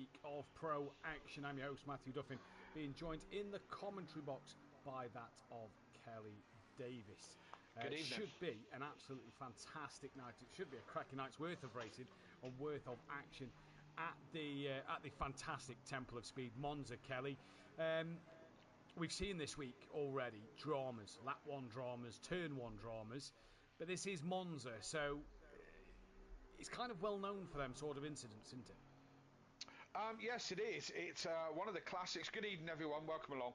week of pro action. I'm your host, Mathew Duffin, being joined in the commentary box by that of Kelly Davis. Good evening. It should be an absolutely fantastic night. It should be a cracking night's worth of racing and worth of action at the fantastic Temple of Speed, Monza, Kelly. We've seen this week already dramas, lap one dramas, turn one dramas, but this is Monza, so it's kind of well known for them sort of incidents, isn't it? Yes, it is. It's one of the classics. Good evening, everyone. Welcome along.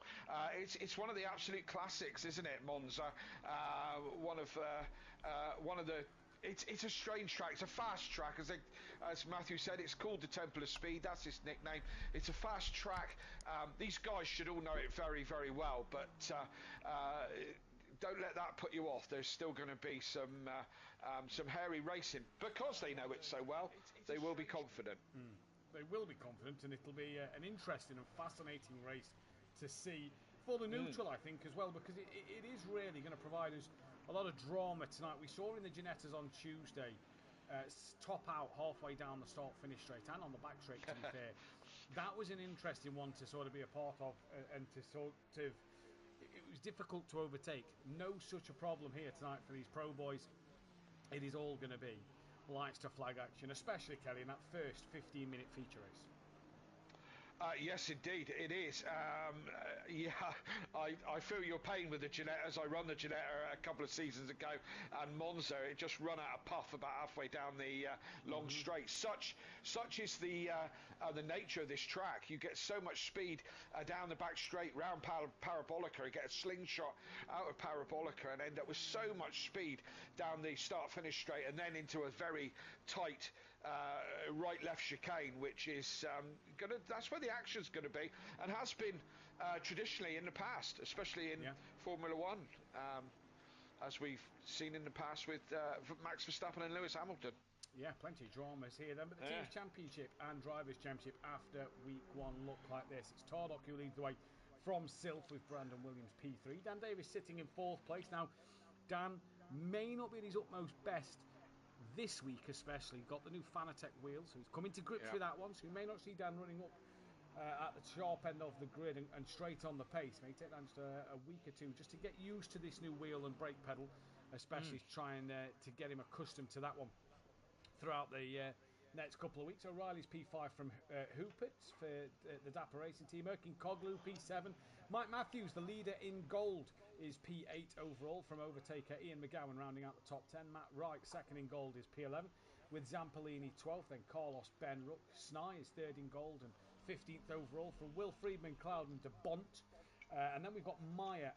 It's one of the absolute classics, isn't it, Monza? One of the. It's a strange track. It's a fast track, as Mathew said. It's called the Temple of Speed. That's its nickname. It's a fast track. These guys should all know it very, very well, but don't let that put you off. There's still going to be some hairy racing because they know it so well. They will be confident. They will be confident, and it'll be an interesting and fascinating race to see for the neutral, I think, as well, because it is really going to provide us a lot of drama tonight. We saw in the Ginettas on Tuesday top out halfway down the start-finish straight and on the back straight, to be fair. That was an interesting one to sort of be a part of and to sort of... It was difficult to overtake. No such a problem here tonight for these pro boys. It is all going to be lights to flag action, especially, Kelly, in that first 15-minute feature race. Yes, indeed, it is. I feel your pain with the Ginettas. I run the Ginetta a couple of seasons ago, and Monza, it just run out of puff about halfway down the long straight. Such is the nature of this track. You get so much speed down the back straight, round Parabolica, and get a slingshot out of Parabolica, and end up with so much speed down the start-finish straight, and then into a very tight right-left chicane, which is that's where the action's going to be, and has been traditionally in the past, especially in Formula One, as we've seen in the past with Max Verstappen and Lewis Hamilton. Yeah, plenty of dramas here then, but the Teams Championship and Drivers' Championship after week one look like this. It's Tardock who leads the way from Silf with Brandon Williams P3. Dan Davis sitting in fourth place. Now, Dan may not be at his utmost best this week, especially. Got the new Fanatec wheels, so he's coming to grips with that one, so you may not see Dan running up at the sharp end of the grid and straight on the pace. May take Dan just a week or two just to get used to this new wheel and brake pedal, especially trying to get him accustomed to that one throughout the next couple of weeks. O'Reilly's P5 from Hooperts for the Dapper Racing Team. Erkin Koglu P7. Mike Matthews, the leader in gold, is P8 overall from Overtaker. Ian McGowan rounding out the top 10. Matt Wright second in gold is P11 with Zampolini 12th. Then Carlos Benrook. Snai is third in gold and 15th overall from Will Friedman, Clouden de Bont. And then we've got Meyer,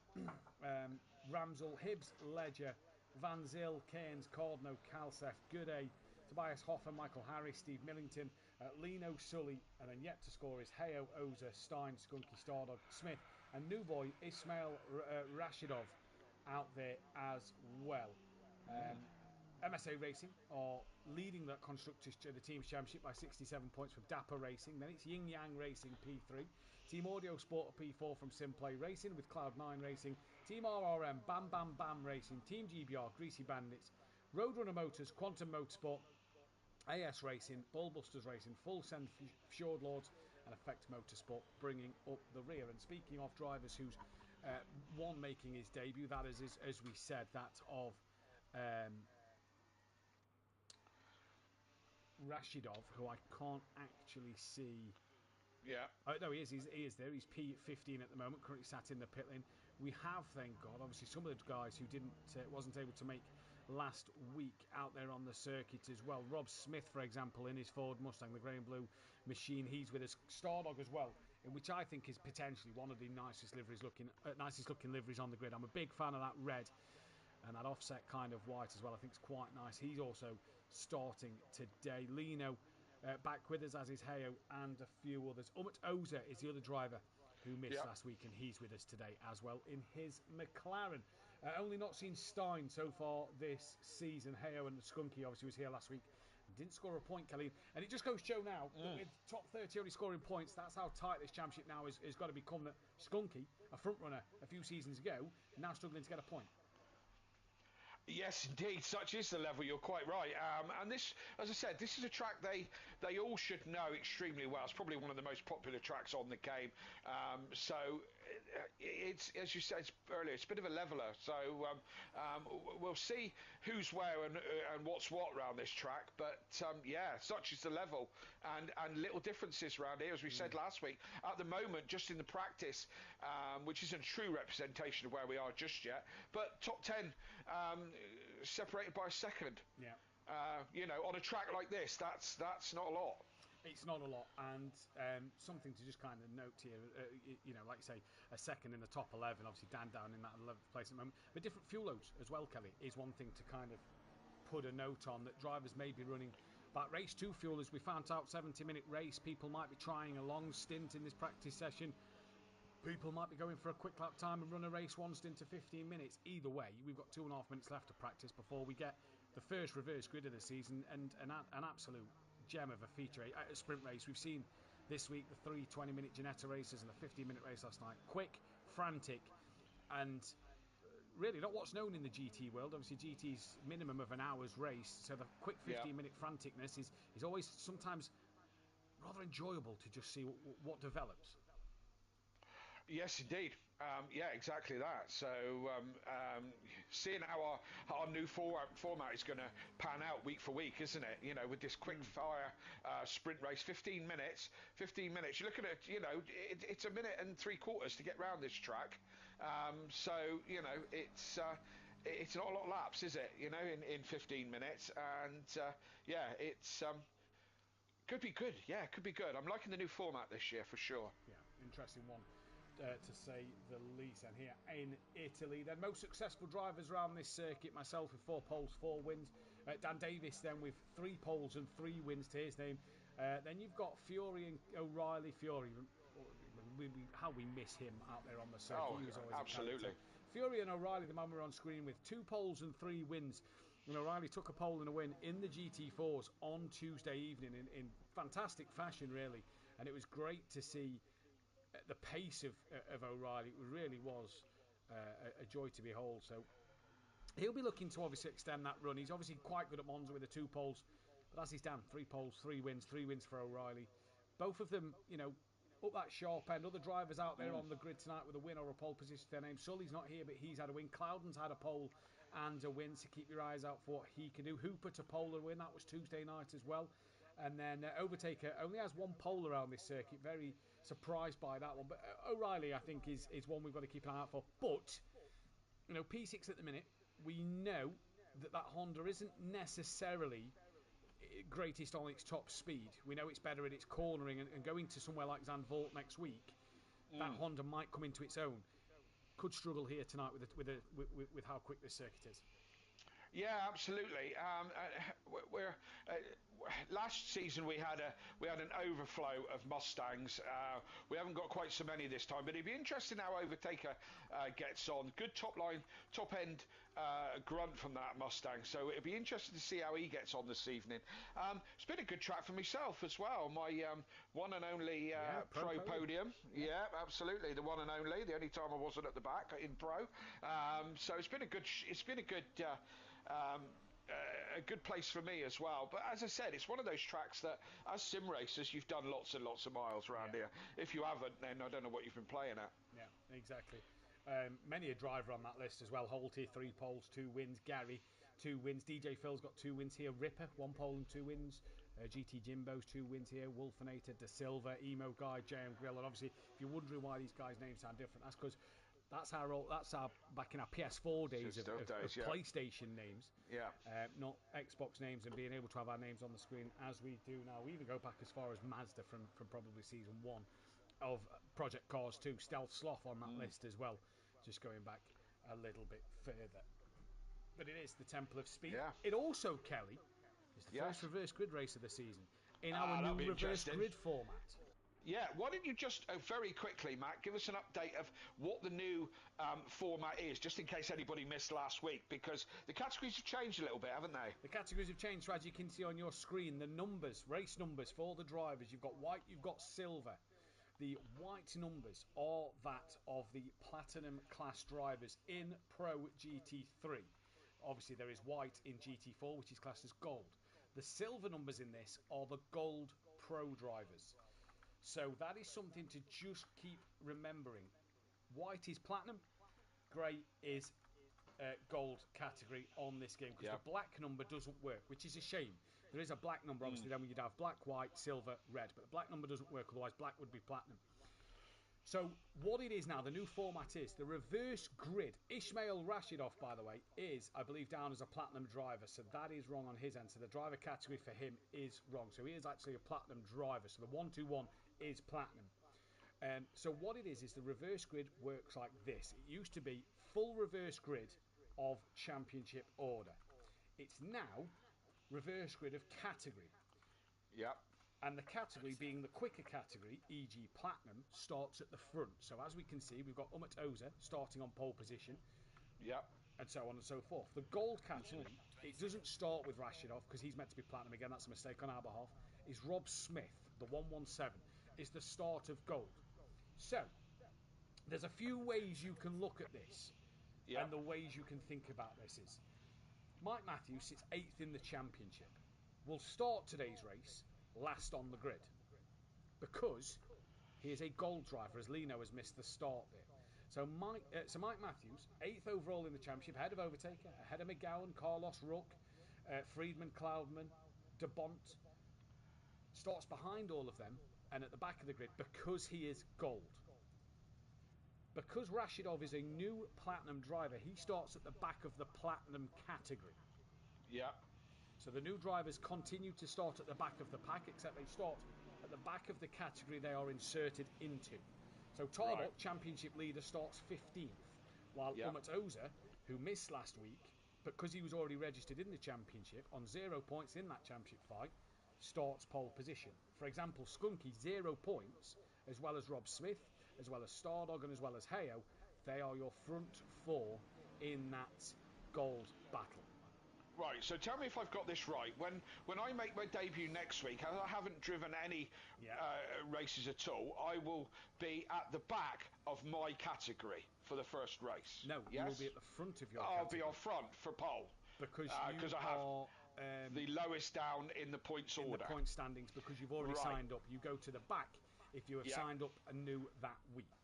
Ramsel, Hibbs, Ledger, Van Zyl, Cairns, Cordno, Kalsef, Gooday, Tobias Hoffer, Michael Harris, Steve Millington, Lino, Sully, and then yet to score is Heo, Oza, Stein, Skunky, Stardog, Smith, and new boy Ismail Rashidov out there as well. MSA Racing are leading the Constructors to the Teams Championship by 67 points from Dapper Racing. Then it's Yin Yang Racing P3. Team Audio Sport P4 from SimPlay Racing with Cloud9 Racing. Team RRM, Bam Bam Bam Racing. Team GBR, Greasy Bandits. Roadrunner Motors, Quantum Motorsport. AS Racing, Bullbusters Racing, Full Send Fjord Lords, and Effect Motorsport bringing up the rear. And speaking of drivers who's one making his debut, that is, as we said, that of Rashidov, who I can't actually see. Yeah. Oh, no, he is there. He's P15 at the moment, currently sat in the pit lane. We have, thank God, obviously some of the guys who wasn't able to make last week out there on the circuit as well. Rob Smith, for example, in his Ford Mustang, the grey and blue machine, he's with us. Stardog as well, in which I think is potentially one of the nicest looking liveries on the grid. I'm a big fan of that red and that offset kind of white as well. I think it's quite nice. He's also starting today. Lino back with us, as is Heo and a few others. Umut Oza is the other driver who missed last week, and he's with us today as well in his McLaren. Only not seen Stein so far this season. Heo and the Skunky obviously was here last week and didn't score a point, Kelly. And it just goes to show now that with top 30 only scoring points, that's how tight this championship now has got to become. That Skunky, a front runner a few seasons ago, now struggling to get a point. Yes, indeed, such is the level. You're quite right. And this, as I said, this is a track they all should know extremely well. It's probably one of the most popular tracks on the game. So it's, as you said earlier, it's a bit of a leveler. So we'll see who's where and what's what around this track. But yeah, such is the level, and little differences around here, as we said last week. At the moment, just in the practice, which isn't a true representation of where we are just yet, but top 10. Separated by a second. Yeah. On a track like this, that's not a lot. It's not a lot, and something to just kind of note here, like you say, a second in the top 11, obviously Dan down in that 11th place at the moment, but different fuel loads as well, Kelly, is one thing to kind of put a note on, that drivers may be running that race 2 fuel. As we found out, 70-minute race, people might be trying a long stint in this practice session. People might be going for a quick lap time and run a race 1 stint to 15 minutes. Either way, we've got 2.5 minutes left to practice before we get the first reverse grid of the season, and an absolute gem of a feature, a sprint race. We've seen this week the 3 20-minute Ginetta races and the 15-minute race last night. Quick, frantic, and really not what's known in the GT world. Obviously, GT's minimum of an hour's race, so the quick 15-minute franticness is always sometimes rather enjoyable to just see what develops. Yes, indeed. Yeah, exactly that. So seeing how our new format is going to pan out week for week, isn't it? With this quick fire sprint race, 15 minutes. You're looking at, it's a minute and 3/4 to get round this track. So, it's not a lot of laps, is it? In 15 minutes. And yeah, it's could be good. Yeah, could be good. I'm liking the new format this year for sure. Yeah, interesting one. To say the least. And here in Italy, then, most successful drivers around this circuit, myself with 4 poles, 4 wins. Dan Davis then with 3 poles and 3 wins to his name. Then you've got Fiori and O'Reilly. Fiori, how we miss him out there on the circuit. Oh, he was always absolutely. Fiori and O'Reilly, the man we're on screen with, 2 poles and 3 wins. And O'Reilly took a pole and a win in the GT4s on Tuesday evening in fantastic fashion, really. And it was great to see the pace of O'Reilly. It really was a joy to behold. So he'll be looking to obviously extend that run. He's obviously quite good at Monza with the 2 poles, but as he's down, 3 poles, 3 wins for O'Reilly. Both of them, up that sharp end. Other drivers out there on the grid tonight with a win or a pole position to their name. Sully's not here, but he's had a win. Cloudon's had a pole and a win, so keep your eyes out for what he can do. Hooper to pole and win. That was Tuesday night as well. And then Overtaker only has 1 pole around this circuit. Very surprised by that one. But O'Reilly, I think, is one we've got to keep an eye out for. But, P6 at the minute, we know that Honda isn't necessarily greatest on its top speed. We know it's better at its cornering, and going to somewhere like Zandvoort next week, that Honda might come into its own. Could struggle here tonight with how quick this circuit is. Yeah, absolutely. Last season we had an overflow of Mustangs. We haven't got quite so many this time, but it'd be interesting how Overtaker gets on. Good top end grunt from that Mustang. So it'd be interesting to see how he gets on this evening. It's been a good track for myself as well. My one and only pro podium. Yeah, absolutely, the one and only. The only time I wasn't at the back in pro. So it's been a good place for me as well. But as I said, it's one of those tracks that, as sim racers, you've done lots and lots of miles around here. If you haven't, then I don't know what you've been playing at. Yeah, exactly. Many a driver on that list as well. Holty, 3 poles, 2 wins. Gary, 2 wins. DJ Phil's got 2 wins here. Ripper, 1 pole and 2 wins. GT Jimbo's 2 wins here. Wolfinator, De Silva, Emo Guy, JM Grill. And obviously, if you're wondering why these guys' names sound different, that's because that's our back in our PS4 days of PlayStation names, not Xbox names, and being able to have our names on the screen as we do now. We even go back as far as Mazda from probably season 1 of Project Cars 2. Stealth Sloth on that list as well, just going back a little bit further. But it is the Temple of Speed. Yeah. It also, Kelly, is the first reverse grid race of the season in our new reverse grid format. Yeah, why don't you just very quickly, Matt, give us an update of what the new format is, just in case anybody missed last week, because the categories have changed a little bit, haven't they? The categories have changed, so as you can see on your screen, the numbers, race numbers for all the drivers. You've got white, you've got silver. The white numbers are that of the Platinum class drivers in Pro GT3. Obviously, there is white in GT4, which is classed as gold. The silver numbers in this are the gold pro drivers. So that is something to just keep remembering. White is platinum, grey is gold category on this game, because the black number doesn't work, which is a shame. There is a black number, obviously, then you'd have black, white, silver, red, but the black number doesn't work, otherwise black would be platinum. So what it is now, the new format is the reverse grid. Ismail Rashidov, by the way, is, I believe, down as a platinum driver, so that is wrong on his end. So the driver category for him is wrong. So he is actually a platinum driver. So the 121 is platinum. So what it is the reverse grid works like this. It used to be full reverse grid of championship order. It's now reverse grid of category. Yep. And the category being the quicker category, e.g. platinum, starts at the front. So as we can see, we've got Oza starting on pole position. Yep. And so on and so forth. The gold category, it doesn't start with Rashidov because he's meant to be platinum. Again, that's a mistake on our behalf. Is Rob Smith, the 117, is the start of gold. So, there's a few ways you can look at this. Yep. And the ways you can think about this is, Mike Mathew sits 8th in the championship. Will start today's race last on the grid because he is a gold driver, as Lino has missed the start bit. So Mike Matthews, 8th overall in the championship, ahead of Overtaker, ahead of McGowan, Carlos Ruck, Friedman, Cloudman, De Bont, starts behind all of them and at the back of the grid because he is gold. Because Rashidov is a new platinum driver, he starts at the back of the platinum category. Yeah. So the new drivers continue to start at the back of the pack, except they start at the back of the category they are inserted into. So Tardok, championship leader, starts 15th, while Oza, who missed last week, because he was already registered in the championship, on 0 points in that championship fight, starts pole position. For example, Skunky, 0 points, as well as Rob Smith, as well as Stardog, and as well as Heyo. They are your front four in that gold battle. Right, so tell me if I've got this right. When I make my debut next week, and I haven't driven any races at all, I will be at the back of my category for the first race. No, you will be at the front of your category. I'll be on front for pole. Because I have the lowest down in the points order. In the point standings, because you've already signed up. You go to the back if you have signed up anew that week.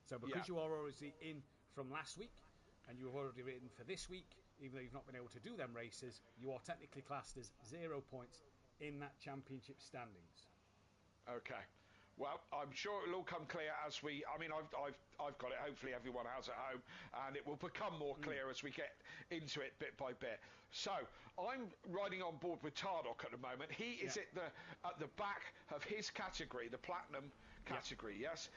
So because you are already in from last week, and you have already written for this week, even though you've not been able to do them races, you are technically classed as 0 points in that championship standings. Okay. Well, I'm sure it'll all come clear as we... I mean, I've got it. Hopefully everyone has at home. And it will become more clear as we get into it bit by bit. So, I'm riding on board with Tardok at the moment. He is at the back of his category, the Platinum category, yes?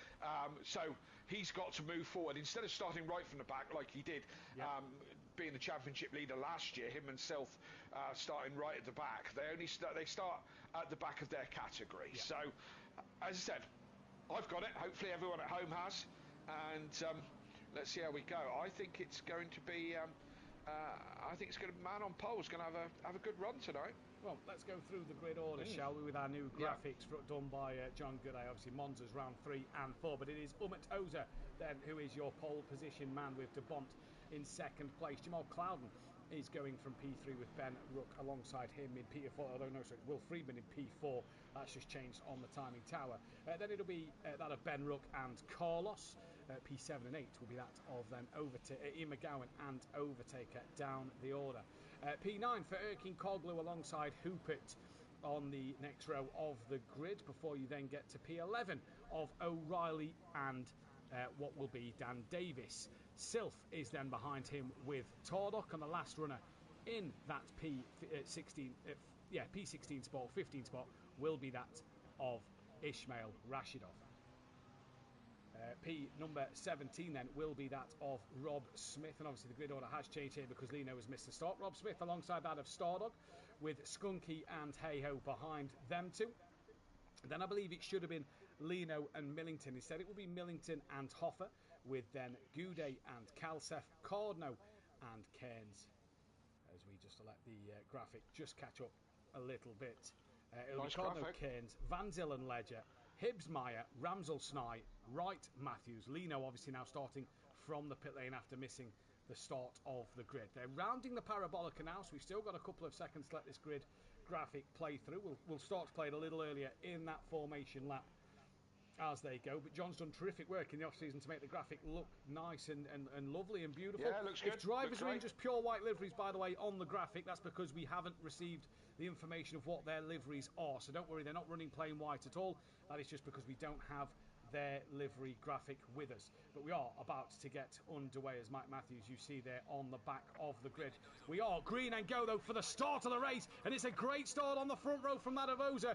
So, he's got to move forward. Instead of starting right from the back like he did, being the championship leader last year, him and Sylph starting right at the back. They start at the back of their category. So, as I said, I've got it. Hopefully everyone at home has. And let's see how we go. I think it's going to be... man on pole is going to have a good run tonight. Well, let's go through the grid order, shall we, with our new graphics done by John Gooday. Obviously, Monza's round 3 and 4, but it is Oza then who is your pole position man, with De Bont in second place. Jamal Clouden is going from P3 with Ben Rook alongside him in P4. Although no, sorry, Will Friedman in P4. That's just changed on the timing tower. Then it'll be that of Ben Rook and Carlos. P7 and 8 will be that of then Ian McGowan and Overtaker down the order. P9 for Erkin Koglu alongside Hoopert on the next row of the grid, before you then get to P11 of O'Reilly and what will be Dan Davis. Sylph is then behind him with Tardok, and the last runner in that P16 spot, 15 spot, will be that of Ismail Rashidov. P number 17 then will be that of Rob Smith, and obviously the grid order has changed here because Lino has missed the start. Rob Smith alongside that of Stardog, with Skunky and Heyho behind them two. Then I believe it should have been Lino and Millington. Instead it will be Millington and Hoffer, with then Goudet and Kalsef, Cardno and Cairns. As we just let the graphic just catch up a little bit. It'll be Cardno, Cairns, Van Zillen, Ledger, Hibbs, Meyer, Ramsel, Snye, Wright, Matthews. Lino obviously now starting from the pit lane after missing the start of the grid. They're rounding the parabolica now, so we've still got a couple of seconds to let this grid graphic play through. We'll start to play it a little earlier in that formation lap as they go. But John's done terrific work in the off-season to make the graphic look nice and lovely and beautiful. Yeah, looks good. If drivers are in just pure white liveries, by the way, on the graphic, that's because we haven't received the information of what their liveries are. So don't worry, they're not running plain white at all. That is just because we don't have their livery graphic with us. But we are about to get underway, as Mike Matthews, you see there on the back of the grid. We are green and go, though, for the start of the race, and it's a great start on the front row from that of Oza.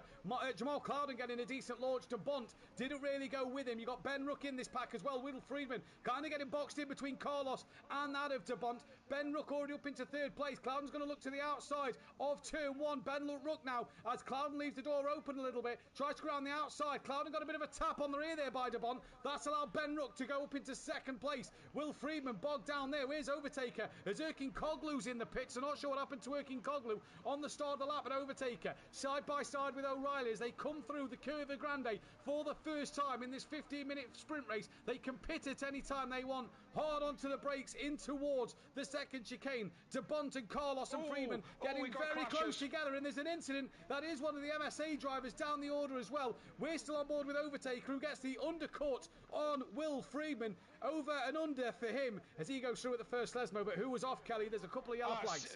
Jamal Clouden getting a decent launch. De Bont didn't really go with him. You got Ben Rook in this pack as well. Will Friedman kind of getting boxed in between Carlos and that of De Bont. Ben Rook already up into third place. Clouden's going to look to the outside of turn one. Ben Rook now, as Clouden leaves the door open a little bit, tries to go around the outside. Clouden got a bit of a tap on the rear there by De Bont. That's allowed Ben Rook to go up into second place. Will Friedman bogged down there. Where's Overtaker? As Erkin Coglu's in the pits. I'm not sure what happened to Erkin Coglu on the start of the lap, but Overtaker side by side with O'Reilly as they come through the Curva Grande for the first time in this 15-minute sprint race. They can pit at any time they want. Hard onto the brakes in towards the second chicane. De Bont and Carlos and Friedman getting very close together, and there's an incident. That is one of the MSA drivers down the order as well. We're still on board with Overtaker, who gets the undercut on Will Friedman. Over and under for him as he goes through at the first Lesmo. But who was off, Kelly? There's a couple of yellow flags.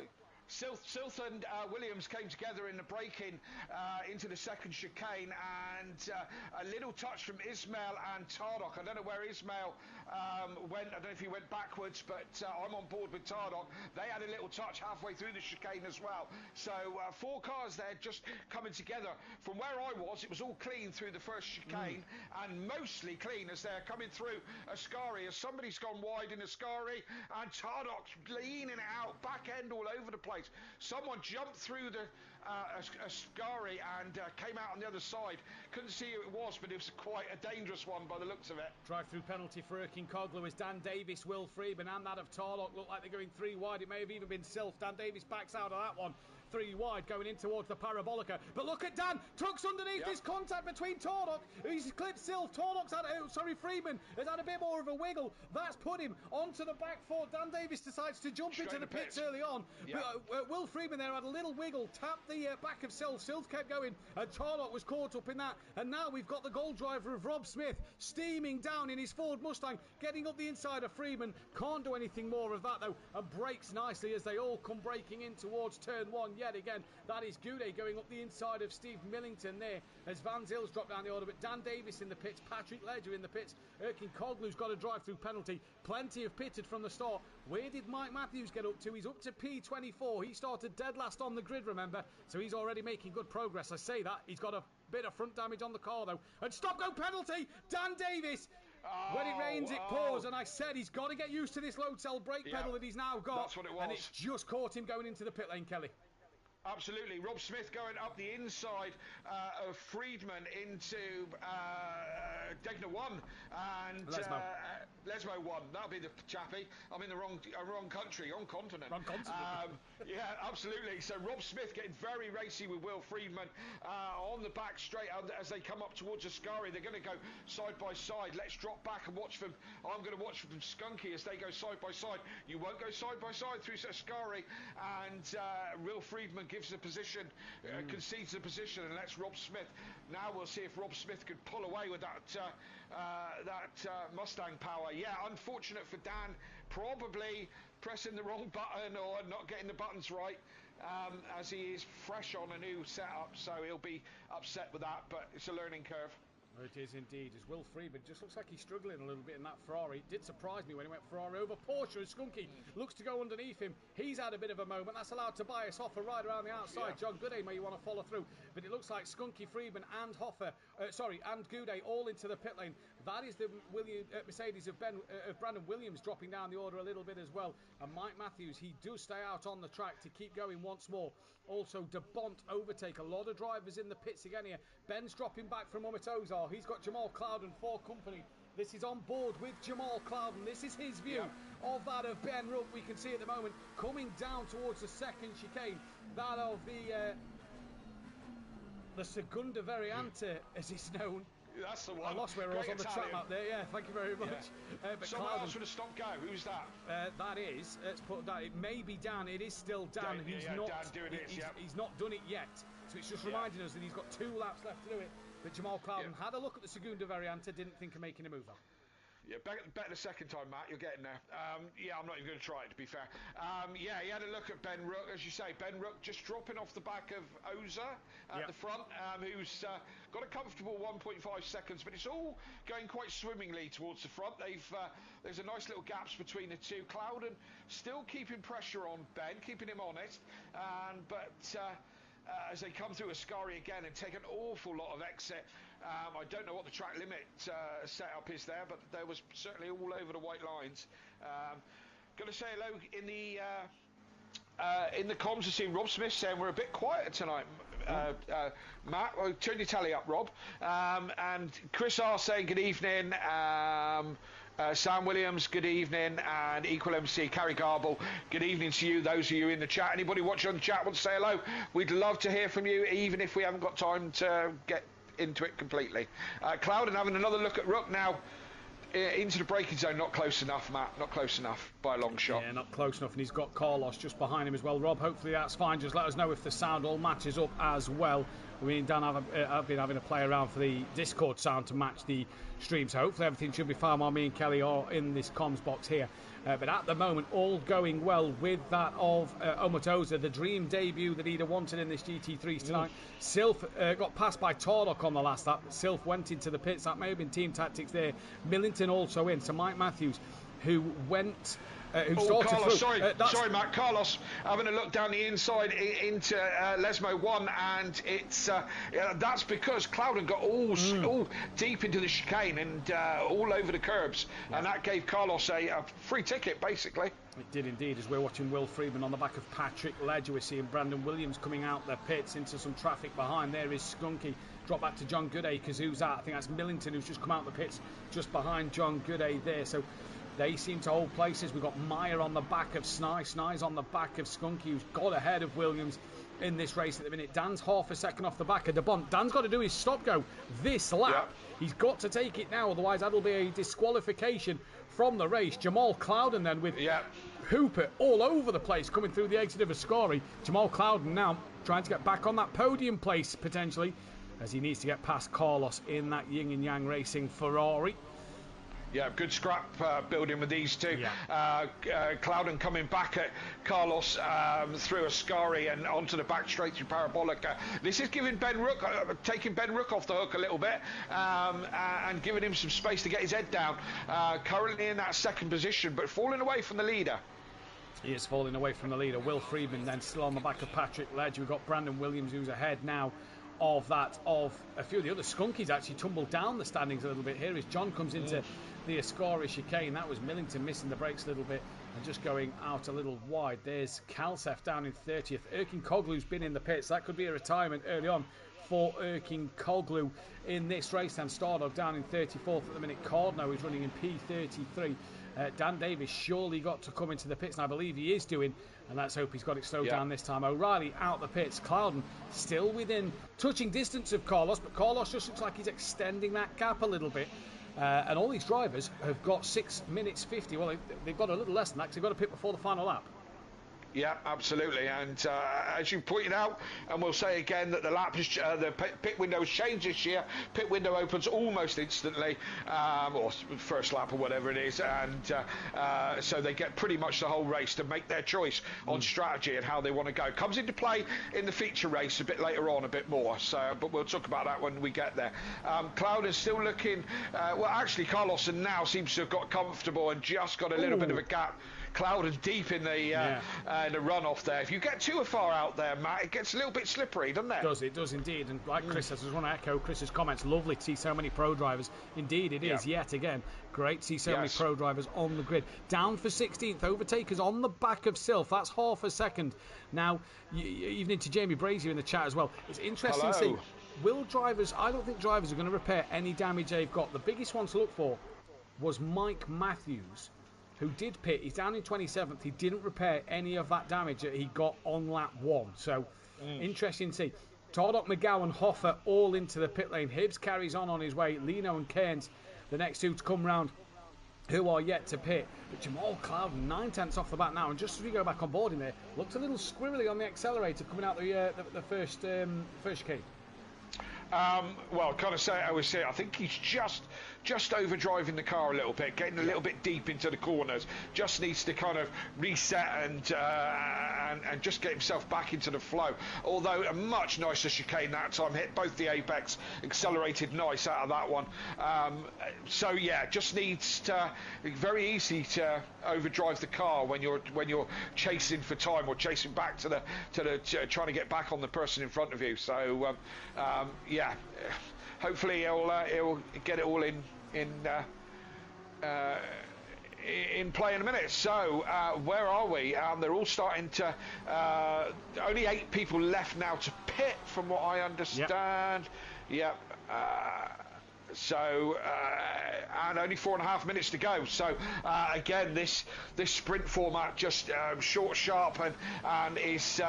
Silth and Williams came together in the break-in into the second chicane, and a little touch from Ismail and Tardok. I don't know where Ismail went. I don't know if he went backwards, but I'm on board with Tardok. They had a little touch halfway through the chicane as well. So 4 cars there just coming together. From where I was, it was all clean through the first chicane, and mostly clean as they're coming through Ascari, as somebody's gone wide in Ascari, and Tardok's leaning it out, back end all over the place. Someone jumped through the Ascari and came out on the other side. Couldn't see who it was, but it was quite a dangerous one by the looks of it. Drive-through penalty for Erkin Coglu as Dan Davis, Will Friedman and that of Tarlock look like they're going 3 wide. It may have even been Silf. Dan Davis backs out of that one. 3 wide going in towards the parabolica. But look at Dan. Tucks underneath this contact between Tarlock. He's clipped Silf. Tarlock's had, Friedman has had a bit more of a wiggle. That's put him onto the back 4. Dan Davis decides to jump into the pits early on. But, Will Friedman there had a little wiggle, tapped the back of Silf. Silf kept going, and Tarlock was caught up in that. And now we've got the gold driver of Rob Smith steaming down in his Ford Mustang, getting up the inside of Friedman. Can't do anything more of that though, and brakes nicely as they all come braking in towards turn 1 yet again. That is Goudet going up the inside of Steve Millington there as Van Zil's dropped down the order. But Dan Davis in the pits, Patrick Ledger in the pits, Erkin Coglu's got a drive-through penalty. Plenty have pitted from the start. Where did Mike Matthews get up to? He's up to P24. He started dead last on the grid, remember, so he's already making good progress. I say that, he's got a bit of front damage on the car though. And stop-go penalty, Dan Davis. When it rains, it pours, and I said he's got to get used to this load cell brake pedal that he's now got. That's what it was. And it's just caught him going into the pit lane, Kelly. Absolutely. Rob Smith going up the inside of Friedman into Degner 1 and Lesmo 1. That'll be the chappie. I'm in the wrong country, wrong continent. Wrong continent. Yeah, absolutely. So Rob Smith getting very racy with Will Friedman on the back straight as they come up towards Ascari. They're going to go side by side. Let's drop back and watch them. I'm going to watch from Skunky as they go side by side. You won't go side by side through Ascari, and Will Friedman gives the position, concedes the position, and lets Rob Smith. Now we'll see if Rob Smith could pull away with that Mustang power. Yeah, unfortunate for Dan, probably pressing the wrong button or not getting the buttons right, as he is fresh on a new setup, so he'll be upset with that, but it's a learning curve. It is indeed, as Will Friedman just looks like he's struggling a little bit in that Ferrari. It did surprise me when he went Ferrari over Porsche, and Skunky looks to go underneath him. He's had a bit of a moment. That's allowed Tobias Hoffer right around the outside. John Goudet may you want to follow through, but it looks like Skunky, Friedman and and Goudet all into the pit lane. That is the Mercedes of Brandon Williams dropping down the order a little bit as well. And Mike Matthews, he does stay out on the track to keep going once more. Also De Bont overtake. A lot of drivers in the pits again here. Ben's dropping back from Ozar. He's got Jamal Clouden for company. This is on board with Jamal Clouden. This is his view of that of Ben Rupp. We can see at the moment coming down towards the second chicane. That of the Segunda Variante, as it's known. That's the one. I lost where I was on the track map there. Yeah, thank you very much. Yeah. But someone else would have stopped go. Who's that? That is. Let's put that. It may be Dan. It is still Dan. Dan, He's not done it yet. So it's just reminding us that he's got 2 laps left to do it. But Jamal Clouden had a look at the Segunda Variante, didn't think of making a move on. Yeah, better the second time, Matt. You're getting there. I'm not even going to try it, to be fair. He had a look at Ben Rook, as you say. Ben Rook just dropping off the back of Oza at the front, who's got a comfortable 1.5 seconds, but it's all going quite swimmingly towards the front. There's a nice little gaps between the two. Clouden still keeping pressure on Ben, keeping him honest, but as they come through Ascari again and take an awful lot of exit. I don't know what the track limit setup is there, but there was certainly all over the white lines. Going to say hello in the comms. I see Rob Smith saying we're a bit quieter tonight. Matt, well, turn your tally up, Rob. And Chris R saying good evening. Sam Williams, good evening, and Equal MC, Carrie Garble, good evening to you, those of you in the chat. Anybody watching on the chat want to say hello? We'd love to hear from you, even if we haven't got time to get into it completely. Clouden having another look at Rook now. Into the braking zone, not close enough, Matt. Not close enough by a long shot. Yeah, not close enough, and he's got Carlos just behind him as well. Rob, hopefully that's fine. Just let us know if the sound all matches up as well. We Dan I've been having a play around for the Discord sound to match the stream, so hopefully everything should be fine while me and Kelly are in this comms box here. But at the moment, all going well with that of Omotoza, the dream debut that he'd have wanted in this GT3 tonight. Sylph got passed by Tordok on the last lap. Sylph went into the pits. That may have been team tactics there. Millington also in. So Mike Matthews, who went... Carlos, sorry, Matt. Carlos having a look down the inside into Lesmo 1, and it's that's because Clouden got all deep into the chicane and all over the curbs, and that gave Carlos a free ticket, basically. It did indeed, as we're watching Will Freeman on the back of Patrick Ledger. We're seeing Brandon Williams coming out the pits into some traffic behind. There is Skunky. Drop back to John Goodacre, who's at. I think that's Millington, who's just come out the pits just behind John Goodacre there. So they seem to hold places. We've got Meyer on the back of Sny. Sny's on the back of Skunky, who's got ahead of Williams in this race at the minute. Dan's half a second off the back of De Bont. Dan's got to do his stop-go this lap. He's got to take it now, otherwise that'll be a disqualification from the race. Jamal Clouden then with Hooper all over the place coming through the exit of Ascari. Jamal Clouden now trying to get back on that podium place potentially, as he needs to get past Carlos in that yin and yang racing Ferrari. Yeah, good scrap building with these two. Clouden coming back at Carlos through Ascari and onto the back straight through Parabolica. This is giving Ben Rook, taking Ben Rook off the hook a little bit and giving him some space to get his head down. Currently in that second position, but falling away from the leader. He is falling away from the leader. Will Freeman then still on the back of Patrick Ledger. We've got Brandon Williams, who's ahead now of a few of the other Skunkies. Actually tumbled down the standings a little bit here as John comes into the Ascari chicane. That was Millington missing the brakes a little bit and just going out a little wide. There's Kalsef down in 30th. Erkin Koglu's been in the pits. That could be a retirement early on for Erkin Koglu in this race. And Stardog down in 34th at the minute. Cardno is running in P33. Dan Davis surely got to come into the pits, and I believe he is doing, and let's hope he's got it slowed down this time. O'Reilly out the pits. Clouden still within touching distance of Carlos, but Carlos just looks like he's extending that gap a little bit. And all these drivers have got 6 minutes 50. Well, they've got a little less than that because they've got to pit before the final lap. Yeah, absolutely. And as you pointed out, and we'll say again that the pit window has changed this year. Pit window opens almost instantly, or first lap or whatever it is, and so they get pretty much the whole race to make their choice on strategy and how they want to go. Comes into play in the feature race a bit later on, a bit more. So, but we'll talk about that when we get there. Cloud is still looking. Well, actually, Carlos now seems to have got comfortable and just got a little bit of a gap. Cloud is deep in the runoff there. If you get too far out there, Matt, it gets a little bit slippery, doesn't it? It does indeed. And like Chris says, I just want to echo Chris's comments. Lovely to see so many pro drivers. Indeed, it is yet again great to see so many pro drivers on the grid. Down for 16th, overtakers on the back of Sylph. That's half a second. Now, evening to Jamie Brazier in the chat as well. It's interesting to see. Will drivers? I don't think drivers are going to repair any damage they've got. The biggest one to look for was Mike Matthews, who did pit. He's down in 27th. He didn't repair any of that damage that he got on lap 1. So, interesting to see. Tardock, McGowan, Hoffer all into the pit lane. Hibbs carries on his way. Leno and Cairns, the next two to come round, who are yet to pit. But Jamal Cloud, 9/10 off the bat now. And just as we go back on board in there, looked a little squirrely on the accelerator coming out the first chicane. Well, kind of say I always say, I think he's just overdriving the car a little bit, getting a little bit deep into the corners. Just needs to kind of reset and just get himself back into the flow. Although a much nicer chicane that time, hit both the apex, accelerated nice out of that one. So yeah, just needs to, very easy to overdrive the car when you're chasing for time or chasing back to the trying to get back on the person in front of you. So yeah, hopefully he'll get it all in play in a minute. So where are we? They're all starting to only 8 people left now to pit from what I understand. Yep. So and only 4.5 minutes to go. So again, this sprint format just short, sharp, and is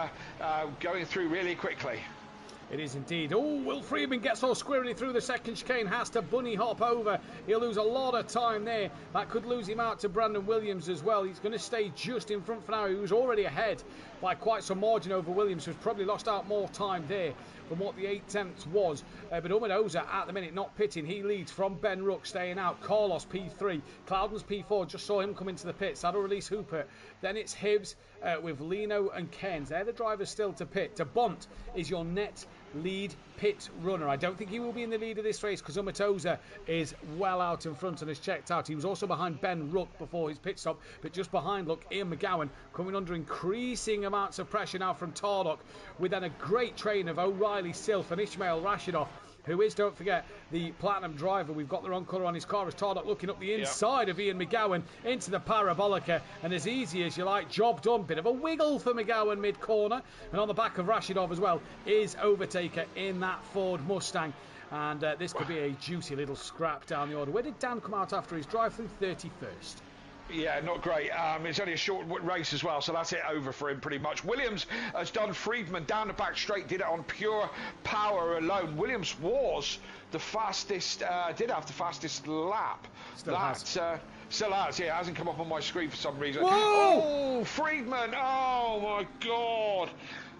going through really quickly. It is indeed. Oh, Will Freeman gets all squirrely through the second chicane, has to bunny hop over. He'll lose a lot of time there. That could lose him out to Brandon Williams as well. He's going to stay just in front for now. He was already ahead by quite some margin over Williams, who's probably lost out more time there than what the 8/10 was. But Ahmed Oza at the minute not pitting. He leads from Ben Ruck staying out. Carlos P3. Cloudens P4. Just saw him come into the pit. Saddle release Hooper. Then it's Hibbs with Leno and Cairns. They're the drivers still to pit. De Bont is your net lead pit runner. I don't think he will be in the lead of this race because Umatoza is well out in front and has checked out. He was also behind Ben Ruck before his pit stop, but just behind, look, Ian McGowan coming under increasing amounts of pressure now from Tardock, with then a great train of O'Reilly, Silf and Ishmael Rashidov, who is, don't forget, the Platinum driver. We've got the wrong colour on his car as Tardock looking up the inside of Ian McGowan into the Parabolica, and as easy as you like, job done. Bit of a wiggle for McGowan mid-corner, and on the back of Rashidov as well is Overtaker in that Ford Mustang. And this could be a juicy little scrap down the order. Where did Dan come out after his drive-through? 31st. Yeah, not great. It's only a short race as well, so that's it over for him pretty much. Williams has done Friedman down the back straight, did it on pure power alone. Williams was the fastest, did have the fastest lap. Still has, yeah, it hasn't come up on my screen for some reason. Whoa! Oh, Friedman, oh my God.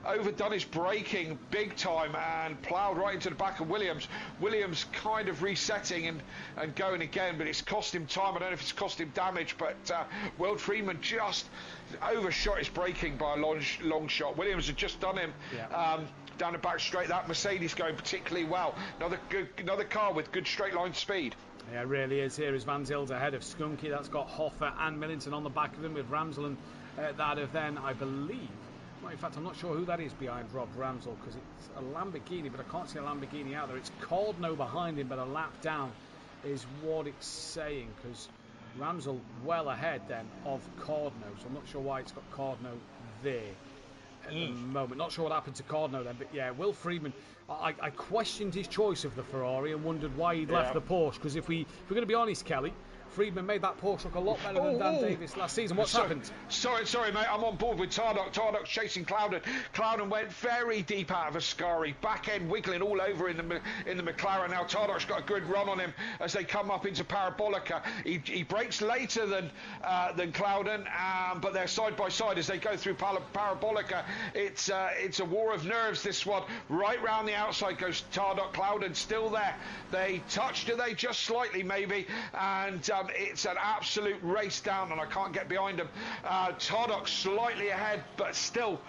Overdone his braking big time and ploughed right into the back of Williams. Williams kind of resetting and going again, but it's cost him time. I don't know if it's cost him damage, but Will Freeman just overshot his braking by a long shot. Williams had just done him down the back straight. That Mercedes going particularly well. Another car with good straight line speed. Yeah, it really is. Here is Van Zyl ahead of Skunky. That's got Hoffer and Millington on the back of him, with Ramsel and that of then, I believe. Well, in fact, I'm not sure who that is behind Rob Ramsel, because it's a Lamborghini, but I can't see a Lamborghini out there. It's Cardno behind him, but a lap down is what it's saying, because Ramsel well ahead then of Cardno, so I'm not sure why it's got Cardno there at the moment. Not sure what happened to Cardno then, but yeah, Will Freeman, I questioned his choice of the Ferrari and wondered why he'd left the Porsche, because if we're going to be honest, Kelly, Friedman made that Porsche look a lot better than Dan Davis last season. What's happened? Sorry, mate. I'm on board with Tardock. Tardock's chasing Clouden. Clouden went very deep out of Ascari. Back end wiggling all over in the McLaren. Now Tardock's got a good run on him as they come up into Parabolica. He brakes later than Clouden, but they're side by side as they go through Parabolica. It's a war of nerves, this one. Right round the outside goes Tardock. Clouden still there. They touched, do they? Just slightly maybe, and it's an absolute race down, and I can't get behind him. Tardock slightly ahead, but still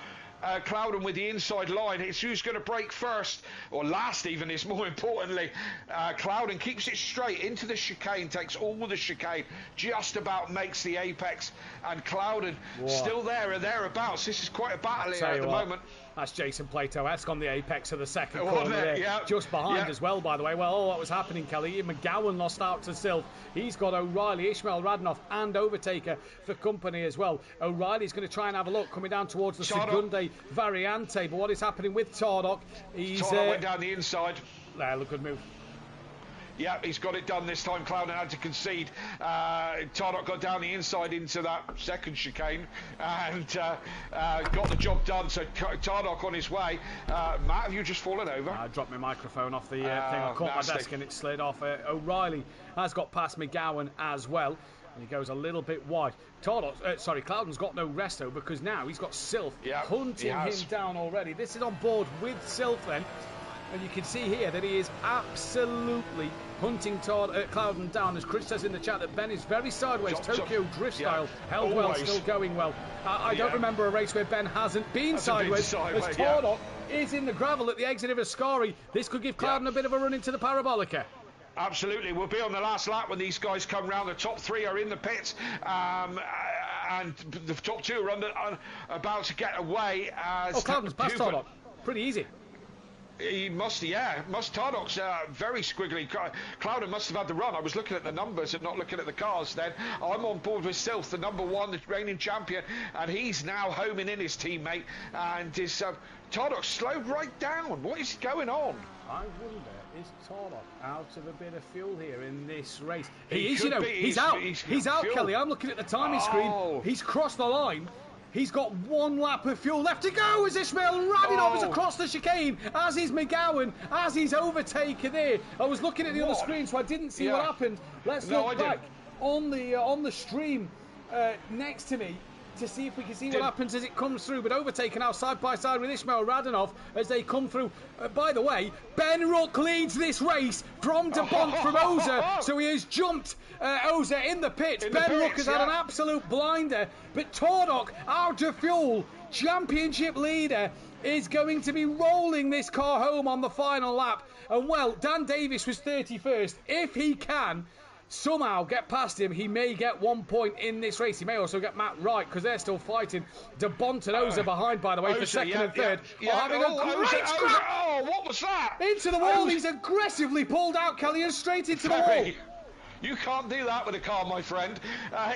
Clouden with the inside line. It's who's going to break first, or last even, is more importantly. Clouden keeps it straight into the chicane, takes all the chicane, just about makes the apex, and Clouden still there or thereabouts. This is quite a battle here at the moment. That's Jason Plato. That's gone the apex of the second corner there. Yeah. Just behind as well, by the way. Well, what was happening, Kelly? Ian McGowan lost out to Silf. He's got O'Reilly, Ishmael Radnoff and Overtaker for company as well. O'Reilly's going to try and have a look coming down towards the Segunde Variante. But what is happening with Tardock? Tardock went down the inside. There, look, good move. Yeah, he's got it done this time. Clouden had to concede. Tardock got down the inside into that second chicane and got the job done. So Tardock on his way. Matt, have you just fallen over? I dropped my microphone off the thing. I caught my desk and it slid off. O'Reilly has got past McGowan as well. And he goes a little bit wide. Clouden's got no rest though, because now he's got Sylph hunting him down already. This is on board with Sylph then. And you can see here that he is absolutely hunting Clouden down. As Chris says in the chat that Ben is very sideways. Tokyo drift style. Held well, still going well. I don't remember a race where Ben hasn't been sideways. As Tardock is in the gravel at the exit of Ascari. This could give Clouden a bit of a run into the Parabolica. Absolutely. We'll be on the last lap when these guys come round. The top three are in the pits. And the top two are about to get away. As Clouden's past Tardock. Pretty easy. He must, Tardock's very squiggly. Clouden must have had the run. I was looking at the numbers and not looking at the cars then. I'm on board with Sylph, the number one, the reigning champion, and he's now homing in his teammate. And Tardock slowed right down. What is going on? I wonder, is Tardock out of a bit of fuel here in this race? He is, he's out. He's out, fuel. Kelly. I'm looking at the timing screen. He's crossed the line. He's got 1 lap of fuel left to go as Ismail Radinov is across the chicane, as is McGowan, as he's overtaken there. I was looking at the other screen, so I didn't see what happened. Let's look back on the stream next to me to see if we can see what happens as it comes through. But overtaken now side by side with Ismail Radinov as they come through. By the way, Ben Ruck leads this race from De Bont from Oza, so he has jumped Oza in the pits. Ben Ruck has had an absolute blinder, but Tardock, out of fuel, championship leader, is going to be rolling this car home on the final lap. And well, Dan Davis was 31st. If he can somehow get past him, he may get 1 point in this race. He may also get Matt Wright, because they're still fighting. De Bont and Oza behind, by the way, for second and third. Having a great scrap. Oh, what was that? Into the wall. He's aggressively pulled out, Kelly, and straight into the wall. You can't do that with a car, my friend.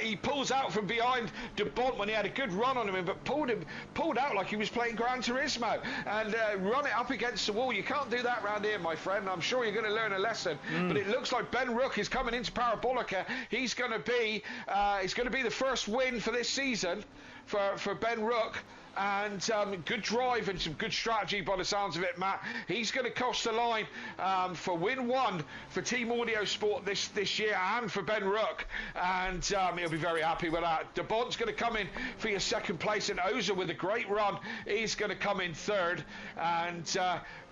He pulls out from behind De Bont when he had a good run on him, but pulled out like he was playing Gran Turismo and run it up against the wall. You can't do that round here, my friend. I'm sure you're going to learn a lesson. But it looks like Ben Ruck is coming into Parabolica. He's going to be the first win for this season for Ben Ruck. And good drive and some good strategy by the sounds of it, Matt. He's going to cross the line for win 1 for Team Audio Sport this year and for Ben Ruck. And he'll be very happy with that. De Bont's going to come in for your second place, and Oza with a great run, he's going to come in third. And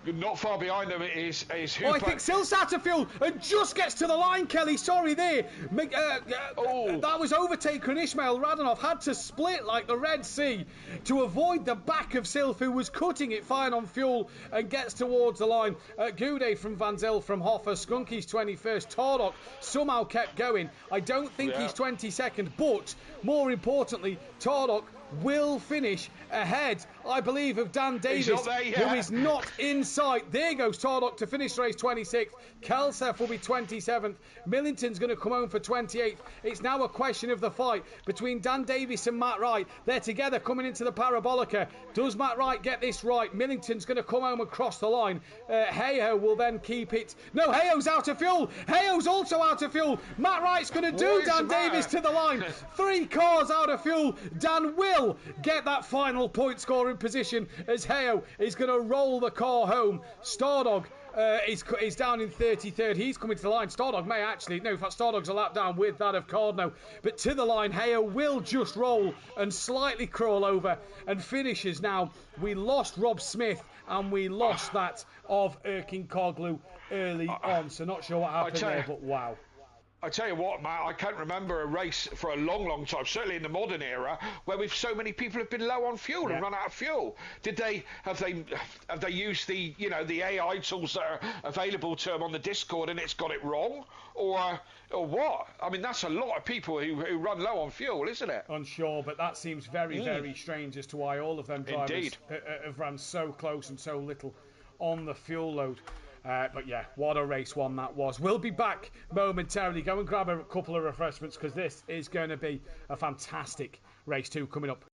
not far behind him is Hooper. I think Sil Satterfield just gets to the line, Kelly. Sorry there. That was overtaken. Ismail Radinov had to split like the Red Sea to avoid the back of Sylph, who was cutting it fine on fuel, and gets towards the line. Goudet from Van Zyl from Hoffa. Skunky's 21st. Tardock somehow kept going. I don't think he's 22nd, but more importantly, Tardock will finish ahead, I believe, of Dan Davis, who is not in sight. There goes Tardock to finish race 26th. Kelseth will be 27th. Millington's going to come home for 28th. It's now a question of the fight between Dan Davis and Matt Wright. They're together coming into the Parabolica. Does Matt Wright get this right? Millington's going to come home and cross the line. Heyo will then keep it. No, Heyo's out of fuel. Heyo's also out of fuel. Matt Wright's going to do Dan Davis to the line. 3 cars out of fuel. Dan will get that final point scoring position as Heyo is going to roll the car home. Stardog is down in 33rd. He's coming to the line. Stardog may actually, no, in fact, Stardog's a lap down with that of Cardno. But to the line, Heyo will just roll and slightly crawl over and finishes now. We lost Rob Smith and we lost that of Erkin Koglu early on. So not sure what happened there, but wow. I tell you what, Matt, I can't remember a race for a long, long time, certainly in the modern era, where so many people have been low on fuel and run out of fuel. Have they used the AI tools that are available to them on the Discord and it's got it wrong, or what? I mean, that's a lot of people who run low on fuel, isn't it? Unsure, but that seems very, very strange as to why all of them drivers have run so close and so little on the fuel load. But yeah, what a race one that was. We'll be back momentarily. Go and grab a couple of refreshments, because this is going to be a fantastic race 2 coming up.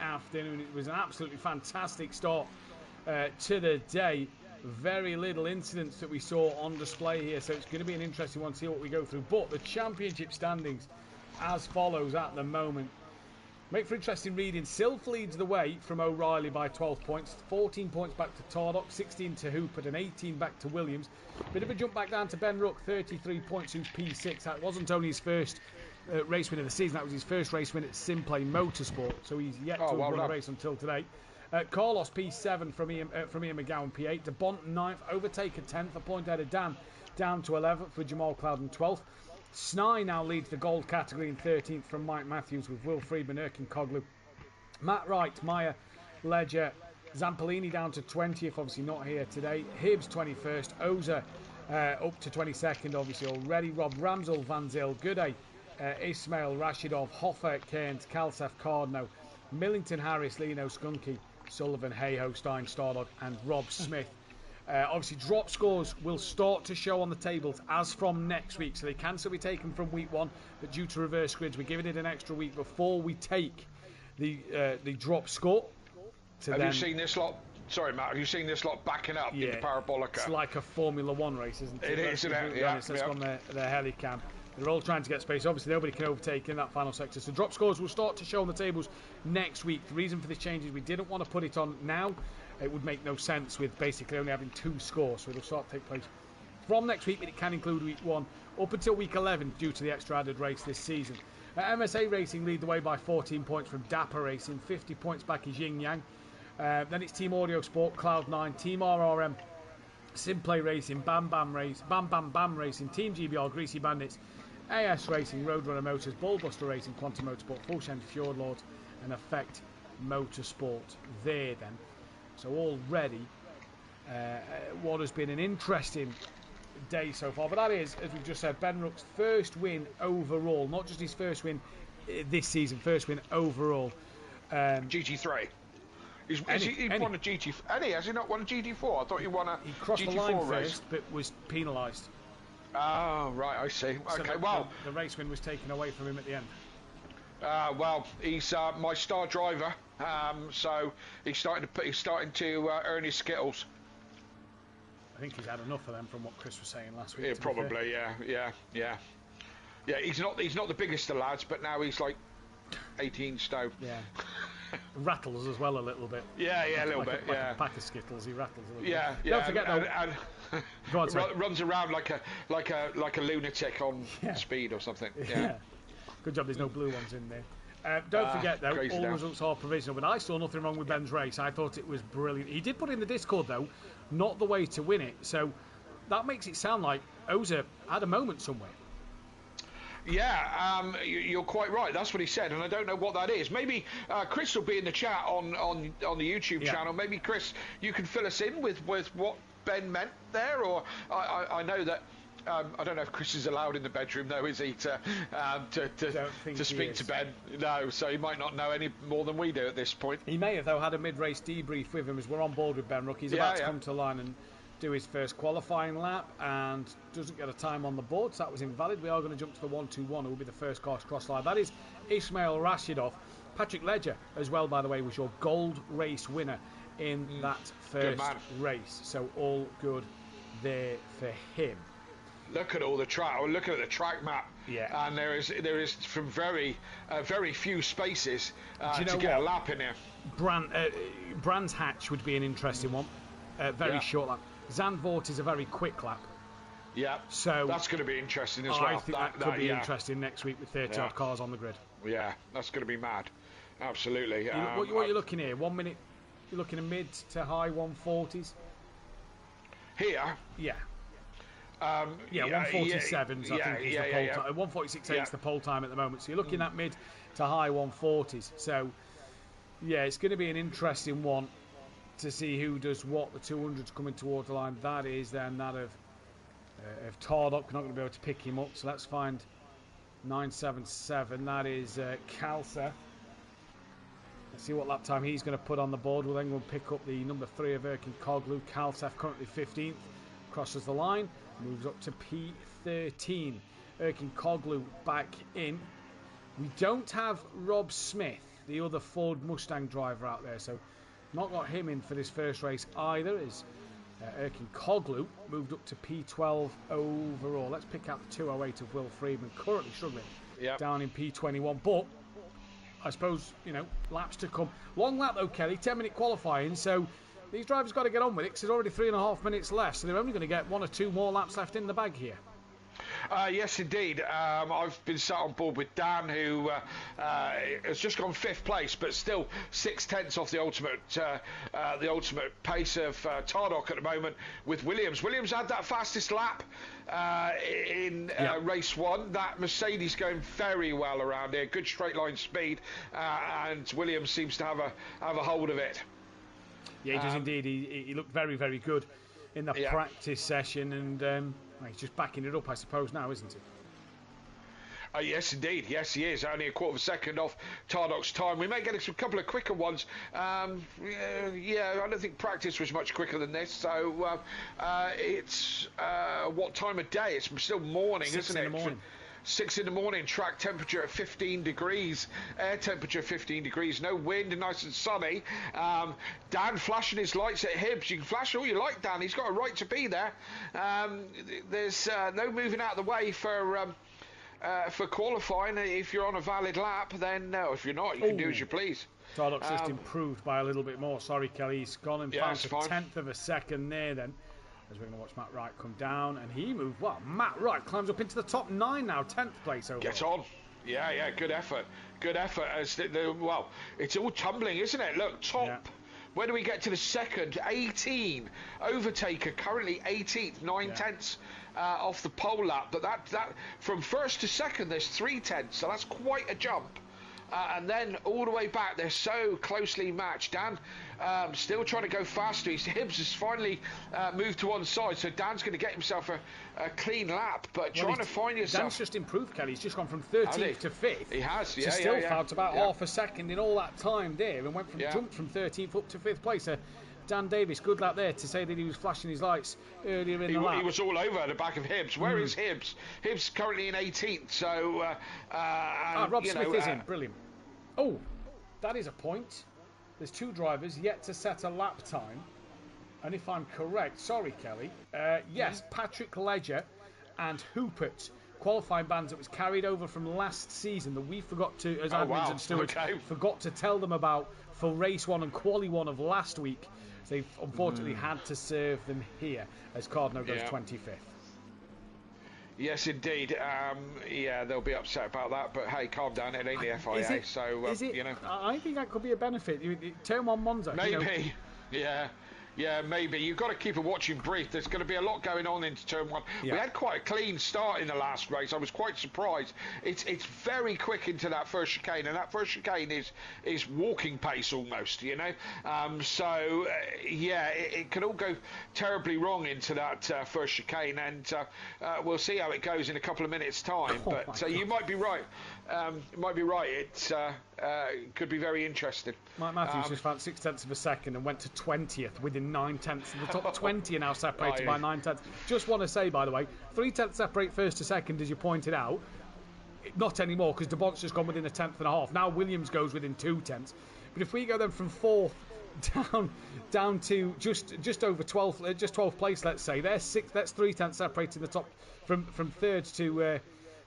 afternoon. It was an absolutely fantastic start to the day. Very little incidents that we saw on display here, so it's going to be an interesting one to see what we go through. But the championship standings as follows at the moment. Make for interesting reading. Sylph leads the way from O'Reilly by 12 points. 14 points back to Tardock, 16 to Hoopert, and 18 back to Williams. Bit of a jump back down to Ben Rook, 33 points, who's P6. That wasn't only his first race win of the season, that was his first race win at SimPlay Motorsport, so he's yet to have won a race until today. Carlos P7 from Ian McGowan P8. De Bont 9th, Overtaker 10th, a point ahead of Dan, down to 11th for Jamal Clouden 12th. Snai now leads the gold category in 13th from Mike Matthews with Will Friedman, Erkin Koglu, Matt Wright, Meyer, Ledger, Zampolini down to 20th, obviously not here today. Hibbs 21st, Oza up to 22nd, obviously already. Rob Ramsel, Van Zyl, Gooday, Ismail, Rashidov, Hoffer, Cairns, Kalsef, Cardno, Millington, Harris, Lino, Skunky, Sullivan, Hayho, Stein, Stardog, and Rob Smith. Obviously, drop scores will start to show on the tables as from next week, so they can still be taken from week 1, but due to reverse grids, we're giving it an extra week before we take the drop score. Have you seen this lot? Sorry, Matt. Have you seen this lot backing up in the Parabolica? It's like a Formula 1 race, isn't it? It is, isn't it? Yeah. That's on their helicam. They're all trying to get space. Obviously, nobody can overtake in that final sector. So drop scores will start to show on the tables next week. The reason for this change is we didn't want to put it on now. It would make no sense with basically only having 2 scores. So it'll start to take place from next week, but it can include week 1 up until week 11 due to the extra added race this season. MSA Racing lead the way by 14 points from Dapper Racing. 50 points back is Yin Yang. Then it's Team Audio Sport, Cloud9, Team RRM, SimPlay Racing, Bam Bam Racing, Team GBR, Greasy Bandits, AS Racing, Roadrunner Motors, Bullbuster Racing, Quantum Motorsport, Fullshend Fjord Lords, and Effect Motorsport there then. So already what has been an interesting day so far. But that is, as we've just said, Ben Rook's first win overall. Not just his first win this season, first win overall. GT3. He won a GT. Has he not won a GT4? I thought he won a He crossed GT4 the line race. first, but was penalised. Oh, right, I see. So okay, the race win was taken away from him at the end. Well, he's my star driver, so he's starting to earn his skittles. I think he's had enough of them from what Chris was saying last week. Yeah, probably. Yeah. He's not the biggest of lads, but now he's like 18 stone. Yeah. Rattles as well a little bit. Yeah, a little bit. Like a pack of Skittles, he rattles a little bit. Yeah. Don't forget though. Go on, runs around like a lunatic on speed or something. Yeah. Good job. There's no blue ones in there. Don't forget though, all results are provisional. But I saw nothing wrong with Ben's race. I thought it was brilliant. He did put in the Discord though, not the way to win it. So that makes it sound like Oza had a moment somewhere. Yeah, you're quite right. That's what he said, and I don't know what that is. Maybe Chris will be in the chat on the YouTube channel. Maybe Chris, you can fill us in with what Ben meant there, or I know that. I don't know if Chris is allowed in the bedroom, though, is he, to speak to Ben? No, so he might not know any more than we do at this point. He may have, though, had a mid-race debrief with him as we're on board with Ben Rook. He's about to come to line and do his first qualifying lap and doesn't get a time on the board, so that was invalid. We are going to jump to the 121, who will be the first car to cross line. That is Ismail Rashidov. Patrick Ledger, as well, by the way, was your gold race winner in that first race. So all good there for him. Look at all the track. Look at the track map. Yeah. And there is from very few spaces to get a lap in here. Brands Hatch would be an interesting one. Very short lap. Zandvoort is a very quick lap. Yeah. So that's going to be interesting as well. I think that could be interesting next week with 30 odd cars on the grid. Yeah, that's going to be mad. Absolutely. What are you looking here? 1 minute. You're looking at mid to high 140s. Here. Yeah. 147s I think is the pole time. 146.8 is the pole time at the moment. So you're looking at mid to high 140s. So yeah, it's going to be an interesting one to see who does what. The 200's coming toward the line. That is then that of Tardock. We're not going to be able to pick him up. So let's find 977. That is Kalsa. Let's see what lap time he's going to put on the board. We'll then go and pick up the number 3 of Erkin Koglu. Kalsef currently 15th. Crosses the line. Moves up to P13. Erkin Koglu back in. We don't have Rob Smith the other Ford Mustang driver out there. So not got him in for this first race either, as Erkin Koglu moved up to P12 overall. Let's pick out the 208 of Will Friedman, currently struggling down in P21. But I suppose, laps to come. Long lap though, Kelly, 10-minute qualifying, so these drivers got to get on with it because there's already 3.5 minutes left, so they're only going to get 1 or 2 more laps left in the bag here. Yes, indeed. I've been sat on board with Dan, who has just gone 5th place, but still 6/10 off the ultimate pace of Tardok at the moment with Williams. Williams had that fastest lap in race 1. That Mercedes going very well around here, good straight line speed, and Williams seems to have a hold of it. Yeah, he does indeed. He looked very, very good in the practice session, and he's just backing it up, I suppose, now, isn't he? Yes, indeed. Yes, he is. Only a quarter of a second off Tardok's time. We may get a couple of quicker ones. I don't think practice was much quicker than this. So it's what time of day? It's still morning, isn't it? 6 in the morning. 6 in the morning, track temperature at 15 degrees, air temperature 15 degrees, no wind, nice and sunny. Dan flashing his lights at Hibbs. You can flash all you like, Dan. He's got a right to be there. There's no moving out of the way for qualifying. If you're on a valid lap, then no. If you're not, you can do as you please. Tardok's just improved by a little bit more. Sorry, Kelly. He's gone and found a 10th of a second there then. As we're going to watch Matt Wright come down, and he moved well. Matt Wright climbs up into the top 9 now, 10th place overall. Get on. Yeah, good effort. Good effort. Well, it's all tumbling, isn't it? Look, top. Yeah. Where do we get to the second? 18. Overtaker, currently 18th, 9/10 off the pole lap. But that from first to second, there's 3/10, so that's quite a jump. And then all the way back, they're so closely matched. Dan still trying to go faster. Hibbs has finally moved to one side, so Dan's going to get himself a clean lap. But trying to find yourself... Dan's just improved, Kelly. He's just gone from 13th to 5th. He has, yeah. So still found about half a second in all that time there, and went from jumped from 13th up to 5th place. Dan Davis, good lap there to say that he was flashing his lights earlier in the lap. He was all over the back of Hibbs. Where is Hibbs? Hibbs currently in 18th, so... Rob Smith is in, brilliant. Oh, that is a point. There's 2 drivers yet to set a lap time. And if I'm correct, sorry, Kelly, yes, Patrick Ledger and Hoopert, qualifying bans that was carried over from last season that we forgot to, as admins and stewards, forgot to tell them about for race 1 and quali 1 of last week. They've unfortunately had to serve them here as Cardno goes 25th. Yes, indeed. They'll be upset about that, but hey, calm down. It ain't the FIA, I think that could be a benefit. Turn on Monza. Maybe. Yeah, maybe. You've got to keep a watching brief. There's going to be a lot going on into turn 1. Yeah. We had quite a clean start in the last race. I was quite surprised. It's very quick into that first chicane, and that first chicane is walking pace almost, It can all go terribly wrong into that first chicane, and we'll see how it goes in a couple of minutes' time. But you might be right. It could be very interesting. Mike Matthews just found 6/10 of a second and went to 20th within 9/10. The top 20 are now separated by 9/10. Just want to say, by the way, 3/10 separate first to second, as you pointed out. Not anymore, because De Bont's just gone within 1/10 and a half. Now Williams goes within 2/10. But if we go then from 4th down to just over 12th, just 12th place, let's say, there's 6. That's 3/10 separating the top from 3rd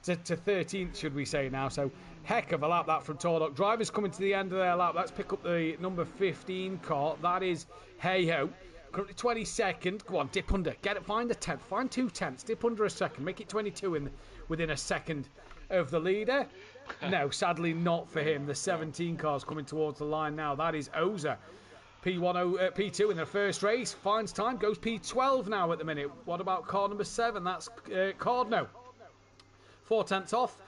to 13th, should we say now. So heck of a lap that from Tardok. Drivers coming to the end of their lap. Let's pick up the number 15 car. That is Hey-Ho. Currently 22nd. Go on, dip under. Get it. Find a 10th. Find 2/10. Dip under a second. Make it 22 within a second of the leader. No, sadly not for him. The 17 car's coming towards the line now. That is Oza. P2 in the first race. Finds time. Goes P12 now at the minute. What about car number 7? That's Cardno. 4/10 off,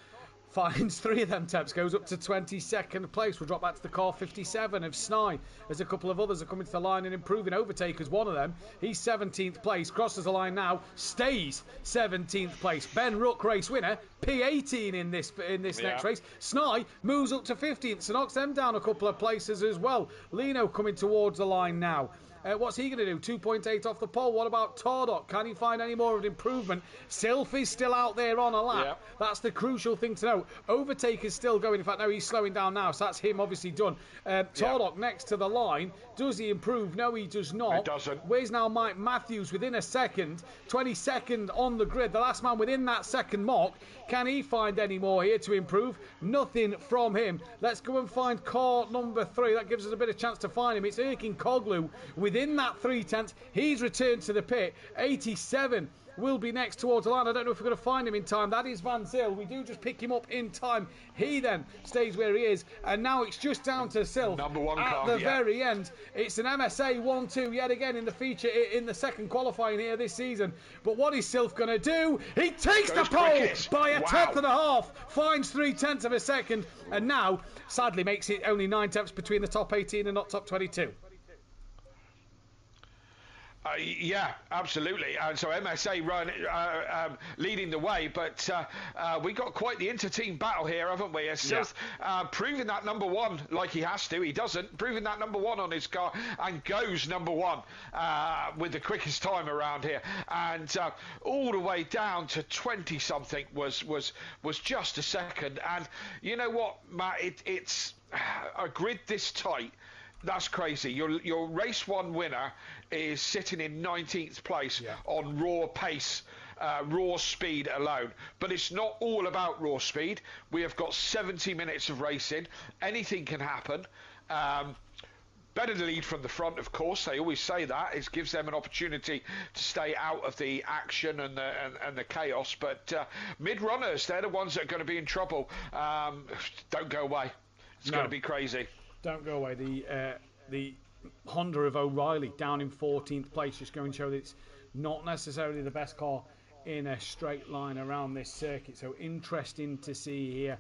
finds 3 of them temps, goes up to 22nd place. We'll drop back to the car 57 of Snai, as a couple of others are coming to the line and improving. Overtaker's one of them. He's 17th place, crosses the line now, stays 17th place. Ben Rook, race winner, P18 in this next race. Snai moves up to 15th, so knocks them down a couple of places as well. Lino coming towards the line now. What's he going to do? 2.8 off the pole. What about Tordok? Can he find any more of an improvement? Sylph is still out there on a lap. Yeah. That's the crucial thing to know. Overtake is still going. In fact, no, he's slowing down now, so that's him obviously done. Tordok next to the line. Does he improve? No, he does not. It doesn't. Where's now Mike Matthews within a second? 22nd on the grid. The last man within that second mark. Can he find any more here to improve? Nothing from him. Let's go and find car number 3. That gives us a bit of chance to find him. It's Erkin Koglu within that 3/10. He's returned to the pit. 87 will be next towards the line. I don't know if we're going to find him in time. That is Van Zyl. We do just pick him up in time. He then stays where he is. And now it's just down to Sylph. Number 1 at car, the very end. It's an MSA 1-2 yet again in the feature in the second qualifying here this season. But what is Sylph going to do? He takes the pole by a tenth and a half. Finds 3/10 of a second. And now, sadly, makes it only 9 tenths between the top 18 and not top 22. Yeah, absolutely. And so MSA run leading the way, but we got quite the inter-team battle here, haven't we? Sylph proving that number 1 like he has to. He doesn't. Proving that number 1 on his car and goes number 1 with the quickest time around here. And all the way down to 20-something was just a second. And you know what, Matt? It's a grid this tight. That's crazy. Your race 1 winner is sitting in 19th place on raw pace, raw speed alone. But it's not all about raw speed. We have got 70 minutes of racing. Anything can happen. Better to lead from the front, of course. They always say that. It gives them an opportunity to stay out of the action and the chaos. But mid-runners, they're the ones that are going to be in trouble. Don't go away. It's going to be crazy. Don't go away. The Honda of O'Reilly down in 14th place, just going to show that it's not necessarily the best car in a straight line around this circuit. So interesting to see here.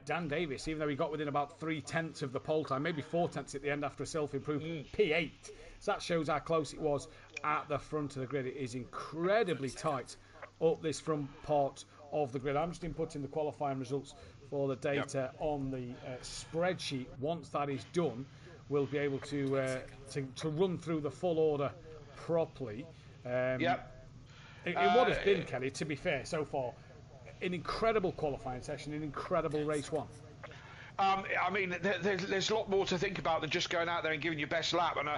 Dan Davis, even though he got within about 3/10 of the pole time, maybe 4/10 at the end after a self-improved P8. So that shows how close it was at the front of the grid. It is incredibly tight up this front part of the grid. I'm just inputting the qualifying results for the data on the spreadsheet. Once that is done, we'll be able to run through the full order properly. In what has been, Kelly, to be fair, so far, an incredible qualifying session, an incredible race 1. I mean, there's a lot more to think about than just going out there and giving your best lap. And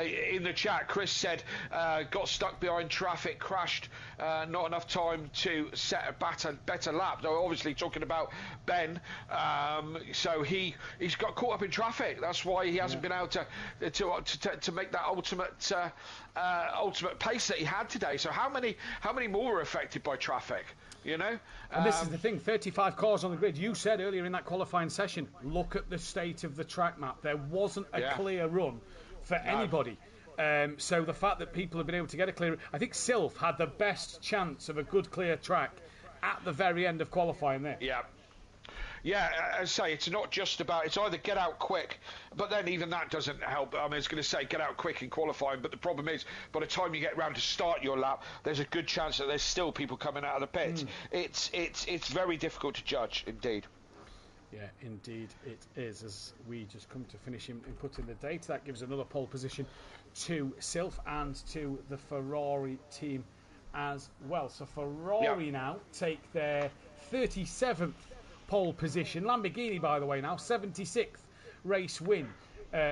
in the chat, Chris said, got stuck behind traffic, crashed, not enough time to set a better lap. They're obviously talking about Ben. So he's got caught up in traffic. That's why he hasn't been able to make that ultimate pace that he had today. So how many more are affected by traffic? You know, and this is the thing, 35 cars on the grid. You said earlier in that qualifying session, look at the state of the track map. There wasn't a clear run for anybody. So the fact that people have been able to get a clear, I think Sylph had the best chance of a good clear track at the very end of qualifying there. Yeah, as I say, it's not just about, it's either get out quick, but then even that doesn't help. I mean, it's going to say get out quick in qualifying, but the problem is, by the time you get round to start your lap, there's a good chance that there's still people coming out of the pit. It's very difficult to judge, indeed. Yeah, indeed it is. As we just come to finish inputting the data, that gives another pole position to Sylph and to the Ferrari team as well. So Ferrari now take their 37th pole position. Lamborghini, by the way, now 76th race win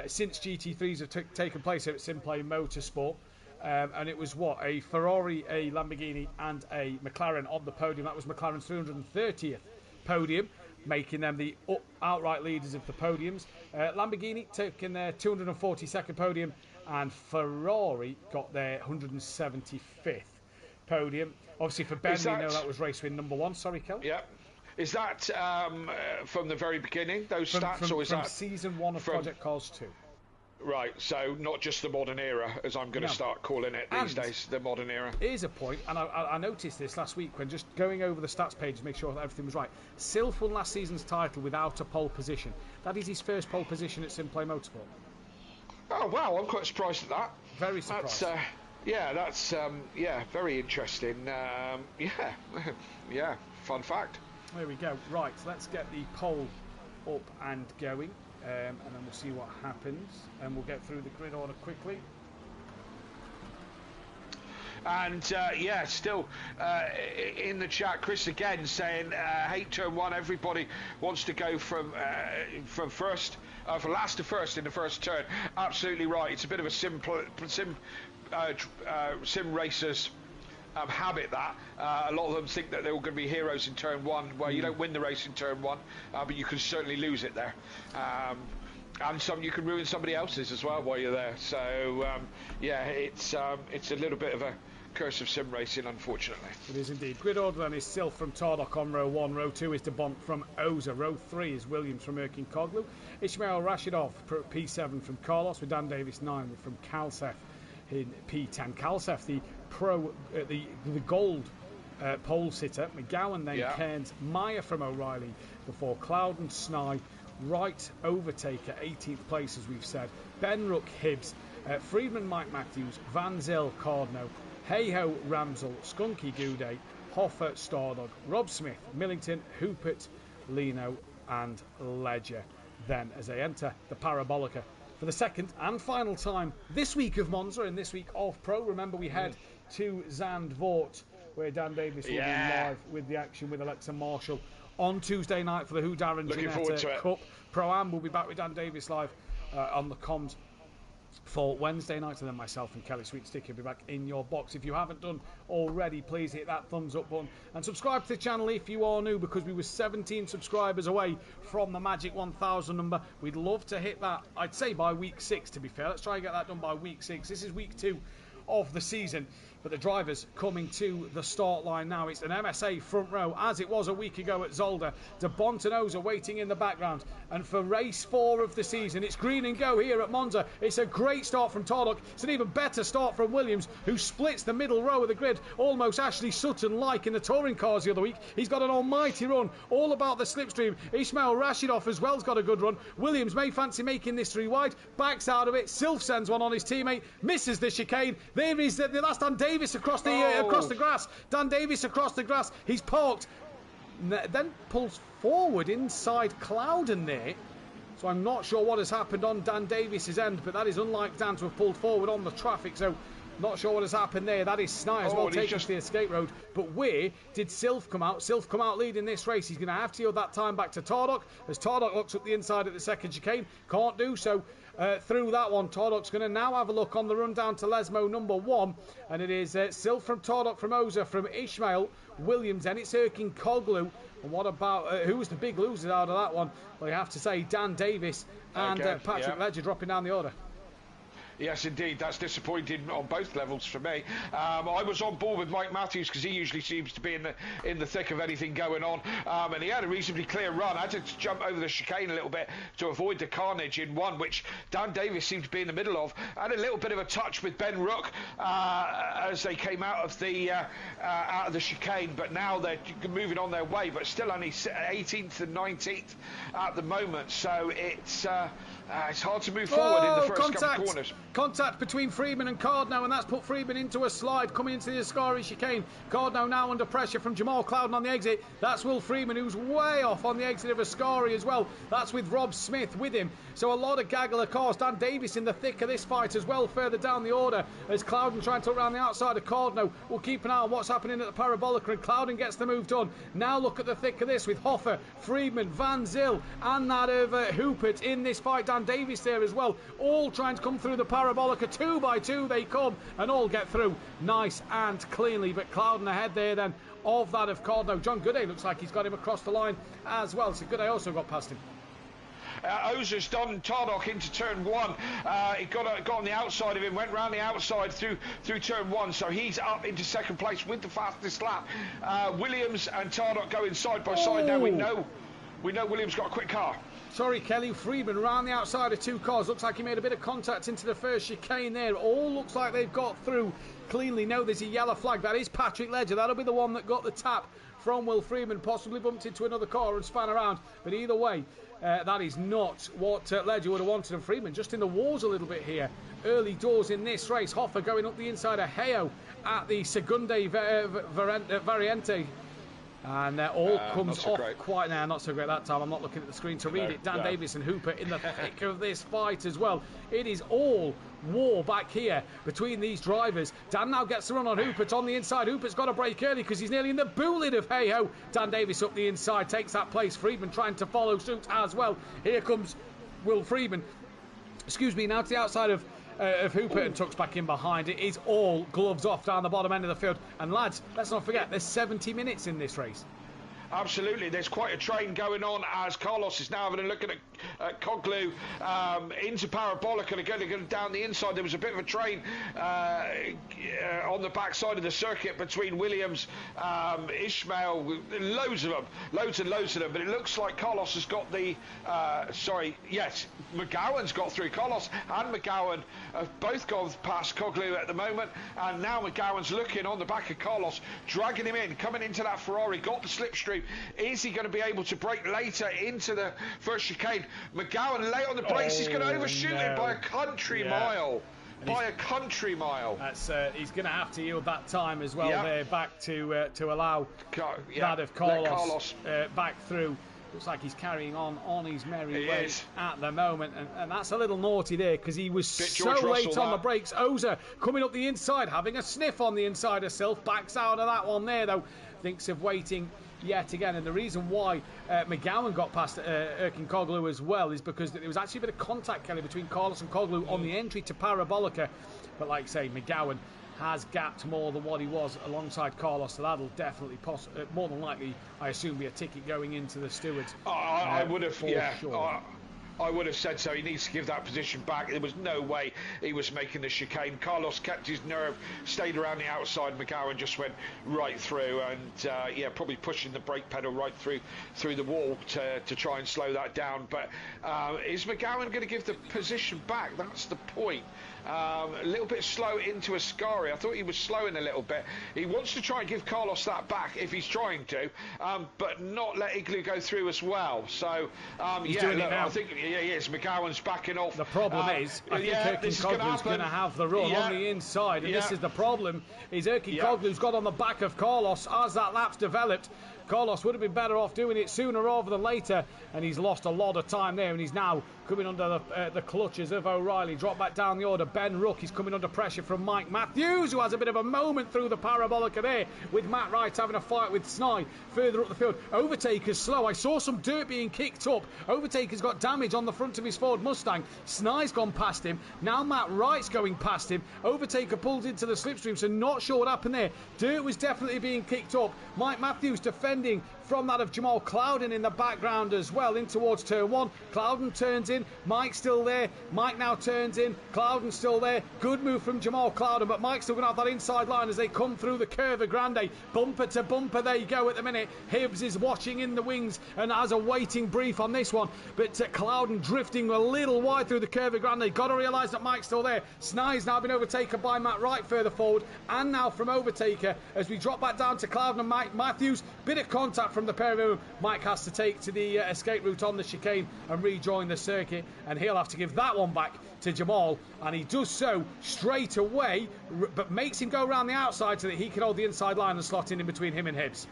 since GT3s have taken place here at SimPlay Motorsport. And it was a Ferrari, a Lamborghini and a McLaren on the podium. That was McLaren's 330th podium, making them the outright leaders of the podiums. Lamborghini taking their 242nd podium, and Ferrari got their 175th podium. Obviously for Ben, we know that was race win number 1. Sorry, Kel. Yeah. Is that from the very beginning, those stats? Or is from that season 1 of Project Cars 2? Right, so not just the modern era, as I'm going to start calling it these days, the modern era. Here's a point, and I noticed this last week when just going over the stats page to make sure that everything was right. Sylph won last season's title without a pole position. That is his first pole position at SimPlay Motorsport. Oh, wow, I'm quite surprised at that. Very surprised. That's very interesting. Fun fact. There we go. Right, let's get the poll up and going, and then we'll see what happens, and we'll get through the grid order quickly. And yeah, still in the chat, Chris again saying, hate turn one. Everybody wants to go from first, from last to first in the first turn. Absolutely right. It's a bit of a sim racers habit that. A lot of them think that they're all going to be heroes in turn one. Well, you don't win the race in turn one, but you can certainly lose it there. And you can ruin somebody else's as well while you're there. So yeah, it's a little bit of a curse of sim racing, unfortunately. It is indeed. Grid order then is Silf from Tardock on row 1. Row 2 is De Bont from Oza. Row 3 is Williams from Erkin Koglu. Ismail Rashidov P7 from Carlos, with Dan Davis 9 from Kalsef in P10. Kalsef, the the gold pole sitter. McGowan then Cairns. Meyer from O'Reilly before Clouden, Snye, Wright overtaker, 18th place as we've said. Benrook, Hibbs, Friedman, Mike Matthews, Van Zyl, Cardno, Hayho, Ramsell, Skunky, Goudet, Hoffer, Stardog, Rob Smith, Millington, Hoopert, Lino and Ledger then as they enter the Parabolica for the second and final time this week of Monza and this week of Pro. Remember, we head to Zandvoort where Dan Davis will be live with the action with Alexa Marshall on Tuesday night for the Who Darren Ginetta Cup. Pro-Am will be back with Dan Davis live on the comms for Wednesday night, and then myself and Kelly Sweetstick will be back in your box. If you haven't done already, please hit that thumbs up button and subscribe to the channel if you are new, because we were 17 subscribers away from the magic 1,000 number. We'd love to hit that, I'd say by week 6 to be fair. Let's try and get that done by week 6. This is week 2 of the season, but the drivers coming to the start line now. It's an MSA front row as it was a week ago at Zolder. De Bont and Oza waiting in the background, and for race 4 of the season it's green and go here at Monza. It's a great start from Tardock. It's an even better start from Williams, who splits the middle row of the grid, almost Ashley Sutton like in the touring cars the other week. He's got an almighty run, all about the slipstream. Ismail Rashidov as well's got a good run. Williams may fancy making this 3 wide, backs out of it. Sylph sends one on his teammate, misses the chicane. There is the last Dan Davis across the grass. Dan Davis across the grass. He's parked, then pulls forward inside Clouden there. So I'm not sure what has happened on Dan Davis's end, but that is unlike Dan to have pulled forward on the traffic. So not sure what has happened there. That is Snye as well taking to the escape road. But where did Sylph come out? Sylph come out leading this race. He's going to have to yield that time back to Tardock as Tardock looks up the inside at the second chicane. Can't do so. Through that one, Tardock's going to now have a look on the run down to Lesmo number 1, and it is Sylph from Tardock, from Oza, from Ishmael Williams, and it's Erkin Koglu. And what about who was the big losers out of that one? Well, you have to say Dan Davis and Patrick Ledger dropping down the order. Yes, indeed. That's disappointing on both levels for me. I was on board with Mike Matthews because he usually seems to be in the thick of anything going on. And he had a reasonably clear run. I had to jump over the chicane a little bit to avoid the carnage in one, which Dan Davis seemed to be in the middle of. Had a little bit of a touch with Ben Rook as they came out of the chicane, but now they're moving on their way, but still only 18th and 19th at the moment. So it's hard to move forward in the first couple of corners. Contact between Friedman and Cardno, and that's put Friedman into a slide coming into the Ascari chicane. Cardno now under pressure from Jamal Clouden on the exit. That's Will Friedman, who's way off on the exit of Ascari as well. That's with Rob Smith with him. So a lot of gaggle of cars. Dan Davis in the thick of this fight as well, further down the order, as Clouden trying to run the outside of Cardno. We'll keep an eye on what's happening at the Parabolica, and Clouden gets the move done. Now look at the thick of this with Hoffer, Friedman, Van Zyl, and that of Hoopert in this fight. Dan Davis there as well, all trying to come through the Parabolica. 2 by 2 they come and all get through nice and cleanly, but Clouden ahead there then of that of Cardno. John Gooday looks like he's got him across the line as well, so Gooday also got past him. Oza's done Tardock into turn 1. He got on the outside of him, went round the outside through turn 1, so he's up into second place with the fastest lap. Williams and Tardock going side by side now. We know Williams got a quick car. Sorry, Kelly. Friedman round the outside of 2 cars. Looks like he made a bit of contact into the first chicane there. All looks like they've got through cleanly. No, there's a yellow flag. That is Patrick Ledger. That'll be the one that got the tap from Will Friedman. Possibly bumped into another car and span around. But either way, that is not what Ledger would have wanted. And Friedman just in the wars a little bit here. Early doors in this race. Hoffer going up the inside of Heo at the Segunde Variante. And all comes off quite now. Not so great that time. I'm not looking at the screen to read it. Dan Davis and Hooper in the thick of this fight as well. It is all war back here between these drivers. Dan now gets the run on Hooper. It's on the inside. Hooper's got to brake early because he's nearly in the bullet of hey-ho. Dan Davis up the inside. Takes that place. Friedman trying to follow suit as well. Here comes Will Friedman. Excuse me. Now to the outside of Hooper and tucks back in behind. It is all gloves off down the bottom end of the field. And lads, let's not forget, there's 70 minutes in this race. Absolutely, there's quite a train going on as Carlos is now having a look at Coglu into Parabolica and going down the inside. There was a bit of a train on the back side of the circuit between Williams, Ishmael, loads of them, loads and loads of them. But it looks like Carlos has got the, McGowan's got through. Carlos and McGowan have both gone past Coglu at the moment, and now McGowan's looking on the back of Carlos, dragging him in, coming into that Ferrari, got the slipstream. Is he going to be able to brake later into the first chicane? McGowan late on the brakes. He's going to overshoot it by a country mile. By a country mile. That's he's going to have to yield that time as well there back to allow that of Carlos back through. Looks like he's carrying on his merry way at the moment, and that's a little naughty there because he was so late on the brakes. Oza coming up the inside, having a sniff on the inside herself, backs out of that one there though, thinks of waiting yet again. And the reason why McGowan got past Erkin Coglu as well is because there was actually a bit of contact, Kelly, between Carlos and Coglu on the entry to Parabolica, but like I say, McGowan has gapped more than what he was alongside Carlos, so that'll definitely, more than likely, I assume, be a ticket going into the stewards. I would have, sure. I would have said so. He needs to give that position back. There was no way he was making the chicane. Carlos kept his nerve, stayed around the outside. McGowan just went right through, and probably pushing the brake pedal right through the wall to try and slow that down. But is McGowan going to give the position back? That's the point. A little bit slow into Ascari. I thought he was slowing a little bit. He wants to try and give Carlos that back if he's trying to, but not let Igloo go through as well. So, he's doing it now. I think he is. McGowan's backing off. The problem is, I think Erkin Coglu's going to have the run on the inside, and this is the problem, is Erkin Coglu's got on the back of Carlos as that lap's developed. Carlos would have been better off doing it sooner rather than later, and he's lost a lot of time there, and he's now coming under the clutches of O'Reilly. Drop back down the order. Ben Rook is coming under pressure from Mike Matthews, who has a bit of a moment through the Parabolica there, with Matt Wright having a fight with Snide further up the field. Overtaker's slow. I saw some dirt being kicked up. Overtaker's got damage on the front of his Ford Mustang. Snide's gone past him. Now Matt Wright's going past him. Overtaker pulled into the slipstream, so not sure what happened there. Dirt was definitely being kicked up. Mike Matthews defending from that of Jamal Clouden in the background as well, in towards turn one. Clouden turns in, Mike's still there. Mike now turns in, Clouden's still there. Good move from Jamal Clouden, but Mike's still going to have that inside line as they come through the Curva Grande. Bumper to bumper they go at the minute. Hibbs is watching in the wings and has a waiting brief on this one, but Clouden drifting a little wide through the Curva Grande. Got to realise that Mike's still there. Snide's now been overtaken by Matt Wright further forward, and now from Overtaker as we drop back down to Clouden and Mike Matthews. Bit of contact from the pair of them. Mike has to take to the escape route on the chicane and rejoin the circuit, and he'll have to give that one back to Jamal, and he does so straight away, but makes him go around the outside so that he can hold the inside line and slot in between him and Hibbs.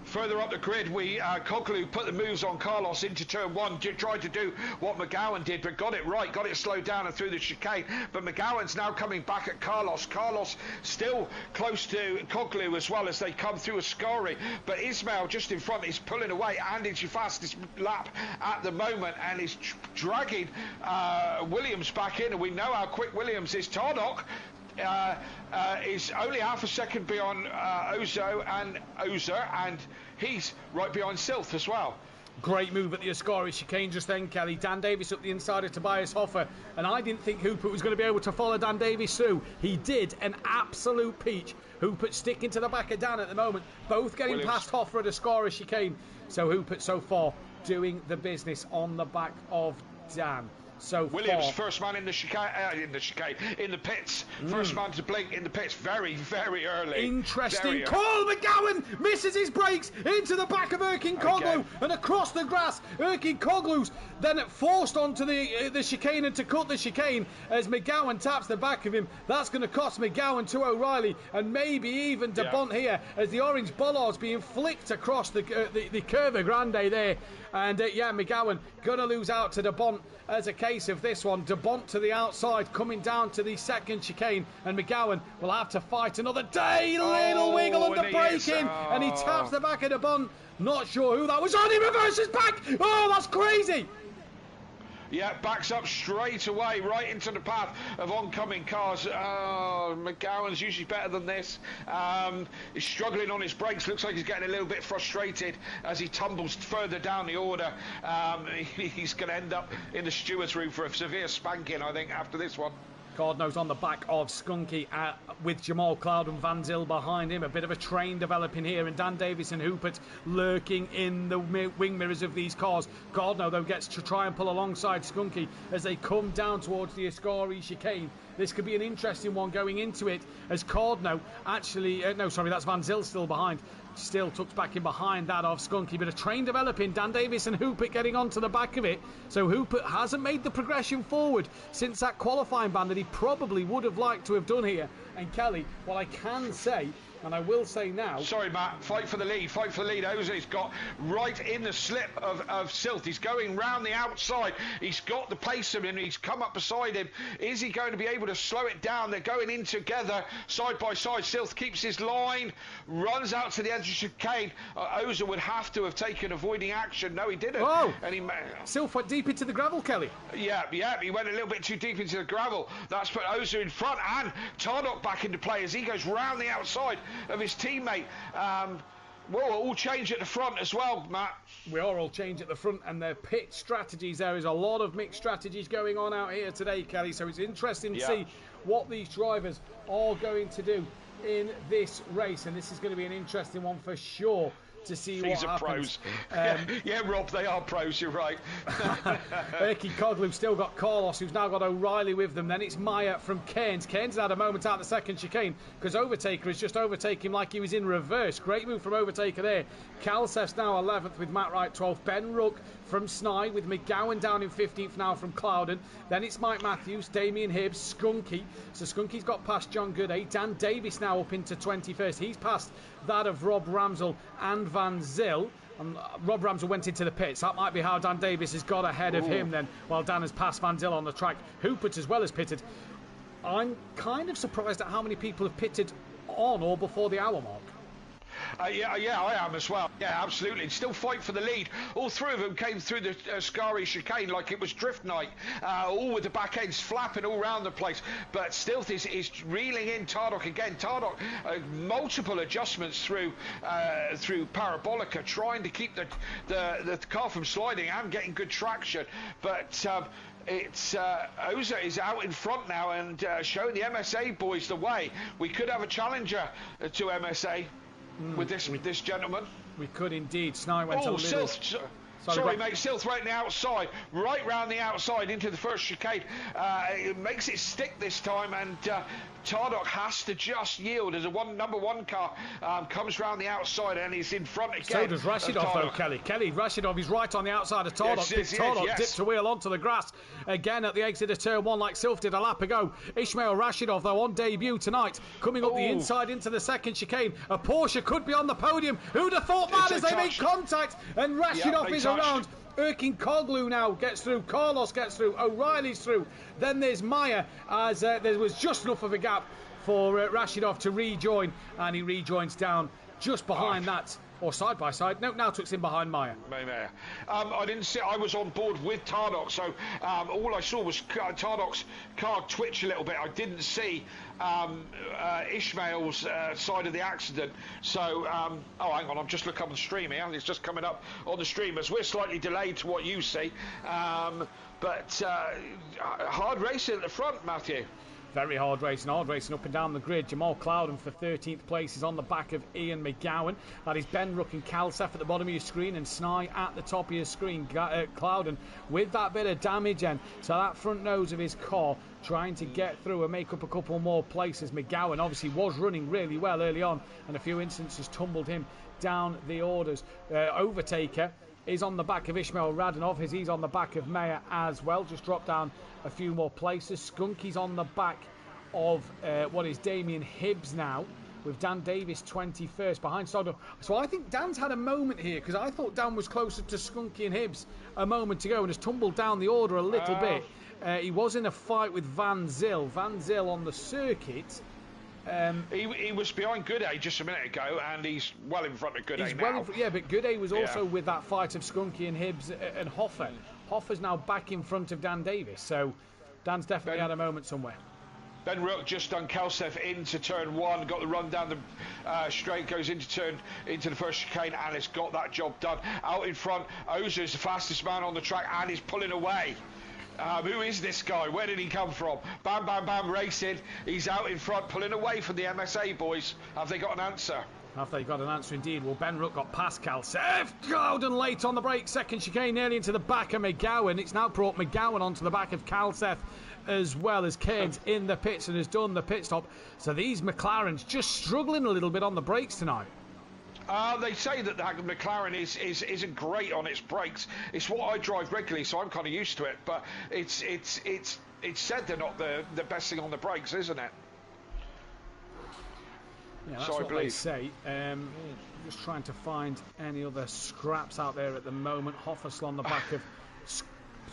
Further up the grid, Coglu put the moves on Carlos into turn one, tried to do what McGowan did, but got it right, got it slowed down and through the chicane. But McGowan's now coming back at Carlos. Carlos still close to Coglu as well as they come through Ascari. But Ismail just in front is pulling away, and it's your fastest lap at the moment, and is dragging Williams back in. And we know how quick Williams is. Tardock is only half a second beyond Oza, and he's right behind Silth as well. Great move at the Ascari chicane just then, Kelly. Dan Davis up the inside of Tobias Hoffer, and I didn't think Hooper was going to be able to follow Dan Davis through. He did, an absolute peach. Hooper sticking to the back of Dan at the moment, both getting past Hoffer at Ascari chicane. So Hooper so far doing the business on the back of Dan. so Williams, far. first man in the pits. First man to blink in the pits very, very early. Interesting call. McGowan misses his brakes into the back of Erkin Koglu and across the grass. Erkin Koglu's then forced onto the chicane and to cut the chicane as McGowan taps the back of him. That's going to cost McGowan to O'Reilly and maybe even De Bont here as the orange bollards being flicked across the Curva Grande there. And McGowan going to lose out to De Bont as a case of this one. De Bont to the outside coming down to the second chicane, and McGowan will have to fight another day. Little wiggle under braking, and he taps the back of De Bont. Not sure who that was on. He reverses back. Oh, that's crazy. Yeah, backs up straight away, right into the path of oncoming cars. McGowan's usually better than this. He's struggling on his brakes. Looks like he's getting a little bit frustrated as he tumbles further down the order. He's going to end up in the steward's room for a severe spanking, I think, after this one. Cardno's on the back of Skunky with Jamal Cloud and Van Zyl behind him. A bit of a train developing here, and Dan Davis and Hupert lurking in the wing mirrors of these cars. Cardno, though, gets to try and pull alongside Skunky as they come down towards the Ascari chicane. This could be an interesting one going into it as Cardno actually... that's Van Zyl still behind. Still tucked back in behind that of Skunky, but a train developing. Dan Davis and Hupert getting onto the back of it. So Hupert hasn't made the progression forward since that qualifying ban that he probably would have liked to have done here. And Kelly, what I can say, and I will say now... Sorry, Matt. Fight for the lead. Fight for the lead. Jose's got right in the slip of Silth. He's going round the outside. He's got the pace of him. He's come up beside him. Is he going to be able to slow it down? They're going in together, side by side. Silth keeps his line, runs out to the edge of chicane. Oza would have to have taken avoiding action. No, he didn't. Oh! And Silth went deep into the gravel, Kelly. Yeah. He went a little bit too deep into the gravel. That's put Oza in front and Tardock back into play as he goes round the outside of his teammate. We'll all change at the front as well, Matt. We are all change at the front, and their pit strategies. There is a lot of mixed strategies going on out here today, Kelly. So it's interesting to see what these drivers are going to do in this race, and this is going to be an interesting one for sure. To see These what happens. Pros. Yeah, Rob, they are pros, you're right. Erkin Koglu's still got Carlos, who's now got O'Reilly with them. Then it's Maya from Cairns. Cairns had a moment out the second chicane because Overtaker has just overtaken him like he was in reverse. Great move from Overtaker there. Kalsef's now 11th with Matt Wright 12th. Ben Ruck from Snide with McGowan down in 15th now from Clouden. Then it's Mike Matthews, Damien Hibbs, Skunky. So Skunky's got past John Gooday. Dan Davis now up into 21st. He's past that of Rob Ramsell and Van Zyl. And Rob Ramsell went into the pits. That might be how Dan Davis has got ahead of him then, while Dan has passed Van Zyl on the track. Hupert as well as pitted. I'm kind of surprised at how many people have pitted on or before the hour mark. Yeah, I am as well. Yeah, absolutely. Still fight for the lead. All three of them came through the Ascari chicane like it was drift night, all with the back ends flapping all around the place. But Stilth is reeling in Tardock again. Tardock, multiple adjustments through Parabolica, trying to keep the car from sliding and getting good traction. But Oza is out in front now and showing the MSA boys the way. We could have a challenger to MSA. With this gentleman, we could indeed. Snide went a little. Sorry, mate. Silth right round the outside into the first chicane. It makes it stick this time, and Tardock has to just yield as a number one car comes round the outside and he's in front again. So does Rashidov, though, Kelly. Rashidov is right on the outside of Tardock. Tardock dipped a wheel onto the grass again at the exit of turn one, like Silth did a lap ago. Ishmael Rashidov, though, on debut tonight, coming up the inside into the second chicane. A Porsche could be on the podium. Who'd have thought that as they make contact? And Rashidov is around. Erkin Koglu now gets through, Carlos gets through, O'Reilly's through. Then there's Maya, as there was just enough of a gap for Rashidov to rejoin, and he rejoins down just behind that, or side by side. No, now tucks in behind Maya. I didn't see. I was on board with Tardock, so all I saw was Tardock's car twitch a little bit. I didn't see Ishmael's side of the accident. So, hang on, I'm just looking up on the stream here. It's just coming up on the stream as we're slightly delayed to what you see. But hard racing at the front, Mathew. Very hard racing up and down the grid. Jamal Clouden for 13th place is on the back of Ian McGowan. That is Ben Rook and Calsef at the bottom of your screen, and Snai at the top of your screen. Clouden with that bit of damage and to that front nose of his car, trying to get through and make up a couple more places. McGowan obviously was running really well early on, and a few instances tumbled him down the orders. Overtaker is on the back of Ishmael Radanov, as he's on the back of Meyer as well. Just dropped down a few more places. Skunky's on the back of what is Damien Hibbs now, with Dan Davis 21st behind Stoddard. So I think Dan's had a moment here, because I thought Dan was closer to Skunky and Hibbs a moment ago and has tumbled down the order a little bit. He was in a fight with Van Zyl. Van Zyl on the circuit. He was behind Gooday just a minute ago, and he's well in front of Gooday now. But Gooday was also with that fight of Skunky and Hibbs and Hoffer. Hoffer's now back in front of Dan Davis, so Dan's definitely had a moment somewhere. Ben Rook just done Kalsef into turn 1, got the run down the straight, goes into the first chicane, and has got that job done. Out in front, Oza is the fastest man on the track, and he's pulling away. Who is this guy? Where did he come from? Bam, bam, bam, racing. He's out in front, pulling away from the MSA boys. Have they got an answer? Have they got an answer indeed? Well, Ben Rook got past Kalsef. Clouden late on the break. Second chicane nearly into the back of McGowan. It's now brought McGowan onto the back of Kalsef, as well as Cairns in the pits and has done the pit stop. So these McLarens just struggling a little bit on the brakes tonight. They say that the McLaren isn't great on its brakes. It's what I drive regularly, so I'm kind of used to it. But it's said they're not the best thing on the brakes, isn't it? Yeah, that's what they say. Just trying to find any other scraps out there at the moment. Hoffersl on the back of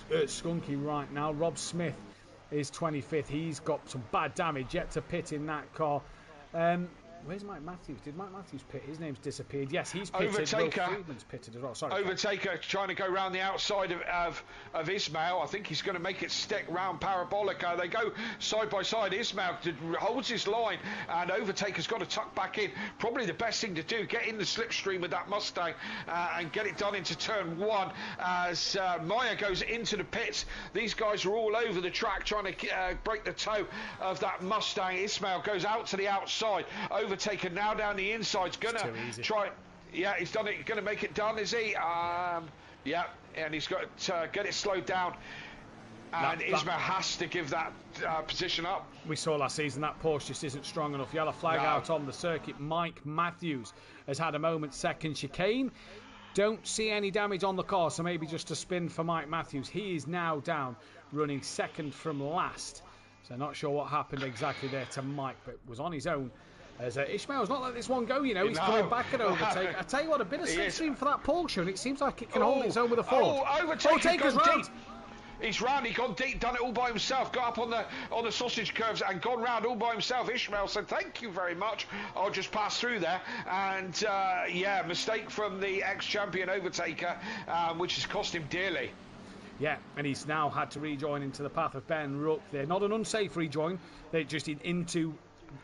Skunky right now. Rob Smith is 25th. He's got some bad damage yet to pit in that car. Where's Mike Mathews? Did Mike Mathews pit? His name's disappeared. Yes, he's pitted. Overtaker. Will Friedman's pitted as well. Sorry. Overtaker trying to go round the outside of Ismail. I think he's going to make it stick round Parabolica. They go side by side. Ismail holds his line, and Overtaker's got to tuck back in. Probably the best thing to do, get in the slipstream with that Mustang and get it done into turn 1 as Meyer goes into the pits. These guys are all over the track trying to break the toe of that Mustang. Ismail goes out to the outside. Overtaker now down the inside's gonna try. Yeah, he's done it. Gonna make it done, is he? Yeah, and he's got to get it slowed down. And Ismail has to give that position up. We saw last season that Porsche just isn't strong enough. Yellow flag out on the circuit. Mike Mathews has had a moment. Second chicane. Don't see any damage on the car, so maybe just a spin for Mike Mathews. He is now down, running second from last. So not sure what happened exactly there to Mike, but was on his own. As Ishmael's not let this one go, you know. He's coming back at Overtaker. I tell you what, a bit of slipstream for that Porsche, and it seems like it can hold its own with a Ford. Overtaker's round. He's round. He gone deep, done it all by himself. Got up on the sausage curves and gone round all by himself. Ishmael said, "Thank you very much. I'll just pass through there." And yeah, mistake from the ex-champion Overtaker, which has cost him dearly. Yeah, and he's now had to rejoin into the path of Ben Rook. They're not an unsafe rejoin. They're just into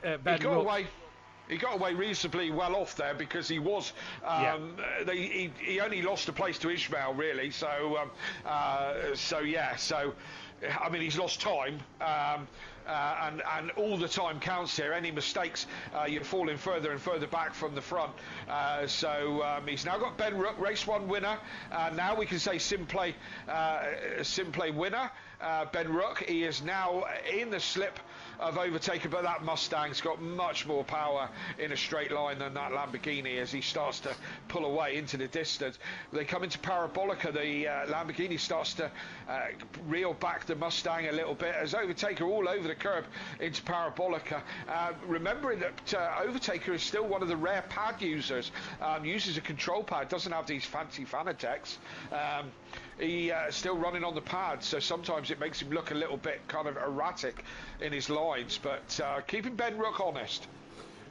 Ben Rook. He got away reasonably well off there because he was. He only lost a place to Ishmael, really. So yeah. So I mean, he's lost time. And all the time counts here. Any mistakes, you're falling further and further back from the front. So he's now got Ben Rook, race 1 winner. Now we can say SimPlay winner. Ben Rook. He is now in the slip of Overtaker, but that Mustang's got much more power in a straight line than that Lamborghini as he starts to pull away into the distance. They come into Parabolica, the Lamborghini starts to reel back the Mustang a little bit as Overtaker all over the curb into Parabolica. Remembering that Overtaker is still one of the rare pad users, uses a control pad, doesn't have these fancy Fanatec's. He still running on the pad, so sometimes it makes him look a little bit kind of erratic in his lines, but keeping Ben Rook honest.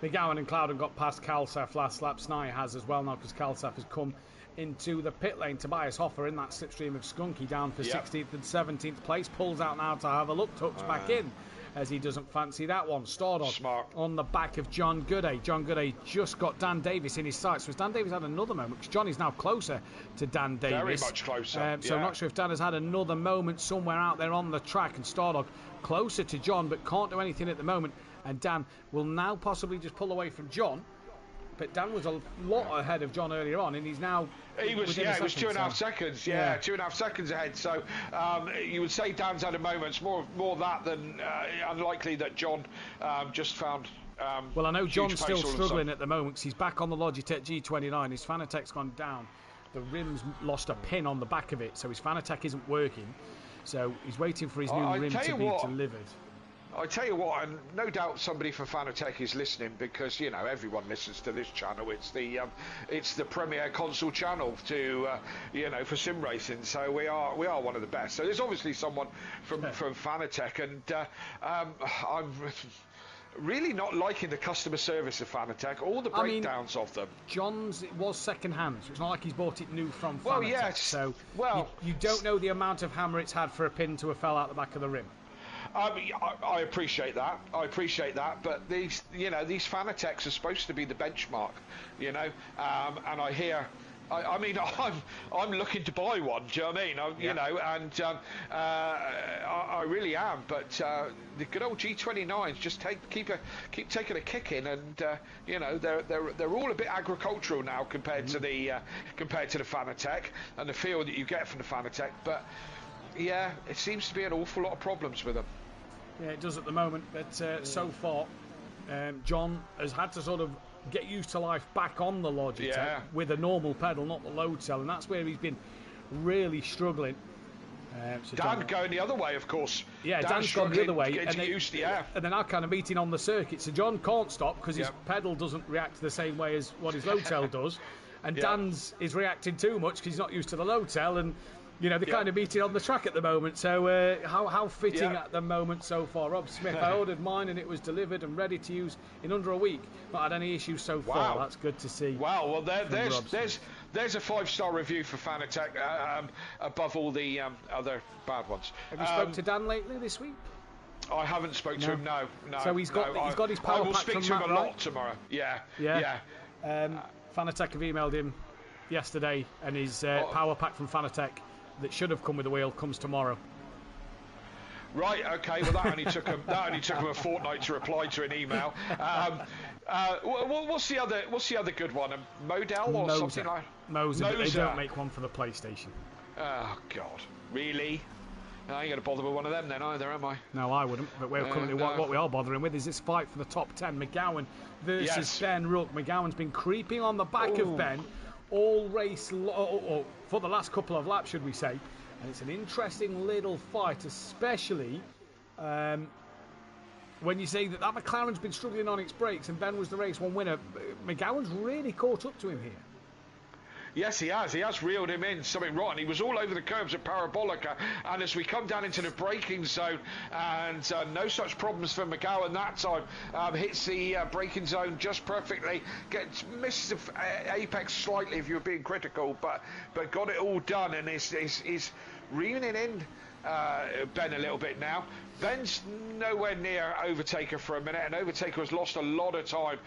McGowan and Clouden got past Kalsef last lap. Snai has as well now because Kalsef has come into the pit lane. Tobias Hoffer in that slipstream of Skunky down for 16th and 17th place. Pulls out now to have a look, tucks back in. as he doesn't fancy that one. Stardog Smart. on the back of John Gooday. John Gooday just got Dan Davis in his sights. So Dan Davis had another moment, because John is now closer to Dan Davis. Very much closer. So I'm not sure if Dan has had another moment somewhere out there on the track, and Stardog closer to John, but can't do anything at the moment. And Dan will now possibly just pull away from John. But Dan was a lot ahead of John earlier on, and he's now... It was 2.5 seconds. 2.5 seconds ahead. So you would say Dan's had a moment. It's more that than unlikely that John just found... well, I know John's still struggling at the moment, because he's back on the Logitech G29. His Fanatec's gone down. The rim's lost a pin on the back of it, so his Fanatec isn't working. So he's waiting for his new rim to be delivered. I tell you what, and no doubt somebody from Fanatec is listening, because everyone listens to this channel. It's the premier console channel to for sim racing. So we are one of the best. So there's obviously someone from Fanatec, and I'm really not liking the customer service of Fanatec, all the breakdowns of them. John's was second hand, so it's not like he's bought it new from Fanatec. Well, yes. So you don't know the amount of hammer it's had for a pin to have fell out the back of the rim. I appreciate that. But these Fanatec's are supposed to be the benchmark, and I hear. I'm looking to buy one. Do you know what I mean? I really am. But the good old G29s just keep taking a kick in, and they're all a bit agricultural now compared to the Fanatec and the feel that you get from the Fanatec. But yeah, it seems to be an awful lot of problems with them. Yeah, it does at the moment. But so far, John has had to sort of get used to life back on the Logitech with a normal pedal, not the load cell, and that's where he's been really struggling. Dan going the other way, of course. Yeah, Dan's gone the other way. And they're now kind of meeting on the circuit. So John can't stop because his pedal doesn't react the same way as what his load cell does. And Dan's is reacting too much because he's not used to the load cell. And, they're kind of meeting on the track at the moment. So how fitting at the moment so far. Rob Smith, I ordered mine and it was delivered and ready to use in under a week. Not had any issues so far. That's good to see. Wow, well, there's a 5-star review for Fanatec above all the other bad ones. Have you spoke to Dan lately this week? I haven't spoke to him. No. So he's got his power pack. I will speak to him a lot tomorrow. Yeah. Fanatec have emailed him yesterday, and his power pack from Fanatec that should have come with the wheel comes tomorrow. Right. Okay. Well, that only took him a fortnight to reply to an email. What's the other good one? A Model or something like Moser. But they don't make one for the PlayStation. Oh God, really? I ain't going to bother with one of them then either, am I? No, I wouldn't. But we're currently what we are bothering with is this fight for the top 10. McGowan versus Ben Rook. McGowan's been creeping on the back of Ben all race, or for the last couple of laps, should we say. And it's an interesting little fight, especially when you say that McLaren's been struggling on its brakes and Ben was the race one winner. McGowan's really caught up to him here. Yes, he has. He has reeled him in something rotten. He was all over the curbs at Parabolica, and as we come down into the braking zone, and no such problems for McGowan that time. Hits the braking zone just perfectly. Misses the apex slightly if you were being critical, but got it all done, and is reeling in Ben a little bit now. Ben's nowhere near Overtaker for a minute, and Overtaker has lost a lot of time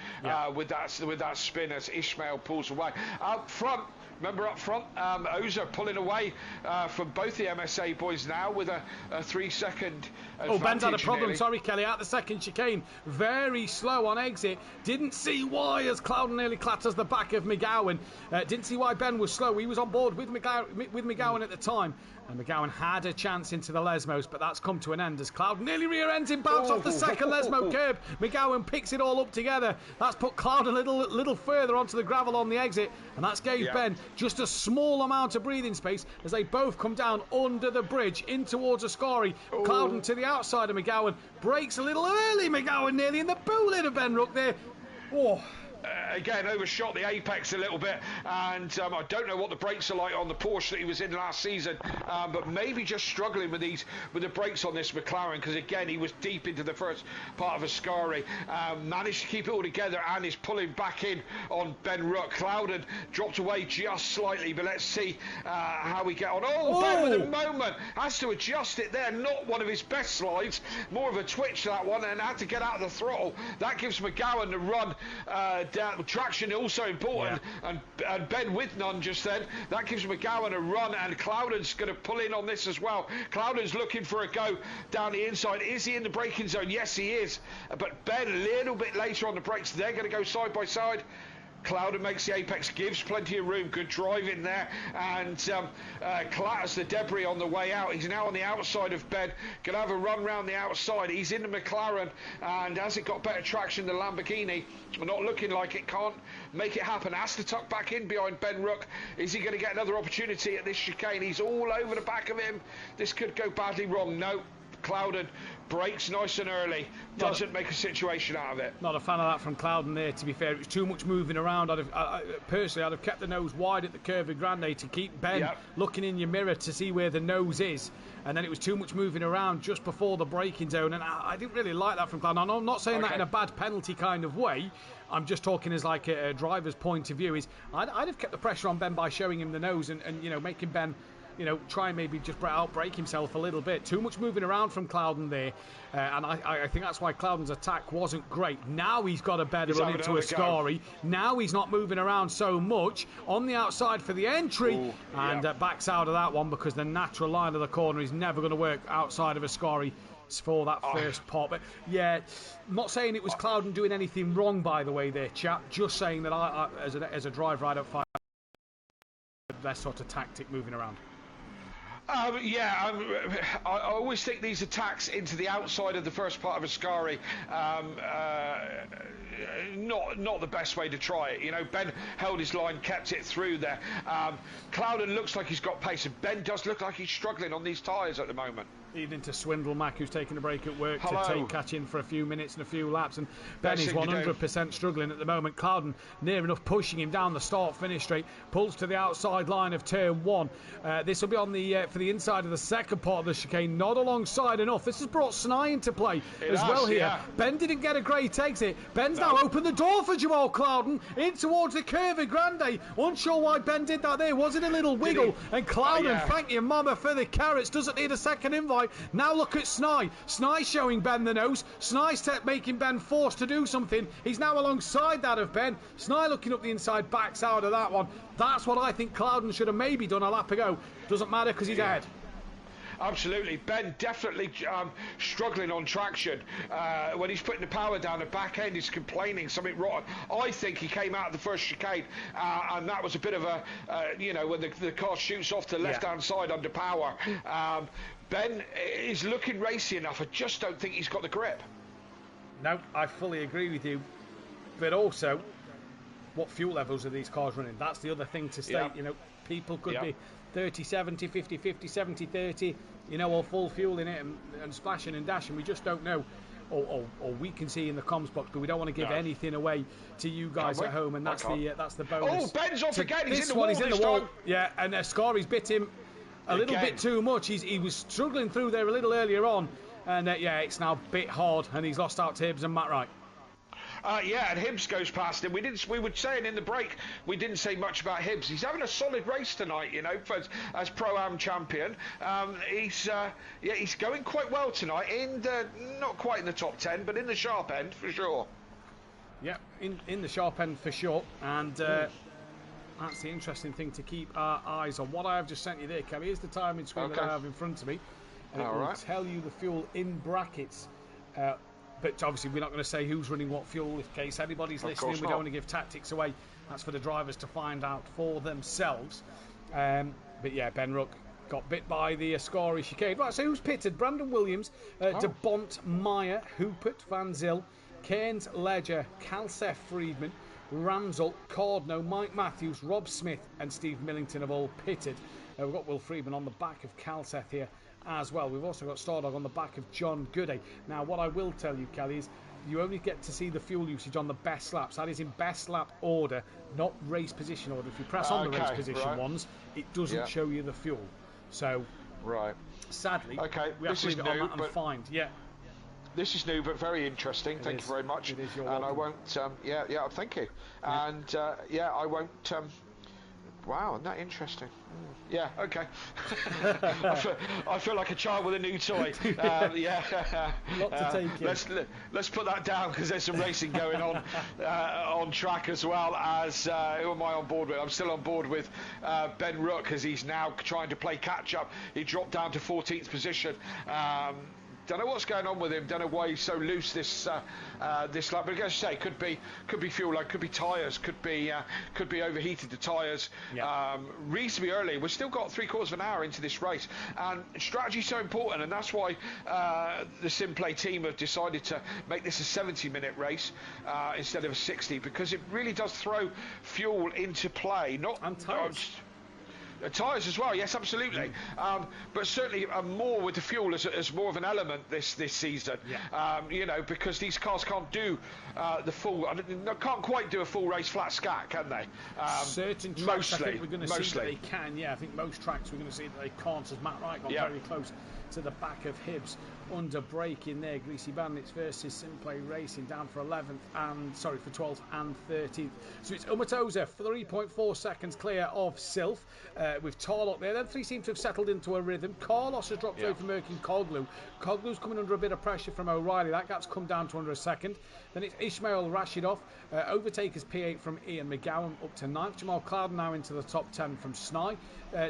with that spin as Ishmael pulls away. Up front, Oza pulling away from both the MSA boys now with a 3-second advantage. Ben's had a problem, sorry Kelly, out the second chicane. Very slow on exit. Didn't see why as Clouden nearly clatters the back of McGowan. Didn't see why Ben was slow. He was on board with McGowan at the time. And McGowan had a chance into the Lesmos, but that's come to an end as Cloud nearly rear ends him, bounce off the second Lesmo curb. McGowan picks it all up together. That's put Cloud a little further onto the gravel on the exit, and that's gave Ben just a small amount of breathing space as they both come down under the bridge in towards Ascari. Clouden to the outside of McGowan, breaks a little early. McGowan nearly in the bullet of Ben Rook there. again, overshot the apex a little bit, and I don't know what the brakes are like on the Porsche that he was in last season, but maybe just struggling with the brakes on this McLaren, because again, he was deep into the first part of Ascari, managed to keep it all together, and is pulling back in on Ben Ruck. Clouden dropped away just slightly, but let's see how we get on. Oh, Ben with a moment, has to adjust it there, not one of his best slides, more of a twitch that one, and had to get out of the throttle. That gives McGowan the run down. Traction also important, and Ben with none just then. That gives McGowan a run, and Clouden's going to pull in on this as well. Clouden's looking for a go down the inside. Is he in the braking zone? Yes, he is. But Ben a little bit later on the brakes. They're going to go side by side. Clouden makes the apex, gives plenty of room, good drive in there, and clatters the debris on the way out. He's now on the outside of Ben, going to have a run round the outside. He's in the McLaren, and has it got better traction than Lamborghini? Not looking like it, can't make it happen. Has to tuck back in behind Ben Ruck. Is he going to get another opportunity at this chicane? He's all over the back of him. This could go badly wrong. No, Clouden breaks nice and early, doesn't make a situation out of it. Not a fan of that from Clouden there, to be fair. It was too much moving around. Personally, I'd have kept the nose wide at the Curva Grande to keep Ben looking in your mirror to see where the nose is, and then it was too much moving around just before the braking zone, and I didn't really like that from Clouden. I'm not saying that in a bad penalty kind of way. I'm just talking as like a driver's point of view. I'd have kept the pressure on Ben by showing him the nose and you know, making Ben, you know, try and maybe just outbrake himself a little bit. Too much moving around from Clouden there, and I think that's why Clouden's attack wasn't great. Now he's got a better run into Ascari. Now he's not moving around so much on the outside for the entry, and backs out of that one because the natural line of the corner is never going to work outside of Ascari for that first pop. But yeah, not saying it was Clouden doing anything wrong, by the way there, chap. Just saying that I as a driver, I don't find that sort of tactic moving around. I always think these attacks into the outside of the first part of Ascari, not the best way to try it. You know, Ben held his line, kept it through there. Clouden looks like he's got pace, and Ben does look like he's struggling on these tyres at the moment. Evening to Swindle Mac, who's taking a break at work to catch in for a few minutes and a few laps, and Ben is 100% struggling at the moment. Clouden near enough pushing him down the start-finish straight, pulls to the outside line of turn one. This will be on the for the inside of the second part of the chicane, not alongside enough. This has brought Snai into play well here. Yeah. Ben didn't get a great exit. Ben's now opened the door for Jamal Clouden in towards the Curva Grande. Unsure why Ben did that there. Was it a little wiggle? And Clouden, thank you mama for the carrots, doesn't need a second invite. Now look at Snai. Snai showing Ben the nose. Snai's making Ben forced to do something. He's now alongside that of Ben. Snai looking up the inside, backs out of that one. That's what I think Clouden should have maybe done a lap ago. Doesn't matter because he's ahead. Absolutely. Ben definitely struggling on traction. When he's putting the power down, the back end is complaining something rotten. I think he came out of the first chicane, and that was a bit of a, you know, when the car shoots off to the left-hand side under power. Ben is looking racy enough. I just don't think he's got the grip. No, I fully agree with you. But also, what fuel levels are these cars running? That's the other thing to state. You know, people could be 30, 70, 50, 50, 70, 30, you know, or full fuel in it and splashing and dashing. We just don't know. Or we can see in the comms box, but we don't want to give anything away to you guys at home, and that's the bonus. Oh, Ben's off again. He's in the wall. Yeah, and Ascari's bit him a little bit too much. He was struggling through there a little earlier on, and it's now bit hard, and he's lost out to Hibbs and Matt Wright. And Hibbs goes past him. We were saying in the break, we didn't say much about Hibbs. He's having a solid race tonight, you know, as Pro-Am champion. He's going quite well tonight. Not quite in the top 10, but in the sharp end for sure. Yeah, in the sharp end for sure. And that's the interesting thing to keep our eyes on. What I have just sent you there, Kelly, is the timing screen that I have in front of me. And it will tell you the fuel in brackets. But obviously we're not going to say who's running what fuel in case anybody's listening. We don't want to give tactics away. That's for the drivers to find out for themselves. But yeah, Ben Ruck got bit by the Ascari chicane. Right, so who's pitted? Brandon Williams, De Bont, Meyer, Hoopert, Van Zyl, Cairns, Ledger, Calcef, Friedman, Ramsell, Cordno, Mike Matthews, Rob Smith and Steve Millington have all pitted. We've got Will Friedman on the back of Calcef here as well. We've also got Stardog on the back of John Goodey. Now, what I will tell you, Kelly, is you only get to see the fuel usage on the best laps. That is in best lap order, not race position order. If you press on the race position ones, it doesn't show you the fuel. So, sadly, we have to leave it on that and find. Yeah. This is new, but very interesting. Thank you very much. It is your and welcome. I won't. Thank you. Yeah. And I won't. Wow, isn't that interesting? Yeah, okay. I feel like a child with a new toy. Lot to take in. Let's put that down, because there's some racing going on track, as well as who am I on board with? I'm still on board with Ben Rook, as he's now trying to play catch up. He dropped down to 14th position. Don't know what's going on with him. Don't know why he's so loose this lap. But as I say, could be fuel line, could be tyres, could be overheated the tyres. Reasonably early. We've still got 3/4 of an hour into this race, and strategy's so important, and that's why the SimPlay team have decided to make this a 70-minute race instead of a 60, because it really does throw fuel into play. And tyres. Tyres as well, yes, absolutely. But certainly more with the fuel as more of an element this season. Because these cars can't do the full, can't quite do a full race flat scat, can they? Certain tracks, I think we're going to see that they can. Yeah, I think most tracks we're going to see that they can't, as Matt Wright got very close to the back of Hibbs under brake in there. Greasy Bandits versus SimPlay Racing down for 12th and 13th. So it's Umatoza 3.4 seconds clear of Silf with Tarlock there. Then three seem to have settled into a rhythm. Carlos has dropped away from Erkin Coglu. Coglu's coming under a bit of pressure from O'Reilly. That gap's come down to under a second. Then it's Ismail Rashidov. Overtakers P8 from Ian McGowan up to 9th. Jamal Clouden now into the top 10 from Snai.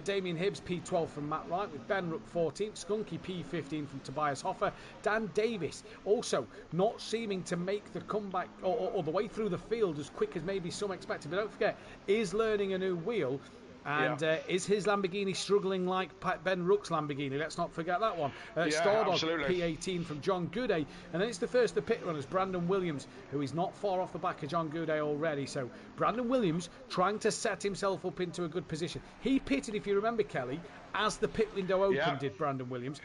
Damien Hibbs P12 from Matt Wright, with Ben Rook 14th. Skunky P15 from Tobias Hoffer. Dan Davis also not seeming to make the comeback or the way through the field as quick as maybe some expected. But don't forget, is learning a new wheel. And is his Lamborghini struggling like Ben Rook's Lamborghini? Let's not forget that one. Stardog P18 from John Goudet. And then it's the first of the pit runners, Brandon Williams, who is not far off the back of John Goudet already. So Brandon Williams trying to set himself up into a good position. He pitted, if you remember, Kelly, as the pit window opened, did Brandon Williams.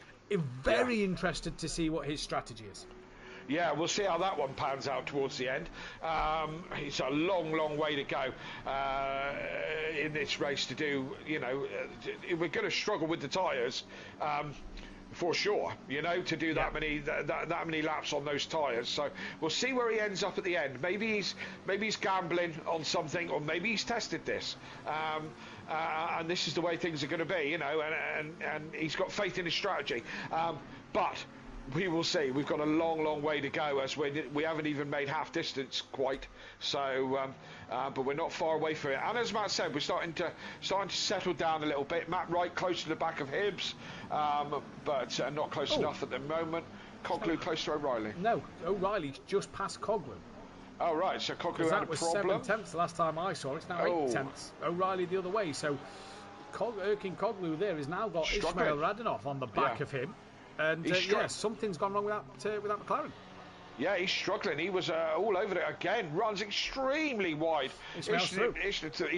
Very interested to see what his strategy is. Yeah, we'll see how that one pans out towards the end. It's a long way to go in this race to do. We're going to struggle with the tyres for sure. To do that many laps on those tyres. So we'll see where he ends up at the end. Maybe he's gambling on something, or maybe he's tested this. And this is the way things are going to be. And he's got faith in his strategy. But we will see. We've got a long way to go, as we haven't even made half distance quite. So, but we're not far away from it. And as Matt said, we're starting to settle down a little bit. Matt Wright close to the back of Hibbs, but not close enough at the moment. Coglu close to O'Reilly. No, O'Reilly's just past Coglu. Oh right, so Coglu had a problem. That was 7/10 the last time I saw it. It's now 8/10. O'Reilly the other way. So Erkin Coglu there has now got Ismail Radonov on the back of him. And something's gone wrong with that McLaren. Yeah, he's struggling. He was all over it again. Runs extremely wide. He's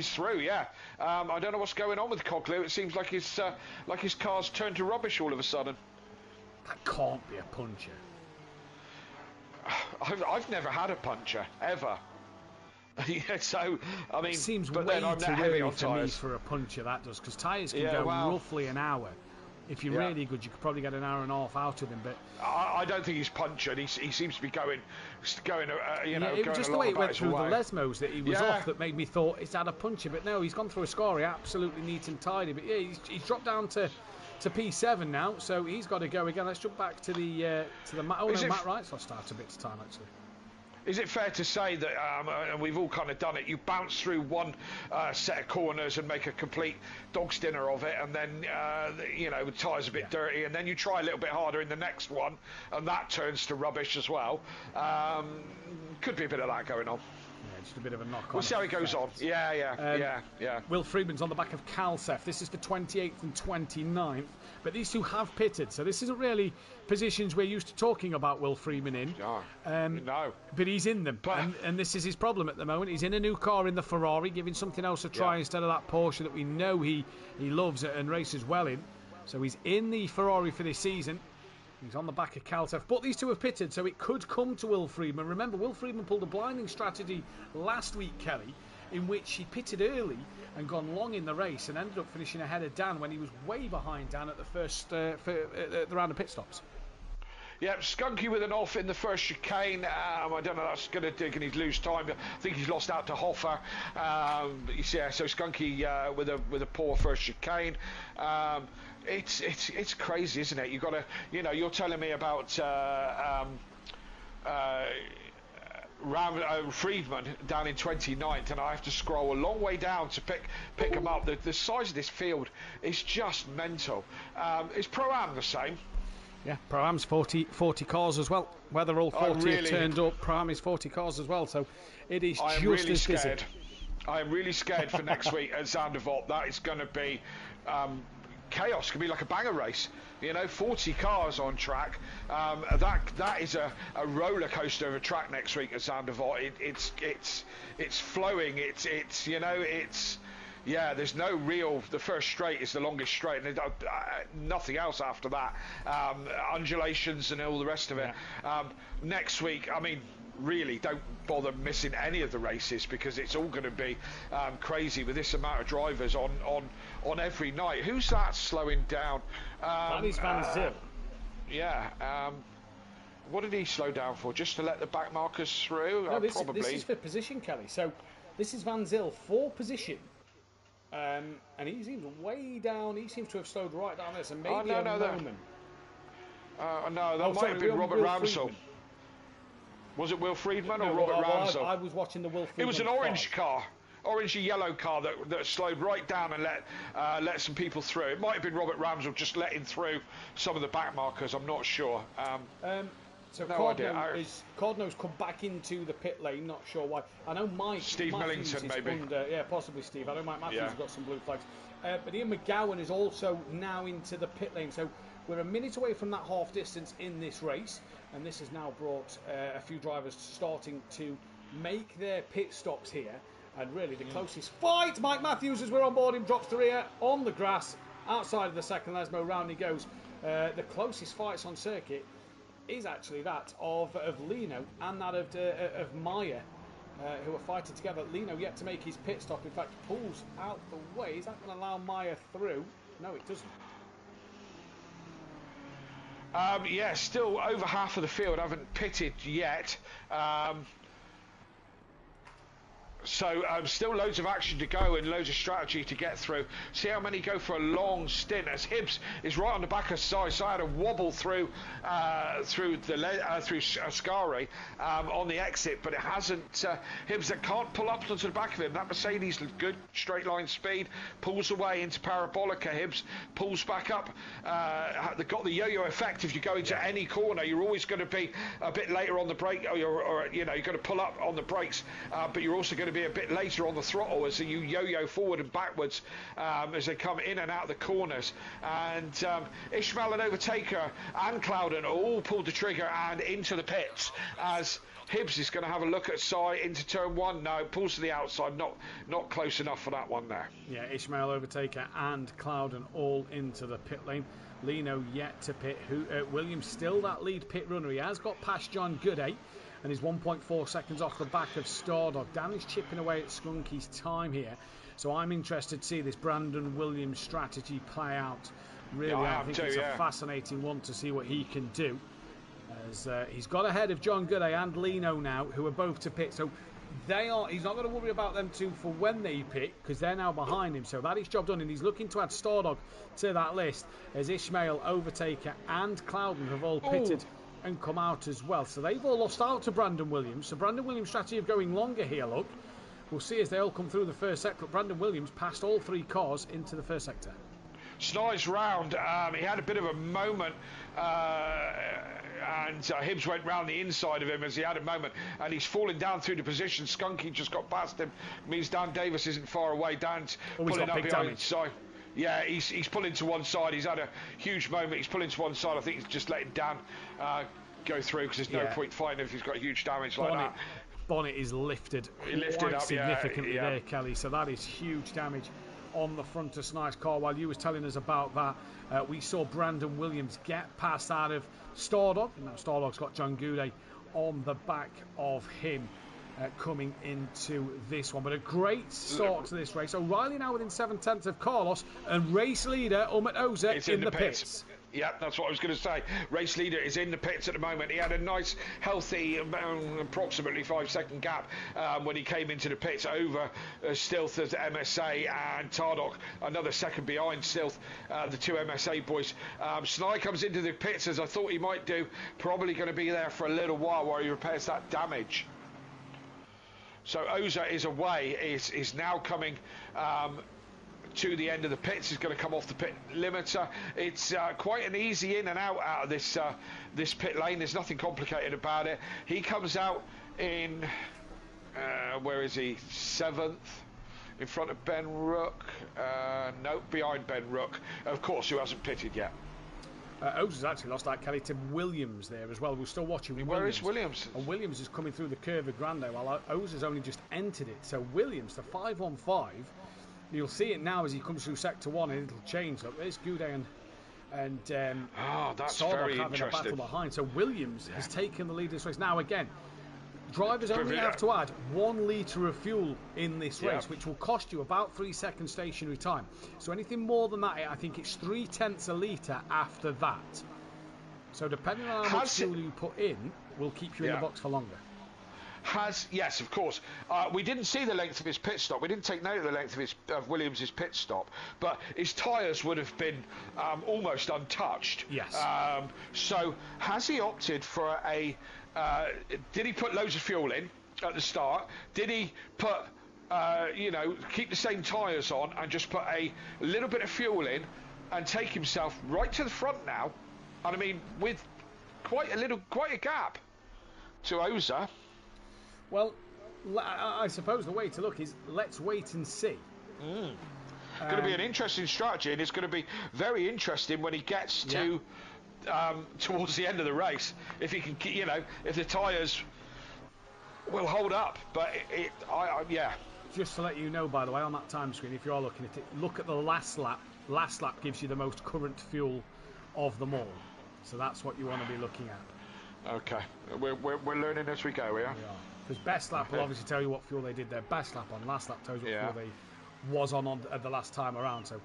through. Yeah. I don't know what's going on with Coglu. It seems like his car's turned to rubbish all of a sudden. That can't be a puncher. I've never had a puncher ever. So I mean, it seems but way then I'm too heavy early on for me tyres. for a puncher. That does, because tyres can go roughly an hour. If you're really good, you could probably get an hour and a half out of him. But I don't think he's punctured. He seems to be going. It was just the way it went through the Lesmos that he was off that made me thought it's had a puncher. But no, he's gone through a score, absolutely neat and tidy. But yeah, he's dropped down to P7 now, so he's got to go again. Let's jump back to the Matt Wright's lost start a bit of time actually. Is it fair to say that, and we've all kind of done it, you bounce through one set of corners and make a complete dog's dinner of it, and then, the tyre's a bit dirty, and then you try a little bit harder in the next one, and that turns to rubbish as well. Could be a bit of that going on. Yeah, just a bit of a knock-on. We'll see how it goes on. Yeah. Will Friedman's on the back of Calsef. This is for 28th and 29th. But these two have pitted, so this isn't really positions we're used to talking about Will Friedman in. No. But he's in them, and this is his problem at the moment. He's in a new car in the Ferrari, giving something else a try instead of that Porsche that we know he loves and races well in. So he's in the Ferrari for this season. He's on the back of Kaltev, but these two have pitted, so it could come to Will Friedman. Remember, Will Friedman pulled a blinding strategy last week, Kelly, in which he pitted early and gone long in the race and ended up finishing ahead of Dan when he was way behind Dan at the first the round of pit stops. Yeah, Skunky with an off in the first chicane. I don't know that's going to do. Can he lose time? I think he's lost out to Hoffer. Yeah, so Skunky with a poor first chicane. It's crazy, isn't it? You've got to, you're telling me about Friedman down in 29th, and I have to scroll a long way down to pick him up. The size of this field is just mental. Is Pro-Am the same? Yeah, Pro-Am's 40 cars as well. Whether all 40 have turned up, Pro-Am is 40 cars as well, so it is just really as busy. Scared. I am really scared for next week at Zandvoort. That is going to be chaos. It's going to be like a banger race. 40 cars on track. That is a roller coaster of a track next week at Zandvoort. It's flowing. Yeah, there's no real. The first straight is the longest straight, and nothing else after that. Undulations and all the rest of it. Yeah. Next week, I mean, really, don't bother missing any of the races because it's all going to be crazy with this amount of drivers on every night. Who's that slowing down? That is Van Zyl. Yeah. What did he slow down for? Just to let the back markers through? No, this probably. is for position, Kelly. So this is Van Zyl for position. And he seems way down. He seems to have slowed right down there. So maybe a moment. No, that might have been Robert Ramsell. Was it Will Friedman or Robert Ramsell? I was watching the Will Friedman. It was an orange car. Orangey yellow car that slowed right down and let some people through. It might have been Robert Ramsell just letting through some of the back markers. I'm not sure. So Cordno's come back into the pit lane. Not sure why. I know Steve Matthews Millington is maybe. Yeah, possibly Steve. I know Mike Matthews has got some blue flags. But Ian McGowan is also now into the pit lane. So we're a minute away from that half distance in this race, and this has now brought a few drivers starting to make their pit stops here. And really, the closest fight, Mike Matthews, as we're on board him, drops the rear on the grass outside of the second Lesmo. Round he goes. The closest fights on circuit is actually that of Lino and that of Maya, who are fighting together. Lino yet to make his pit stop. In fact, pulls out the way. Is that going to allow Maya through? No, it doesn't. Yeah, still over half of the field haven't pitted yet. So still loads of action to go and loads of strategy to get through. See how many go for a long stint as Hibbs is right on the back of Sai. Sai had a wobble through Ascari on the exit, but it hasn't. Hibbs that can't pull up onto the back of him. That Mercedes good straight line speed pulls away into Parabolica. Hibbs pulls back up. They've got the yo-yo effect. If you go into any corner, you're always going to be a bit later on the brake, or you're going to pull up on the brakes, but you're also going to be a bit later on the throttle as you yo-yo forward and backwards as they come in and out of the corners. And Ishmael and Overtaker and Clouden all pulled the trigger and into the pits as Hibbs is going to have a look at Sai into turn one. No, pulls to the outside, not close enough for that one there. Yeah, Ishmael, Overtaker and Clouden all into the pit lane. Lino yet to pit. Williams still that lead pit runner. He has got past John Gooday and is 1.4 seconds off the back of Stardog. Dan is chipping away at Skunky's time here. So I'm interested to see this Brandon Williams strategy play out. Really, I think it's a fascinating one to see what he can do. As he's got ahead of John Gooday and Lino now, who are both to pit. So he's not going to worry about them two for when they pit, because they're now behind him. So that is job done, and he's looking to add Stardog to that list as Ishmael, Overtaker and Clouden have all pitted and come out as well. So they've all lost out to Brandon Williams. So Brandon Williams' strategy of going longer here, look. We'll see as they all come through the first sector. Brandon Williams passed all three cars into the first sector. It's nice round. He had a bit of a moment and Hibbs went round the inside of him as he had a moment, and he's falling down through the position. Skunky just got past him. Means Dan Davis isn't far away. Dan's pulling up behind the side. Yeah, he's pulling to one side. He's had a huge moment. He's pulling to one side. I think he's just letting Dan go through because there's no point fighting if he's got huge damage like that. Bonnet is lifted quite significantly there, Kelly. So that is huge damage on the front of Snai's car. While you was telling us about that, we saw Brandon Williams get past out of Stardog. Now Stardog's got John Goudet on the back of him coming into this one. But a great start to this race. O'Reilly now within 7/10 of Carlos, and race leader Umut Oza in the pits. Yeah, that's what I was going to say. Race leader is in the pits at the moment. He had a nice, healthy, approximately 5-second gap when he came into the pits over Stilth as MSA and Tardok, another second behind Stilth, the two MSA boys. Snai comes into the pits as I thought he might do. Probably going to be there for a little while he repairs that damage. So Oza is away, is now coming to the end of the pits. He's going to come off the pit limiter. It's quite an easy in and out of this this pit lane. There's nothing complicated about it. He comes out in where is he? 7th, in front of Ben Rook. No, behind Ben Rook, of course, who hasn't pitted yet. Oza's actually lost out, Kelly, to Williams there as well. We're still watching Williams. Where is Williams? And Williams is coming through the Curva Grande while Oza's only just entered it. So Williams, the 5-on-5. You'll see it now as he comes through sector 1, and it'll change. Look, there's Goudet and that's Sordok very having interesting. a battle behind. So Williams has taken the lead this race. Now again, drivers only have to add 1 litre of fuel in this race, which will cost you about 3 seconds stationary time. So anything more than that, I think it's 0.3 a litre after that. So depending on how much fuel you put in, will keep you in the box for longer. Yes, of course. We didn't see the length of his pit stop. We didn't take note of the length of Williams' pit stop, but his tyres would have been almost untouched. Yes. So has he opted for a? Did he put loads of fuel in at the start? Did he put, keep the same tyres on and just put a little bit of fuel in and take himself right to the front now? And I mean, with quite a gap to Oza. Well, I suppose the way to look is let's wait and see. Going to be an interesting strategy, and it's going to be very interesting when he gets to towards the end of the race. If he can, if the tyres will hold up. But Just to let you know, by the way, on that time screen, if you are looking at it, look at the last lap. Last lap gives you the most current fuel of them all. So that's what you want to be looking at. Okay, we're learning as we go, yeah. Because best lap will obviously tell you what fuel they did their best lap on. Last lap tells you what fuel they was on at the last time around. So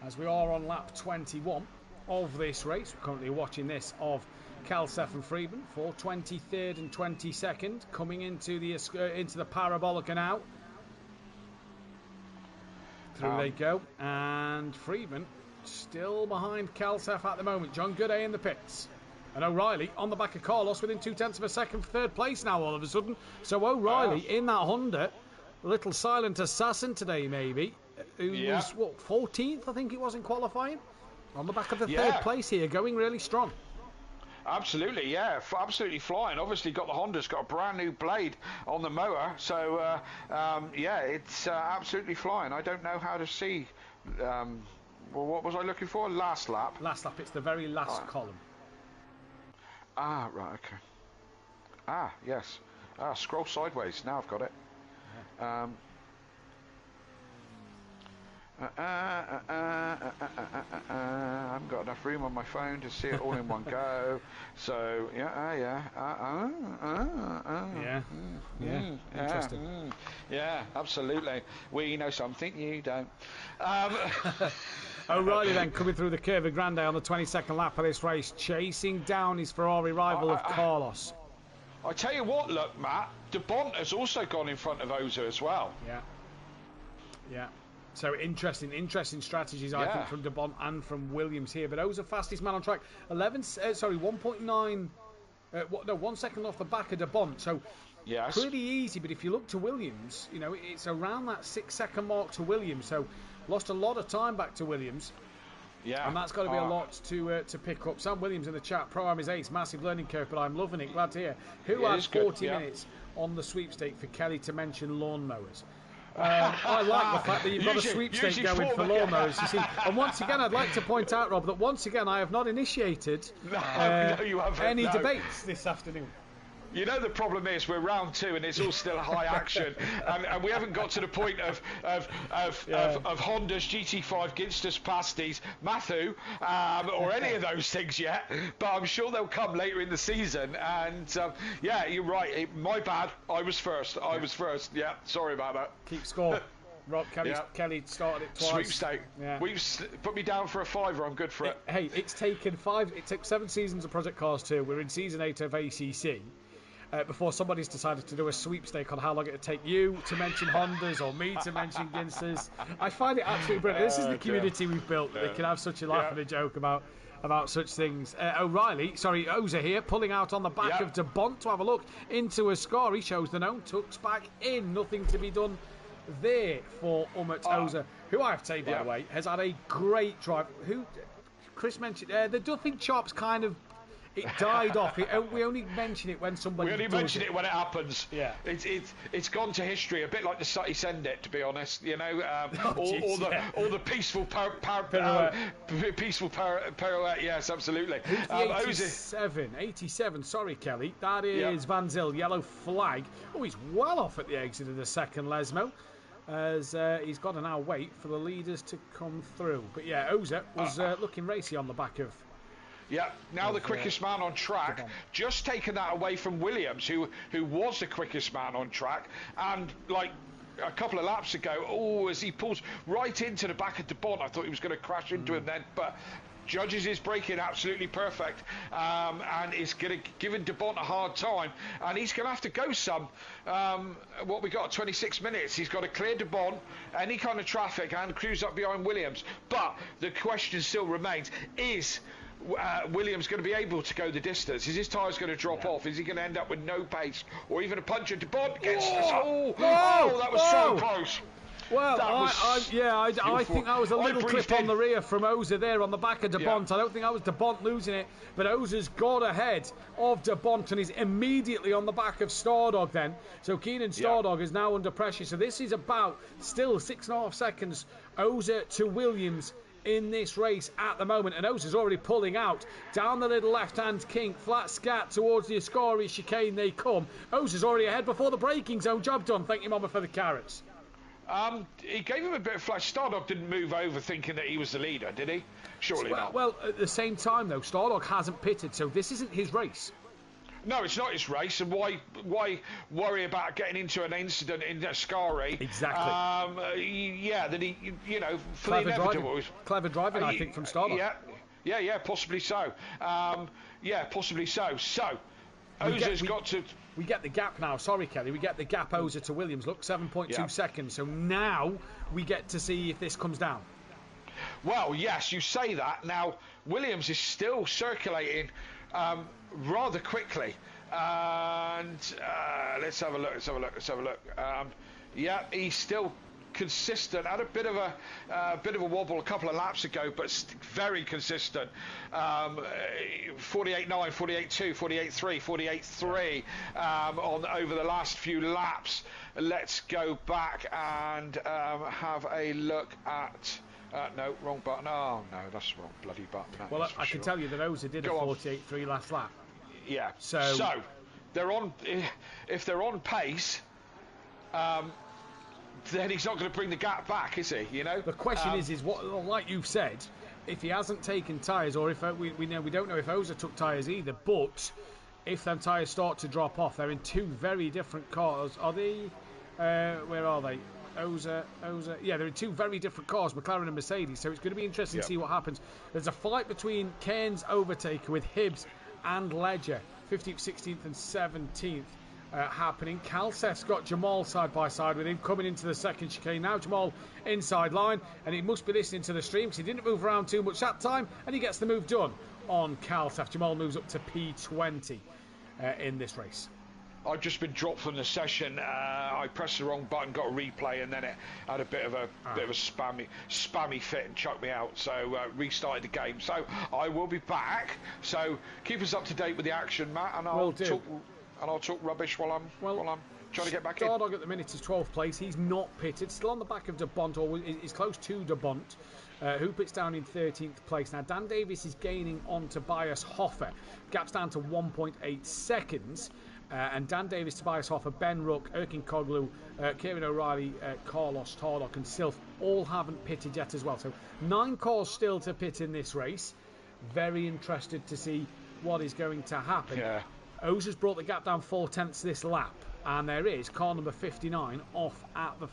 as we are on lap 21 of this race, we're currently watching this of Kalsef and Friedman for 23rd and 22nd, coming into the Parabolica now. Through they go, and Friedman still behind Kalsef at the moment. John Goudet in the pits. And O'Reilly on the back of Carlos within 0.2 of a second for 3rd place now all of a sudden. So O'Reilly in that Honda, a little silent assassin today maybe, who was, 14th I think it was in qualifying? On the back of the 3rd place here, going really strong. Absolutely, absolutely flying. Obviously got the Honda's got a brand new blade on the mower, so it's absolutely flying. I don't know how to see, what was I looking for? Last lap? Last lap, it's the very last column. Ah, right, okay. Ah, yes. Scroll sideways. Now I've got it. I haven't got enough room on my phone to see it all in one go. So, interesting. Yeah, absolutely. We know something you don't. O'Reilly then coming through the Curva Grande on the 22nd lap of this race, chasing down his Ferrari rival of Carlos. I tell you what, look, Matt, De Bont has also gone in front of Oza as well. Yeah. So interesting strategies, I think, from De Bont and from Williams here. But Oza fastest man on track, 1.9. 1 second off the back of De Bont. So pretty easy. But if you look to Williams, it's around that 6 second mark to Williams. So lost a lot of time back to Williams. Yeah. And that's got to be a lot to pick up. Sam Williams in the chat, Pro-Am is ace, massive learning curve, but I'm loving it. Glad to hear. Who had 40 minutes on the sweepstake for Kelly to mention lawnmowers? I like the fact that you've got a sweepstake going for lawnmowers, you see. And once again, I'd like to point out, Rob, that once again I have not initiated any debates this afternoon. You know, the problem is we're round 2 and it's all still high action, and we haven't got to the point of Honda's GT5 Ginster's pasties, Mathew, or any of those things yet. But I'm sure they'll come later in the season. And yeah, you're right. My bad. I was first. Yeah, sorry about that. Keep score. Rob, Kelly started it twice. Sweepstake. Yeah. Put me down for a fiver. I'm good for it. Hey, it took 7 seasons of Project Cars 2. We're in season 8 of ACC. Before somebody's decided to do a sweepstake on how long it would take you to mention Hondas or me to mention Ginsters. I find it absolutely brilliant. This is the community we've built, that they can have such a laugh and a joke about such things. Oza here, pulling out on the back of De Bont to have a look into a score. He shows the known, tucks back in. Nothing to be done there for Umut Oza, who I have to say, by the way, has had a great drive. Chris mentioned, the Duffin chops kind of, it died off. We only mention it when somebody. We only mention it when it happens. Yeah. It's gone to history, a bit like the Sutty Send It, to be honest. You know, all the peaceful pirouette. Yes, absolutely. Who's the 87? Sorry, Kelly. That is Van Zyl, yellow flag. Oh, he's well off at the exit of the second Lesmo, as he's got to now wait for the leaders to come through. But yeah, Oza was looking racy on the back of. Yeah, now the quickest man on track, just taken that away from Williams, who was the quickest man on track, and like a couple of laps ago, as he pulls right into the back of De Bont, I thought he was going to crash into him then, but judges his braking absolutely perfect, and is giving De Bont a hard time, and he's going to have to go some. What we got, 26 minutes. He's got to clear De Bont, any kind of traffic, and cruise up behind Williams. But the question still remains: is Williams going to be able to go the distance? Is his tyres going to drop off? Is he going to end up with no pace or even a puncture? De Bont gets that was so close. Well, I think that was a little clip on the rear from Oza there on the back of De Bont. I don't think that was De Bont losing it, but Oza's got ahead of De Bont and is immediately on the back of Stardog then. So Keenan Stardog is now under pressure. So this is about still 6.5 seconds Oza to Williams in this race at the moment, and Oza's already pulling out down the little left-hand kink, flat scat towards the Ascari chicane they come. Oza's already ahead before the braking zone. Job done. Thank you, Mama, for the carrots. He gave him a bit of flash. Stardog didn't move over thinking that he was the leader, did he? Surely not. Well, at the same time, though, Stardog hasn't pitted, so this isn't his race. No, it's not his race, and why worry about getting into an incident in Ascari? Exactly. That he, for clever the inevitable. Driving. Clever driving, I think, from Stardog. Yeah, possibly so. Possibly so. So, Oza's got to. We get the gap now. Sorry, Kelly. We get the gap Oza to Williams. Look, 7.2 seconds. So now we get to see if this comes down. Well, yes, you say that. Now, Williams is still circulating rather quickly. And let's have a look. He's still consistent. Had a bit of a wobble a couple of laps ago, but very consistent. 48.9, 48.2, 48.3, 48.3 on over the last few laps. Let's go back and have a look at. No, wrong button. Oh no, that's the wrong bloody button. Well, I can tell you that Oza did a 48.3 last lap. Yeah. So they're on. If they're on pace. Then he's not going to bring the gap back, is he? You know. The question is what, like you've said, if he hasn't taken tyres, or if we don't know if Oza took tyres either. But if them tyres start to drop off, they're in two very different cars. Are they? Where are they? Oza. Yeah, they're in two very different cars, McLaren and Mercedes. So it's going to be interesting to see what happens. There's a fight between Cairns overtaker with Hibbs and Ledger, 15th, 16th, and 17th. Happening. Calcef's got Jamal side by side with him coming into the second chicane. Now Jamal inside line, and he must be listening to the stream because he didn't move around too much that time, and he gets the move done on Calcef. Jamal moves up to P20 in this race. I've just been dropped from the session. I pressed the wrong button, got a replay, and then it had a bit of a spammy fit and chucked me out. So restarted the game. So I will be back. So keep us up to date with the action, Matt, and I'll talk rubbish while I'm trying to get back in. Stardog at the minute is 12th place. He's not pitted. Still on the back of De Bont, or is close to De Bont, who pits down in 13th place. Now, Dan Davis is gaining on Tobias Hoffer. Gap's down to 1.8 seconds. And Dan Davis, Tobias Hoffer, Ben Ruck, Erkin Koglu, Kieran O'Reilly, Carlos Tardock and Sylph all haven't pitted yet as well. So 9 cars still to pit in this race. Very interested to see what is going to happen. Yeah. Oza's brought the gap down 4/10 this lap. And there is car number 59 off at the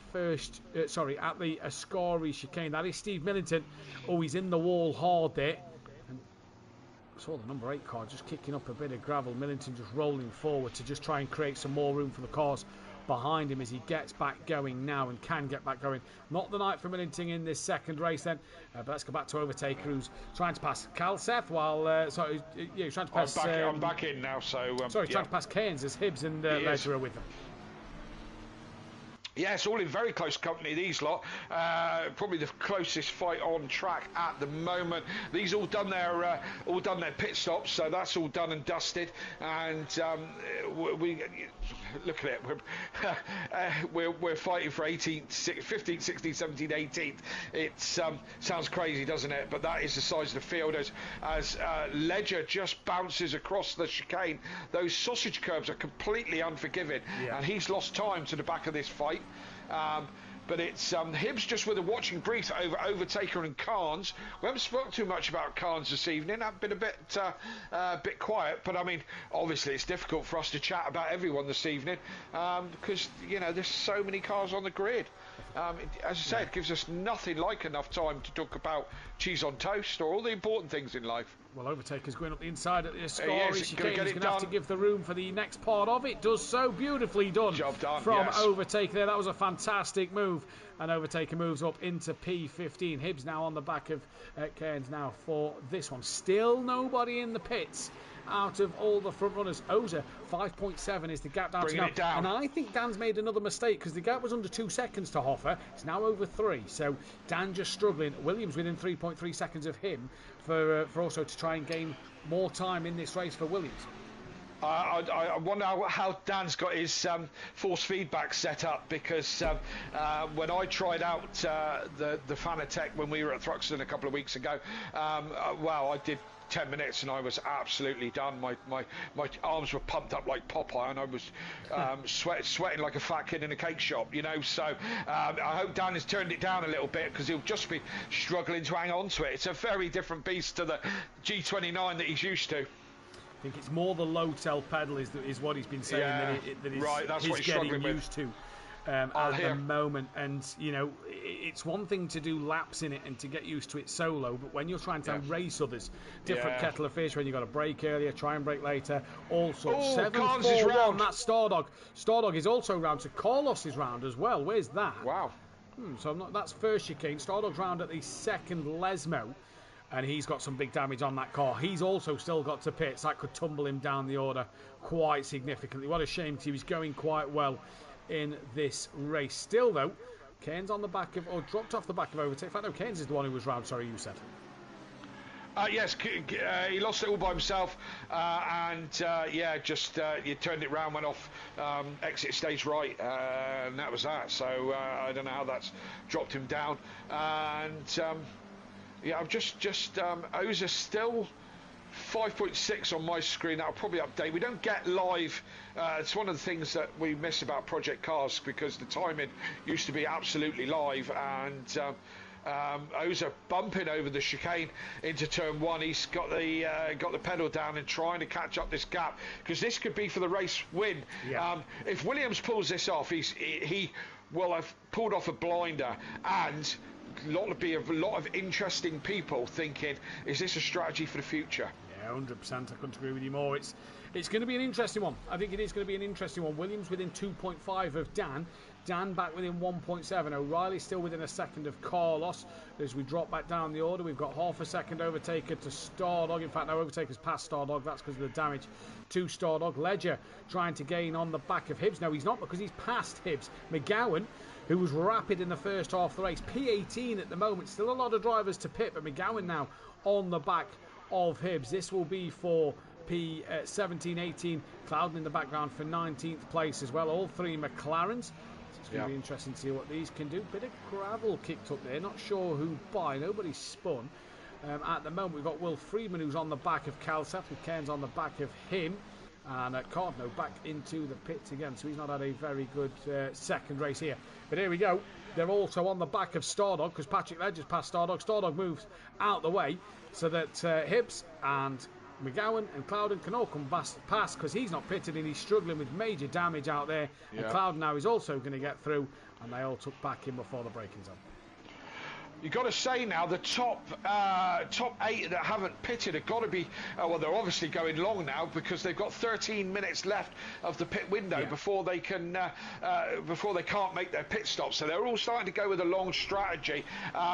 at the Ascari chicane. That is Steve Millington. Oh, he's in the wall hard there. And I saw the number 8 car just kicking up a bit of gravel. Millington just rolling forward to just try and create some more room for the cars behind him as he gets back going now and can get back going. Not the night for Millington in this second race then. But let's go back to Overtaker, who's trying to pass Calseth while... he's trying to pass... I'm back in now, so... trying to pass Keynes as Hibbs and Ledger are with them. Yeah, it's all in very close company, these lot. Probably the closest fight on track at the moment. These all done their pit stops, so that's all done and dusted. And we look at it. We're fighting for 18th, 15th, 16th, 17th, 18th. It sounds crazy, doesn't it? But that is the size of the field as Ledger just bounces across the chicane. Those sausage curbs are completely unforgiving, and he's lost time to the back of this fight. But it's Hibbs just with a watching brief over Overtaker and Carnes. We haven't spoken too much about Carnes this evening. I've been a bit quiet, but I mean, obviously it's difficult for us to chat about everyone this evening because there's so many cars on the grid. As I said, it gives us nothing like enough time to talk about cheese on toast or all the important things in life. Well, Overtaker's going up the inside at the Ascari. He's going to have to give the room for the next part of it. Does so beautifully done. Job done from Overtaker there. That was a fantastic move. And Overtaker moves up into P15. Hibbs now on the back of Cairns now for this one. Still nobody in the pits out of all the front runners. Oza 5.7 is the gap down to now. It down. And I think Dan's made another mistake because the gap was under 2 seconds to Hoffer. It's now over 3. So Dan just struggling. Williams within 3.3 seconds of him for also to try and gain more time in this race for Williams. I wonder how Dan's got his force feedback set up because when I tried out the Fanatec when we were at Thruxton a couple of weeks ago, I did 10 minutes and I was absolutely done. My arms were pumped up like Popeye and I was sweating like a fat kid in a cake shop, so I hope Dan has turned it down a little bit because he'll just be struggling to hang on to it. It's a very different beast to the G29 that he's used to. I think it's more the low tail pedal is what he's been saying that's he's what he's getting struggling used to at the moment. And it's one thing to do laps in it and to get used to it solo, but when you're trying to race others, different kettle of fish, when you've got to brake earlier, try and brake later, all sorts. 7-4-1, that's Stardog. Stardog is also round, so Carlos is round as well. Where's that? Wow. That's first chicane. Stardog's round at the second Lesmo. And he's got some big damage on that car. He's also still got to pits. That could tumble him down the order quite significantly. What a shame, because he was going quite well in this race. Still, though, Keynes on the back of, or dropped off the back of Overtaker. In fact, no, Keynes is the one who was round. Sorry, you said. Yes, he lost it all by himself, you turned it round, went off exit stage right, and that was that. So I don't know how that's dropped him down. And I'm just Oza still 5.6 on my screen. That'll probably update. We don't get live. It's one of the things that we miss about Project Cars because the timing used to be absolutely live. And Oza bumping over the chicane into turn 1. He's got the pedal down and trying to catch up this gap because this could be for the race win. If Williams pulls this off, he will have pulled off a blinder and. Be a lot of interesting people thinking, is this a strategy for the future? Yeah, 100%. I couldn't agree with you more. It's going to be an interesting one. I think it is going to be an interesting one. Williams within 2.5 of Dan. Dan back within 1.7. O'Reilly still within a second of Carlos. As we drop back down the order, we've got half a second Overtaker to Stardog. In fact, no, Overtaker's past Stardog. That's because of the damage to Stardog. Ledger trying to gain on the back of Hibbs. No, he's not, because he's past Hibbs. McGowan, who was rapid in the first half of the race. P18 at the moment. Still a lot of drivers to pit, but McGowan now on the back of Hibbs. This will be for P17, 18. Clouden in the background for 19th place as well. All three McLarens. It's going to be interesting to see what these can do. Bit of gravel kicked up there. Not sure who by. Nobody's spun. At the moment, we've got Will Freeman, who's on the back of Calseth, with Cairns on the back of him. And Cardno back into the pits again, so he's not had a very good second race here. But here we go. They're also on the back of Stardog because Patrick Ledger's passed Stardog. Stardog moves out the way so that Hibbs and McGowan and Clouden can all come past because he's not pitted and he's struggling with major damage out there. Yeah. And Clouden now is also going to get through, and they all took back in before the braking zone. You've got to say now the top 8 that haven't pitted have got to be well, they're obviously going long now because they've got 13 minutes left of the pit window before they can before they can't make their pit stop. So they're all starting to go with a long strategy.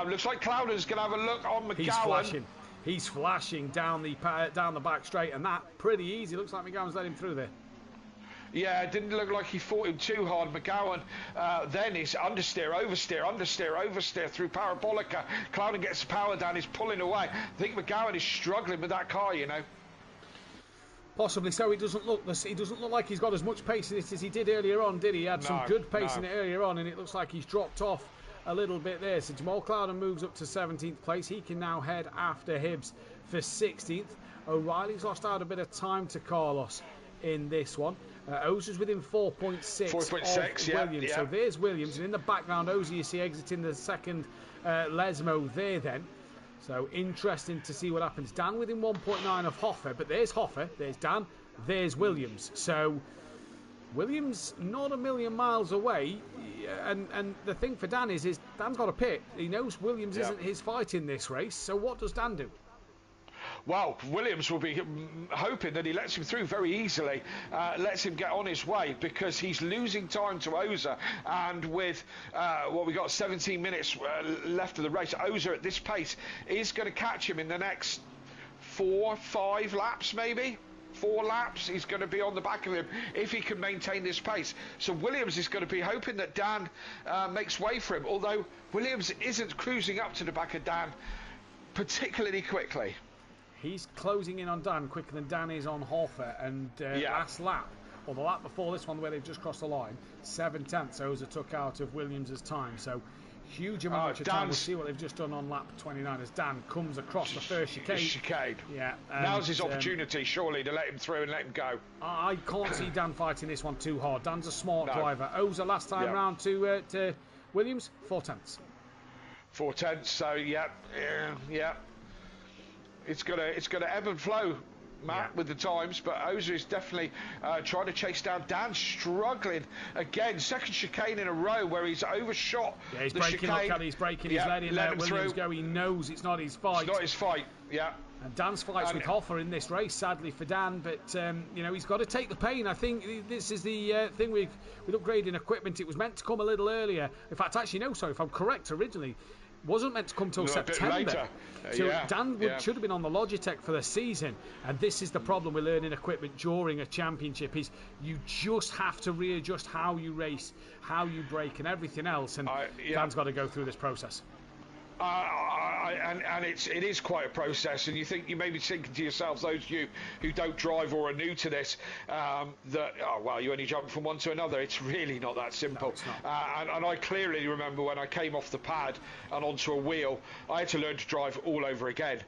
Looks like Clouden's going to have a look on McGowan. He's flashing down the back straight, and that pretty easy. Looks like McGowan's let him through there. Yeah, it didn't look like he fought him too hard. McGowan then is understeer, oversteer through Parabolica. Clouden gets the power down, he's pulling away. I think McGowan is struggling with that car, you know. Possibly so. He doesn't look like he's got as much pace in it as he did earlier on, did he? He had some good pace in it earlier on, and it looks like he's dropped off a little bit there. So Jamal Clouden moves up to 17th place. He can now head after Hibbs for 16th. O'Reilly's lost out a bit of time to Carlos in this one. Ozer's within 4.6 of Williams. Yeah. So there's Williams, and in the background, Ozer you see exiting the second Lesmo there then. So interesting to see what happens. Dan within 1.9 of Hoffer, but there's Hoffer, there's Dan, there's Williams. So Williams not a million miles away, and the thing for Dan is Dan's got a pit. He knows Williams isn't his fight in this race, so what does Dan do? Well, Williams will be hoping that he lets him through very easily, lets him get on his way, because he's losing time to Ozer, and with what we got 17 minutes left of the race, Ozer at this pace is going to catch him in the next 4-5 laps maybe. 4 laps, he's going to be on the back of him if he can maintain this pace. So Williams is going to be hoping that Dan makes way for him, although Williams isn't cruising up to the back of Dan particularly quickly. He's closing in on Dan quicker than Dan is on Hoffer, and last lap, or the lap before this one where they've just crossed the line, 7/10 Ozer took out of Williams' time, so huge amount of time. We'll see what they've just done on lap 29 as Dan comes across the first chicane. Yeah, now's his opportunity, surely, to let him through and let him go. I can't see Dan fighting this one too hard. Dan's a smart driver. Ozer last time round to Williams, 4/10. 4/10, so yeah. It's got to ebb and flow, Matt, with the times, but Ozer is definitely trying to chase down Dan, struggling again. Second chicane in a row where he's overshot. Yeah, he's braking. Look at he's braking. He's letting Williams go. He knows it's not his fight. It's not his fight. Yeah. And Dan's fights with Hoffer in this race, sadly for Dan, but he's got to take the pain. I think this is the thing with upgrading equipment. It was meant to come a little earlier. In fact, actually, no, sorry, if I'm correct, originally wasn't meant to come till September. So Dan should have been on the Logitech for the season, and this is the problem with learning equipment during a championship, is you just have to readjust how you race, how you brake and everything else, and Dan's got to go through this process. And it is quite a process, and you may be thinking to yourselves, those of you who don't drive or are new to this, that you only jump from one to another. It's really not that simple. No, it's not. And I clearly remember when I came off the pad and onto a wheel, I had to learn to drive all over again.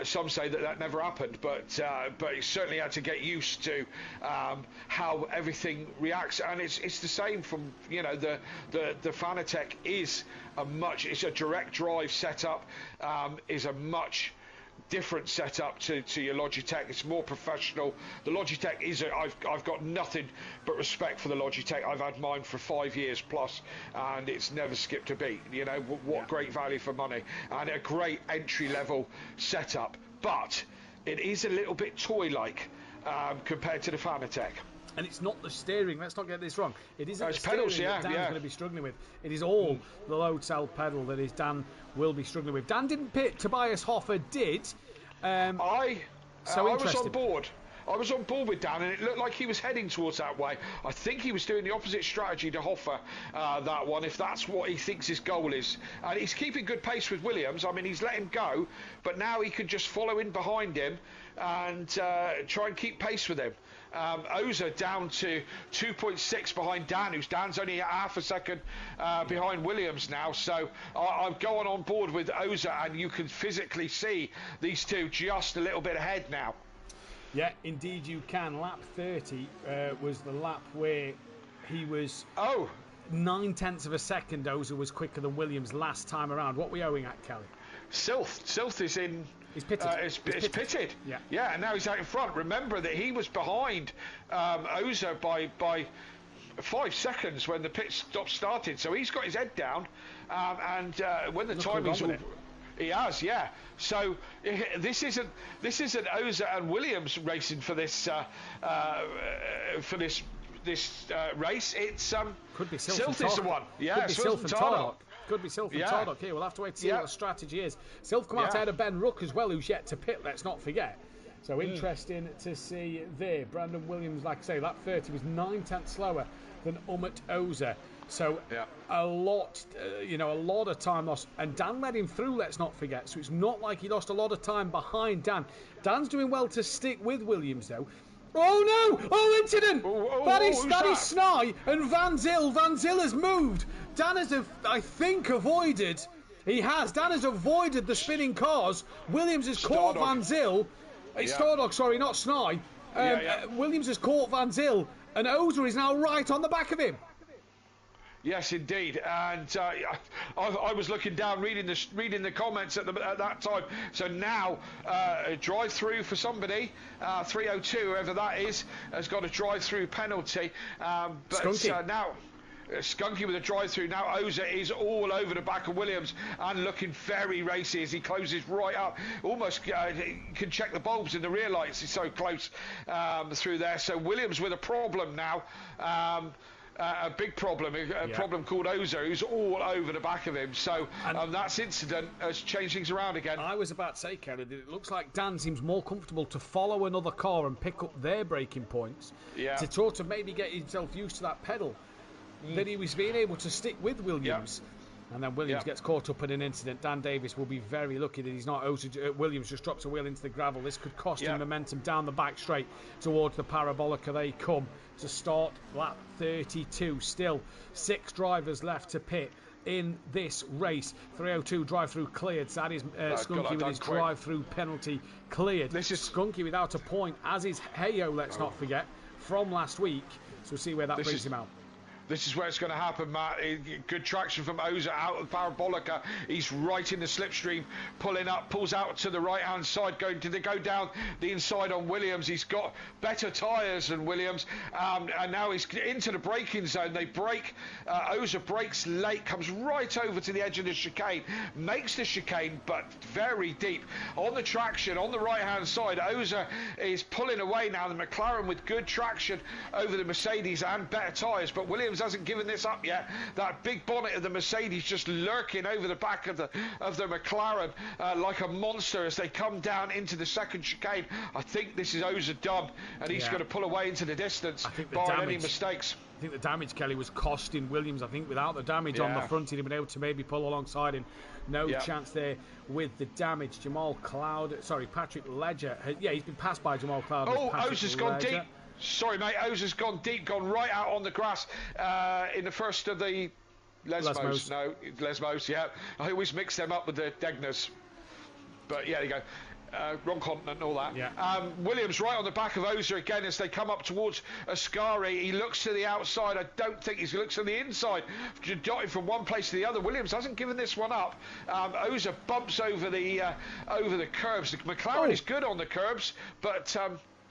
Some say that never happened, but you certainly had to get used to how everything reacts, and it's the same from the Fanatec is it's a direct drive setup, is a much different setup to your Logitech. It's more professional. The Logitech is I've got nothing but respect for the Logitech. I've had mine for 5 years plus, and it's never skipped a beat. What great value for money, and a great entry level setup, but it is a little bit toy-like compared to the Fanatec. And it's not the steering, let's not get this wrong. It isn't the pedals, steering that Dan's going to be struggling with. It is all the load cell pedal that Dan will be struggling with. Dan didn't pit, Tobias Hoffer did. I was on board. I was on board with Dan, and it looked like he was heading towards that way. I think he was doing the opposite strategy to Hoffer, that one, if that's what he thinks his goal is. And he's keeping good pace with Williams. I mean, he's let him go, but now he can just follow in behind him and try and keep pace with him. Ozer down to 2.6 behind Dan, Dan's only half a second behind Williams now, so I'm going on board with Ozer, and you can physically see these two just a little bit ahead now. Yeah, indeed you can. Lap 30 was the lap where he was 9/10 of a second. Oza was quicker than Williams last time around. What are we owing at, Kelly? Sylth is in. He's pitted. He's pitted. Yeah, and now he's out in front. Remember that he was behind Oza by 5 seconds when the pit stop started. So he's got his head down, and when the timing's all. He has, yeah. So this isn't Oza and Williams racing for this race. It's could be Sylth is the one. Yeah, could be Sylth and Tardok. Could be Sylth and Tardok here. We'll have to wait to see what the strategy is. Sylth come out ahead of Ben Rook as well, who's yet to pit. Let's not forget. So interesting to see there. Brandon Williams, like I say, lap 30 was 9/10 slower than Umut Oza. So a lot of time lost. And Dan led him through, let's not forget. So it's not like he lost a lot of time behind Dan. Dan's doing well to stick with Williams, though. Oh, no! Oh, incident! That is Snai and Van Zyl. Van Zyl has moved. Dan has, I think, avoided. He has. Dan has avoided the spinning cars. Williams has caught Van Zyl. It's Stardog, sorry, not Snai. Williams has caught Van Zyl. And Oza is now right on the back of him. Yes, indeed, and I was looking down, reading the comments at that time. So now, a drive-through for somebody, 302, whoever that is, has got a drive-through penalty. But now, Skunky with a drive-through. Now Oza is all over the back of Williams and looking very racy as he closes right up. Almost can check the bulbs in the rear lights. He's so close through there. So Williams with a problem now. A big problem, problem called Oza, who's all over the back of him. So that incident has changed things around again. I was about to say, Kelly, that it looks like Dan seems more comfortable to follow another car and pick up their braking points to sort of maybe get himself used to that pedal that he was being able to stick with Williams. And then Williams gets caught up in an incident. Dan Davis will be very lucky that he's not Williams just drops a wheel into the gravel. This could cost him momentum down the back straight towards the Parabolica. They come to start lap 32. Still 6 drivers left to pit in this race. 302 drive-through cleared. So that is Skunky with his drive-through penalty cleared. This is Skunky without a point, as is Heyo, let's not forget, from last week. So we'll see where that brings him out. This is where it's going to happen, Matt. Good traction from Oza out of the Parabolica. He's right in the slipstream, pulling up, pulls out to the right-hand side, going to go down the inside on Williams. He's got better tyres than Williams, and now he's into the braking zone. They brake. Oza brakes late, comes right over to the edge of the chicane, makes the chicane, but very deep. On the traction, on the right-hand side, Oza is pulling away now. The McLaren with good traction over the Mercedes and better tyres, but Williams hasn't given this up yet. That big bonnet of the Mercedes just lurking over the back of the McLaren like a monster as they come down into the second chicane. I think this is Oza done, and he's going to pull away into the distance, barring any mistakes. I think the damage, Kelly, was costing Williams. I think without the damage on the front, he'd have been able to maybe pull alongside him. No chance there with the damage. Patrick Ledger. He's been passed by Jamal Cloud. Oza's gone deep. Sorry, mate. Oza's gone deep, gone right out on the grass in the first of the Lesmos. No, Lesmos, yeah. I always mix them up with the Degners. But yeah, there you go. Wrong continent and all that. Williams right on the back of Oza again as they come up towards Ascari. He looks to the outside. I don't think he looks to the inside, dotting from one place to the other. Williams hasn't given this one up. Oza bumps over the curbs. The McLaren is good on the curbs, but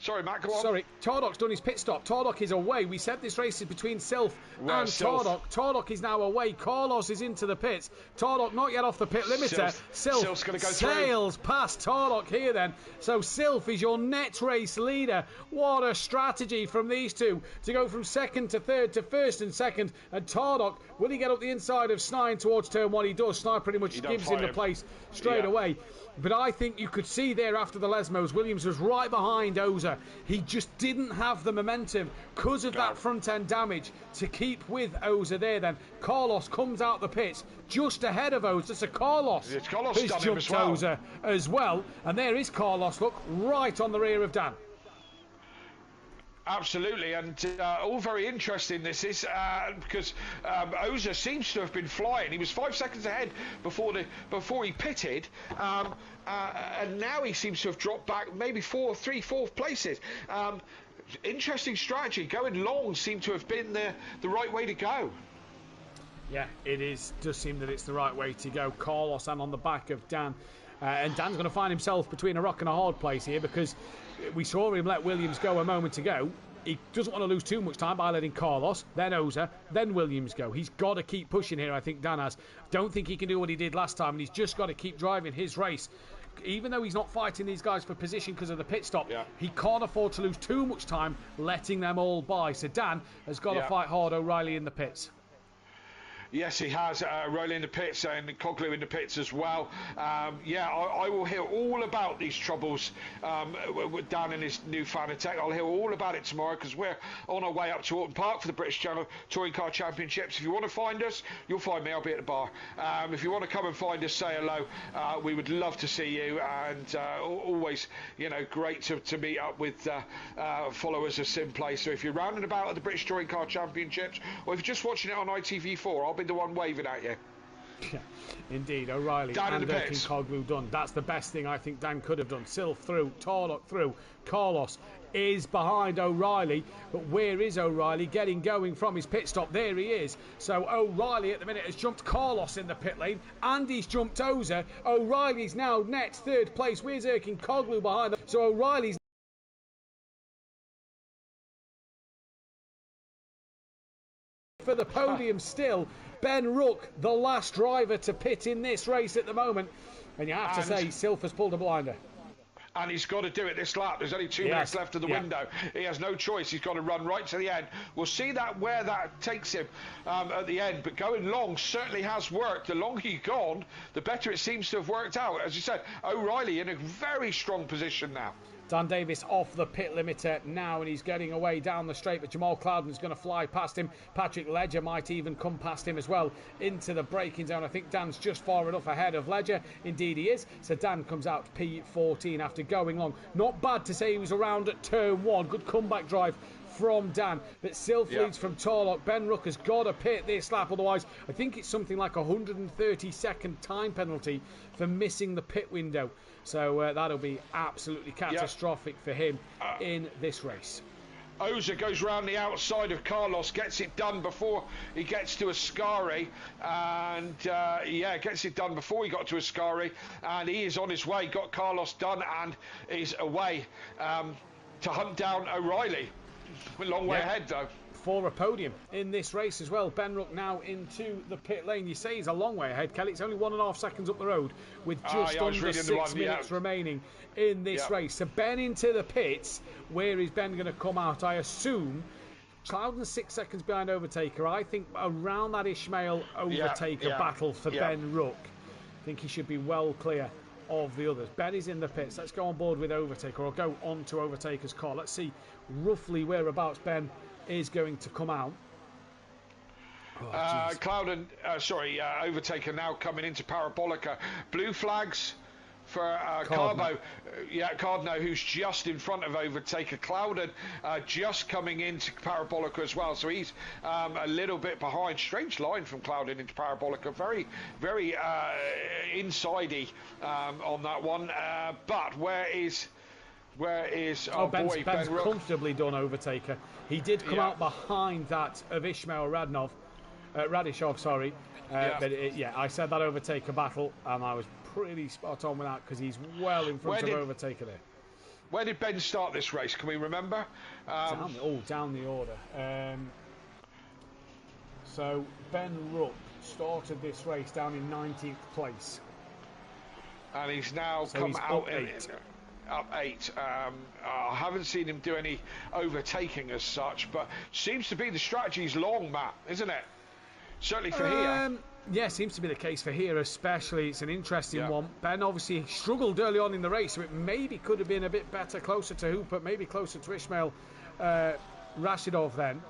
sorry, Matt, go on. Sorry, Tardok's done his pit stop. Tardok is away. We said this race is between Sylth and Tardok. Tardok is now away. Carlos is into the pits. Tardok not yet off the pit limiter. Sylth's going to go sails past Tardok here then. So Sylth is your net race leader. What a strategy from these two to go from second to third to first and second. And Tardok, will he get up the inside of Snai towards turn one? He does. Snai pretty much gives him the place straight away. But I think you could see there after the Lesmos, Williams was right behind Oza. He just didn't have the momentum because of that front-end damage to keep with Oza there then. Carlos comes out the pits just ahead of Oza. So Carlos has jumped Oza as well. And there is Carlos, look, right on the rear of Dan. Absolutely, and all very interesting this is because Oza seems to have been flying. He was 5 seconds ahead before he pitted, and now he seems to have dropped back maybe fourth places. Interesting strategy. Going long seemed to have been the right way to go. Yeah, it is. Does seem that it's the right way to go. Carlos and on the back of Dan. And Dan's going to find himself between a rock and a hard place here, because we saw him let Williams go a moment ago. He doesn't want to lose too much time by letting Carlos, then Oza, then Williams go. He's got to keep pushing here, I think Dan has. Don't think he can do what he did last time, and he's just got to keep driving his race. Even though he's not fighting these guys for position because of the pit stop, he can't afford to lose too much time letting them all by. So Dan has got to fight hard O'Reilly in the pits. Yes, he has. Riley in the pits and Coglu in the pits as well. I will hear all about these troubles with Dan and his new Fanatec. I'll hear all about it tomorrow, because we're on our way up to Alton Park for the British Channel Touring Car Championships. If you want to find us, you'll find me. I'll be at the bar. If you want to come and find us, say hello. We would love to see you, and always, great to meet up with followers of SimPlay. So if you're round and about at the British Touring Car Championships, or if you're just watching it on ITV4, I'll be the one waving at you. Yeah, indeed. O'Reilly and Coglu done. That's the best thing I think Dan could have done. Silf through, Tarlock through. Carlos is behind O'Reilly, but where is O'Reilly getting going from his pit stop? There he is. So O'Reilly at the minute has jumped Carlos in the pit lane, and he's jumped Oza. O'Reilly's now next, third place. Where's Erkin Coglu behind them? So O'Reilly's for the podium still. Ben Rook, the last driver to pit in this race at the moment. And you have to say, Silf has pulled a blinder. And he's got to do it this lap. There's only 2 minutes left of the window. He has no choice. He's got to run right to the end. We'll see where that takes him at the end. But going long certainly has worked. The longer he's gone, the better it seems to have worked out. As you said, O'Reilly in a very strong position now. Dan Davis off the pit limiter now, and he's getting away down the straight, but Jamal Cloudon's going to fly past him. Patrick Ledger might even come past him as well into the braking zone. I think Dan's just far enough ahead of Ledger. Indeed he is. So Dan comes out P14 after going long. Not bad to say he was around at turn 1. Good comeback drive from Dan, but Silf leads from Tarlock. Ben Rook has got to pit this lap, otherwise I think it's something like a 130-second time penalty for missing the pit window. So that'll be absolutely catastrophic for him in this race. Oza goes round the outside of Carlos, gets it done before he gets to Ascari, and gets it done before he got to Ascari, and he is on his way, got Carlos done, and is away to hunt down O'Reilly. A long way ahead though. For a podium in this race as well. Ben Rook now into the pit lane. You say he's a long way ahead, Kelly. It's only 1.5 seconds up the road with just under 6 minutes remaining in this race. So Ben into the pits. Where is Ben going to come out? I assume Cloudon's 6 seconds behind Overtaker. I think around that Ishmael Overtaker battle for Ben Rook. I think he should be well clear of the others. Ben is in the pits. Let's go on board with Overtaker, or go on to Overtaker's car. Let's see roughly whereabouts Ben is going to come out. Overtaker now coming into Parabolica. Blue flags for Carbo. Cardno, who's just in front of Overtaker. Cloudon just coming into Parabolica as well, so he's a little bit behind. Strange line from Cloudon into Parabolica. Very, very inside-y on that one. But where is Ben's Ben Rook? Comfortably done, Overtaker. He did come out behind that of Ishmael Radishov, I said that Overtaker battle, and I was pretty spot on with that, because he's well in front of Overtaker there. Where did Ben start this race? Can we remember? Down the order. So Ben Rook started this race down in 19th place, and he's now come out up 8. I haven't seen him do any overtaking as such, but seems to be the strategy's long, Matt, isn't it? Certainly for here. Yeah, seems to be the case for here especially. It's an interesting one. Ben obviously struggled early on in the race, so it maybe could have been a bit better, closer to Hooper, maybe closer to Ishmael Rashidov then.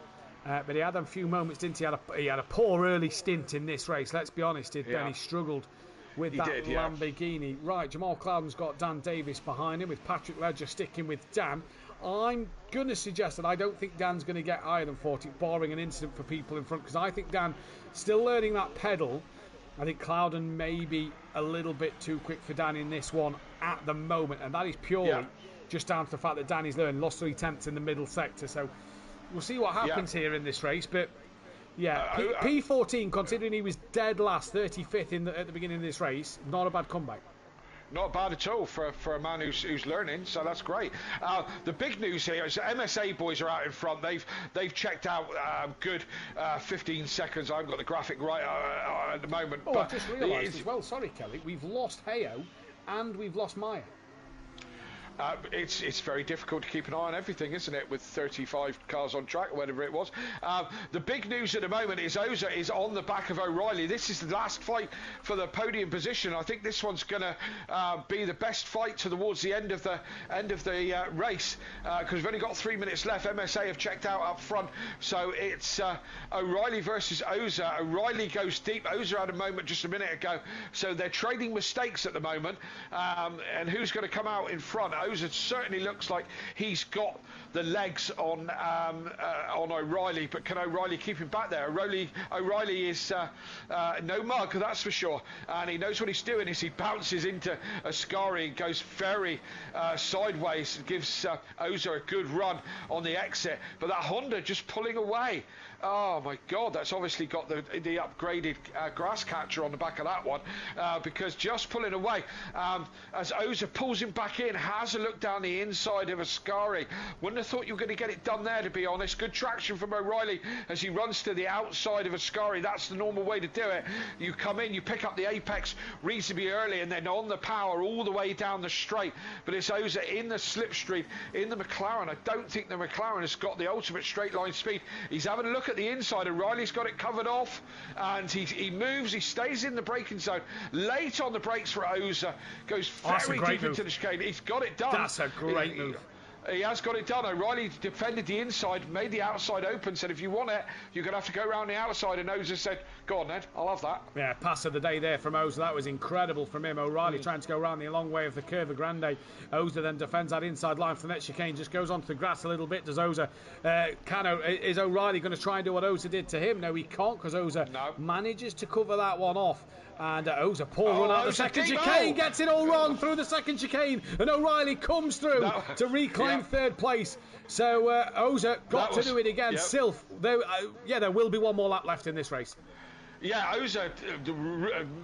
But he had a few moments, didn't he? He had a poor early stint in this race, let's be honest. Ben, he struggled with that Lamborghini. Right, Jamal Cloudon's got Dan Davis behind him, with Patrick Ledger sticking with Dan. I'm going to suggest that I don't think Dan's going to get higher than 40, barring an incident for people in front, because I think Dan still learning that pedal. I think Cloudon may be a little bit too quick for Dan in this one at the moment, and that is purely just down to the fact that Danny's learned, lost 3/10 in the middle sector. So we'll see what happens here in this race. But P14, considering he was dead last, 35th at the beginning of this race, not a bad comeback. Not bad at all for a man who's learning, so that's great. The big news here is the MSA boys are out in front. They've checked out good 15 seconds. I haven't got the graphic right at the moment. Oh, but I just realised as well, sorry Kelly, we've lost Heo and we've lost Maya. It's very difficult to keep an eye on everything, isn't it, with 35 cars on track, or whatever it was. The big news at the moment is Oza is on the back of O'Reilly. This is the last fight for the podium position. I think this one's going to be the best fight towards the end of the race, because we've only got 3 minutes left. MSA have checked out up front, so it's O'Reilly versus Oza. O'Reilly goes deep. Oza had a moment just a minute ago, so they're trading mistakes at the moment. And who's going to come out in front? Oza certainly looks like he's got the legs on O'Reilly, but can O'Reilly keep him back there? O'Reilly is no mug, that's for sure, and he knows what he's doing. As he bounces into Ascari, goes very sideways, gives Oza a good run on the exit, but that Honda just pulling away. Oh my God, that's obviously got the upgraded grass catcher on the back of that one, because just pulling away as Oza pulls him back in, has a look down the inside of Ascari. Wouldn't have thought you were going to get it done there, to be honest. Good traction from O'Reilly as he runs to the outside of Ascari. That's the normal way to do it. You come in, you pick up the apex reasonably early, and then on the power all the way down the straight. But it's Oza in the slipstream in the McLaren. I don't think the McLaren has got the ultimate straight line speed. He's having a look at the inside. O'Reilly's got it covered off, and he moves. He stays in the braking zone. Late on the brakes for Oza. Goes very deep into the chicane. He's got it done. That's a great move. He has got it done. O'Reilly defended the inside, made the outside open, said if you want it, you're going to have to go around the outside, and Oza said, go on then, I'll have that. Yeah, pass of the day there from Oza. That was incredible from him. O'Reilly trying to go around the long way of the Curva Grande. Oza then defends that inside line from that chicane, just goes onto the grass a little bit. Does Oza, is O'Reilly going to try and do what Oza did to him? No, he can't, because Oza manages to cover that one off. And Oza run out the second chicane, gets it all wrong through the second chicane, and O'Reilly comes through to reclaim third place. So Oza got to do it again. Silf, there will be one more lap left in this race. Yeah, Oza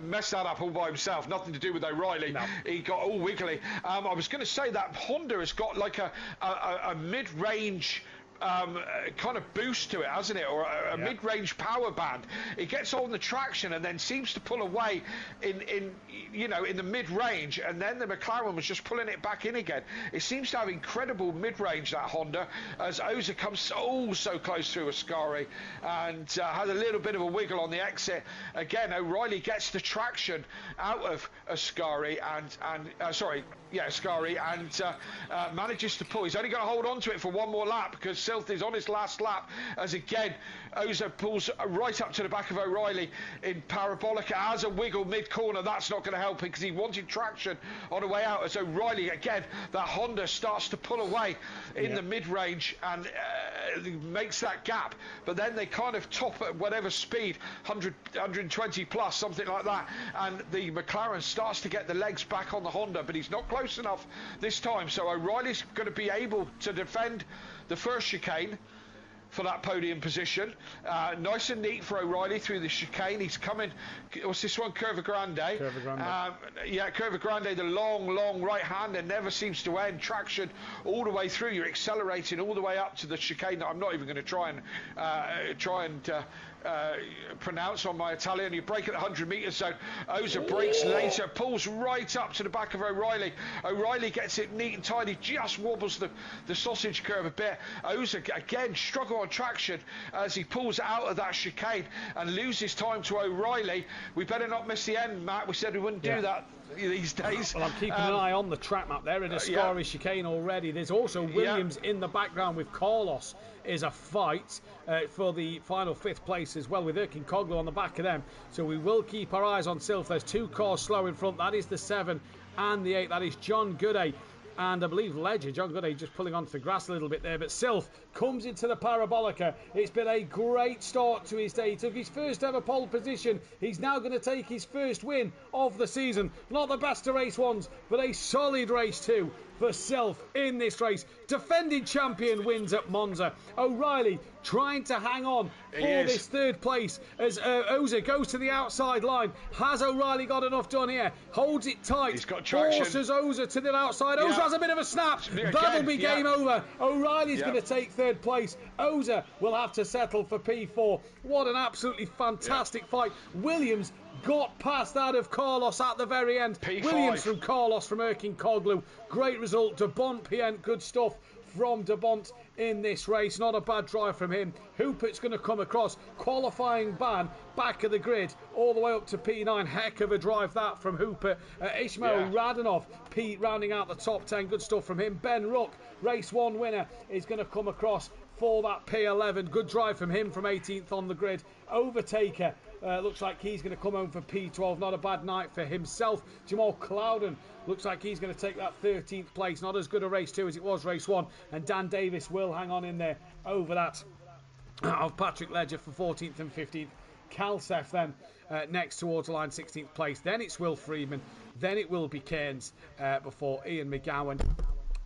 messed that up all by himself. Nothing to do with O'Reilly. No. He got all wiggly. I was going to say that Honda has got like a mid-range kind of boost to it, hasn't it, or a mid-range power band. It gets on the traction and then seems to pull away in the mid-range, and then the McLaren was just pulling it back in again. It seems to have incredible mid-range, that Honda, as Oza comes so close through Ascari and has a little bit of a wiggle on the exit. Again, O'Reilly gets the traction out of Ascari and manages to pull. He's only going to hold on to it for one more lap, because Silth is on his last lap, as again Oza pulls right up to the back of O'Reilly in parabolic, has a wiggle mid-corner. That's not going to help him, because he wanted traction on the way out, as O'Reilly again, that Honda starts to pull away in the mid-range and makes that gap, but then they kind of top at whatever speed, 120 plus, something like that, and the McLaren starts to get the legs back on the Honda, but he's not close enough this time. So O'Reilly's going to be able to defend the first chicane for that podium position. Nice and neat for O'Reilly through the chicane. He's coming, what's this one, Curva Grande? Curva Grande. Curva Grande, the long right hander never seems to end. Traction all the way through. You're accelerating all the way up to the chicane that I'm not even going to try and pronounce on my Italian. You brake at the 100 metre zone. Oza brakes later, pulls right up to the back of O'Reilly. O'Reilly gets it neat and tidy, just wobbles the sausage curve a bit. Oza again struggle on traction as he pulls out of that chicane and loses time to O'Reilly. We better not miss the end, Matt. We said we wouldn't do that these days. Well, I'm keeping an eye on the track map there, in a Ascari chicane already. There's also Williams in the background with Carlos. Is a fight for the final 5th place as well, with Erkin Koglu on the back of them. So we will keep our eyes on Silf. There's 2 cars slow in front. That is the 7 and the 8. That is John Gooday and I believe Ledger. John Gooday just pulling onto the grass a little bit there, but Silf comes into the Parabolica. It's been a great start to his day. He took his first ever pole position. He's now going to take his first win of the season. Not the best of race ones, but a solid race too for Silf in this race. Defending champion wins at Monza. O'Reilly trying to hang on for this 3rd place as Oza goes to the outside line. Has O'Reilly got enough done here? Holds it tight. He's got traction. Forces Oza to the outside. Oza has a bit of a snap. That'll be game over. O'Reilly's going to take 3rd place. Oza will have to settle for P4. What an absolutely fantastic fight. Williams got past that of Carlos at the very end. P5. Williams from Carlos from Erkin Koglu. Great result. De Bont Pient, good stuff from De Bont in this race. Not a bad drive from him. Hoopert's going to come across. Qualifying ban, back of the grid, all the way up to P9. Heck of a drive that from Hooper. Ismail Radanov, Pete rounding out the top 10. Good stuff from him. Ben Ruck, race 1 winner, is going to come across for that P11. Good drive from him from 18th on the grid. Overtaker. Looks like he's going to come home for P12. Not a bad night for himself. Jamal Clouden looks like he's going to take that 13th place. Not as good a race 2 as it was race 1. And Dan Davis will hang on in there over that of Patrick Ledger for 14th and 15th. Kalsef then next towards the line, 16th place. Then it's Will Friedman. Then it will be Cairns before Ian McGowan.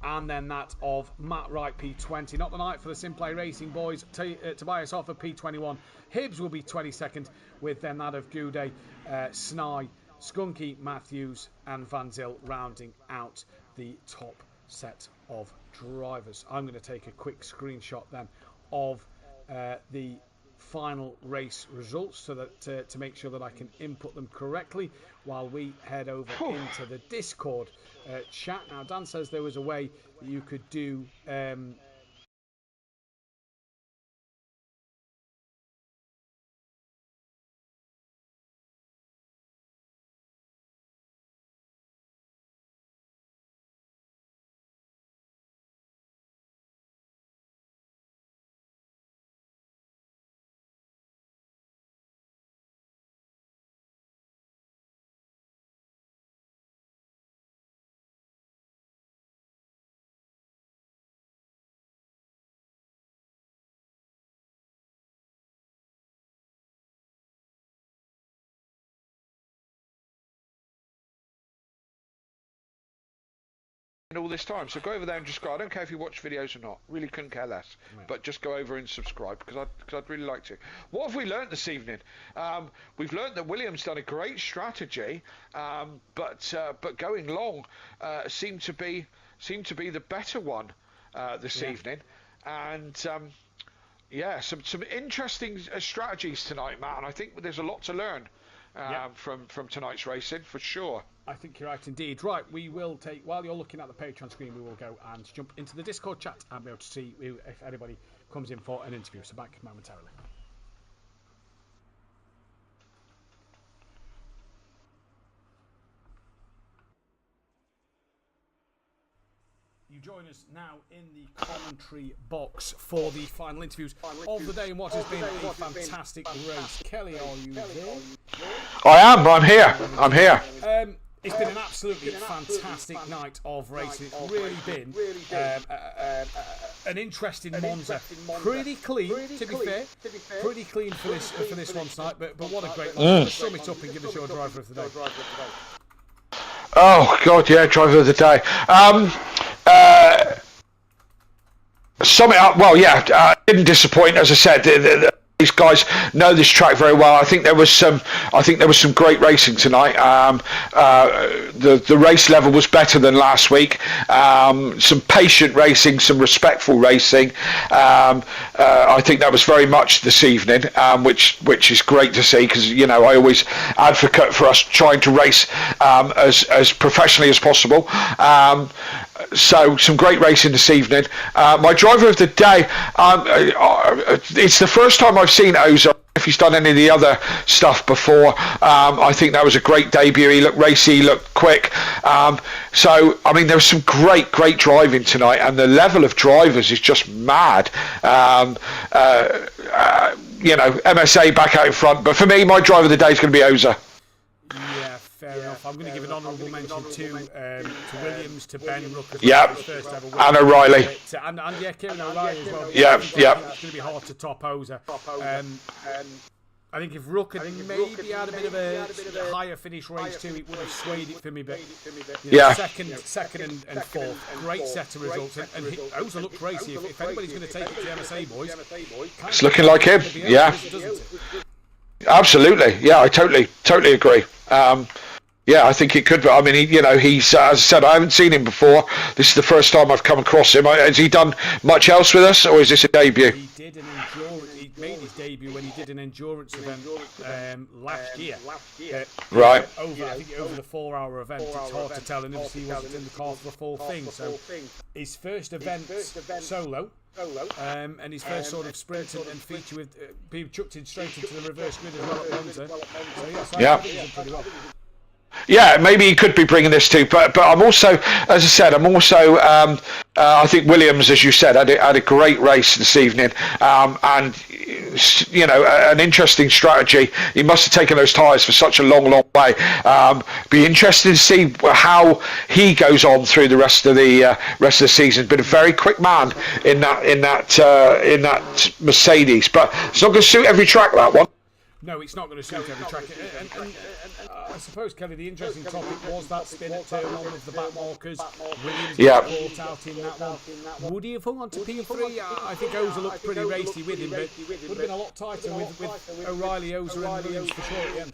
And then that of Matt Wright, P20. Not the night for the SimPlay Racing boys. Tobias Offer, P21. Hibbs will be 22nd, with then that of Goudet, Snye, Skunky, Matthews and Van Zyl rounding out the top set of drivers. I'm going to take a quick screenshot then of the final race results so that to make sure that I can input them correctly while we head over into the Discord chat. Now, Dan says there was a way that you could do all this time, so go over there and just go. I don't care if you watch videos or not, really couldn't care less, but just go over and subscribe because I'd really like to. What have we learnt this evening? We've learnt that Williams done a great strategy, but going long seemed to be the better one this evening, and some interesting strategies tonight, Matt, and I think there's a lot to learn from tonight's racing for sure. I think you're right indeed. Right, we will take, while you're looking at the Patreon screen, we will go and jump into the Discord chat and be able to see if anybody comes in for an interview. So back momentarily. You join us now in the commentary box for the final interviews of the day and what has been a fantastic race. Kelly, are you there? I am. I'm here. It's been an absolutely fantastic night of racing. It's really been an interesting Monza. Pretty clean, to be fair. Pretty clean for this one tonight. But what a great one. Just sum it up and give us your driver of the day. Oh God, yeah, driver of the day. Sum it up. Well, didn't disappoint. As I said, these guys know this track very well. I think there was some great racing tonight. The race level was better than last week. Some patient racing, some respectful racing. I think that was very much this evening, which is great to see because I always advocate for us trying to race as professionally as possible. So some great racing this evening. My driver of the day, it's the first time I've seen Oza. If he's done any of the other stuff before, I think that was a great debut. He looked racy, he looked quick. So I mean, there was some great driving tonight, and the level of drivers is just mad. MSA back out in front, but for me, my driver of the day is going to be Oza. Yeah, fair enough. I'm going to give an honourable mention to Williams, to Ben Rooker. Yeah, and O'Reilly. And Kieran O'Reilly as well. Yeah. It's going to be hard to top Oza. I think if Rooker maybe had a bit of a higher finish race too, it would have swayed it for me. But second and fourth, great set of results. And Oza looked racy. If anybody's going to take it to the MSA boys, it's looking like him. Yeah. Absolutely, yeah, I totally agree. I think it could be. I mean, he's as I said, I haven't seen him before. This is the first time I've come across him. Has he done much else with us, or is this a debut? He did an endurance. He made his debut when he did an endurance event last year. Right. Over the 4-hour event. It's hard to tell, and obviously he wasn't in the car for the full thing. So his first event solo. And his first sort of sprint and feature with being chucked in straight into the reverse grid as well at Monza. So I think he's done pretty well. Yeah, maybe he could be bringing this too, but I'm also, as I said, I think Williams, as you said, had a great race this evening, and an interesting strategy. He must have taken those tyres for such a long way. Be interested to see how he goes on through the rest of the season. Been a very quick man in that Mercedes, but it's not going to suit every track, that one. No, it's not going to suit every track. And I suppose, Kelly, the interesting topic was that spin at turn 1 of the back markers. Williams caught out in that one. Would he have hung on to P3? I think Oza looked pretty racy with him, but it would have been a lot tighter with O'Reilly, Oza and Williams for sure at the end.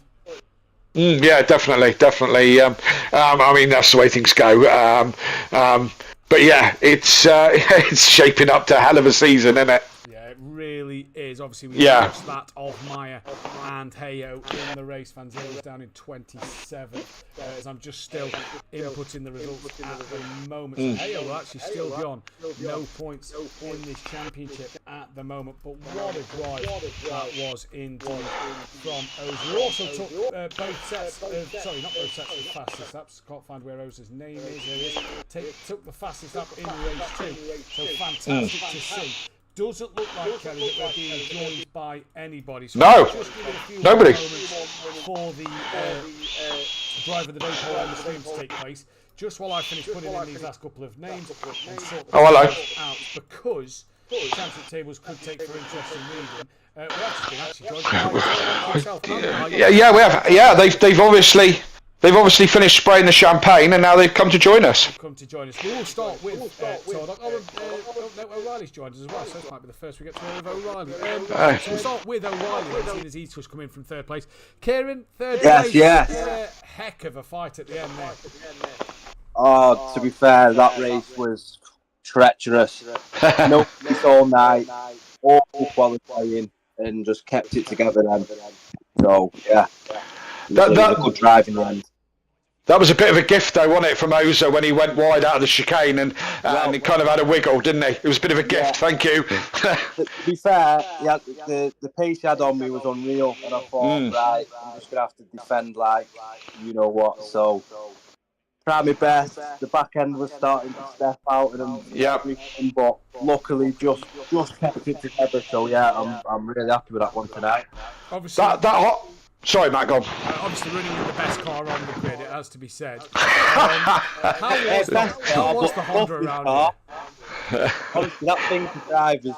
Yeah, definitely. I mean, that's the way things go. But yeah, it's shaping up to a hell of a season, isn't it? Yeah, it really is. Obviously, we lost that of Meyer and Hayo in the race. Vanzilla was down in 27, as I'm just still inputting the results at the moment. So Hayo will actually still be on no points in this championship at the moment. But what a drive that was indeed from Oza. We also took both sets of, sorry, not both sets of fastest laps. Can't find where Oza's name is. There it is. Took the fastest lap in race 2. So fantastic to see. Doesn't look like, Kelly, that we're being joined by anybody. So no, just give it a few nobody. For the driver of the day poll on the stream to take place. Just while I finish putting in these last couple of names and sort hello. Out, because the championship tables could take for interesting reading. We've actually joined by himself. Yeah, we have. Yeah, they've obviously finished spraying the champagne, and now they've come to join us. We'll start with Todd. O'Reilly's joined us as well, so this might be the first we get to hear of O'Reilly. So we'll start with O'Reilly, seeing as he's just come in from third place. Kieran, third place. Yes. Heck of a fight at the end there. Oh, to be fair, that race was treacherous. No miss all night, awful qualifying, and just kept it together then. So, yeah. That was a good drive in the end. That was a bit of a gift, though, wasn't it, from Oza when he went wide out of the chicane and he kind of had a wiggle, didn't he? It was a bit of a gift, thank you. To be fair, yeah, the pace he had on me was unreal, and I thought, right, I'm just going to have to defend like you know what. So, tried my best. The back end was starting to step out, and but luckily just kept it together. So, yeah, I'm really happy with that one tonight. Obviously, Sorry, Matt, go on. Obviously running with the best car on the grid, it has to be said. How was the Honda around here? Honestly, that thing to drive is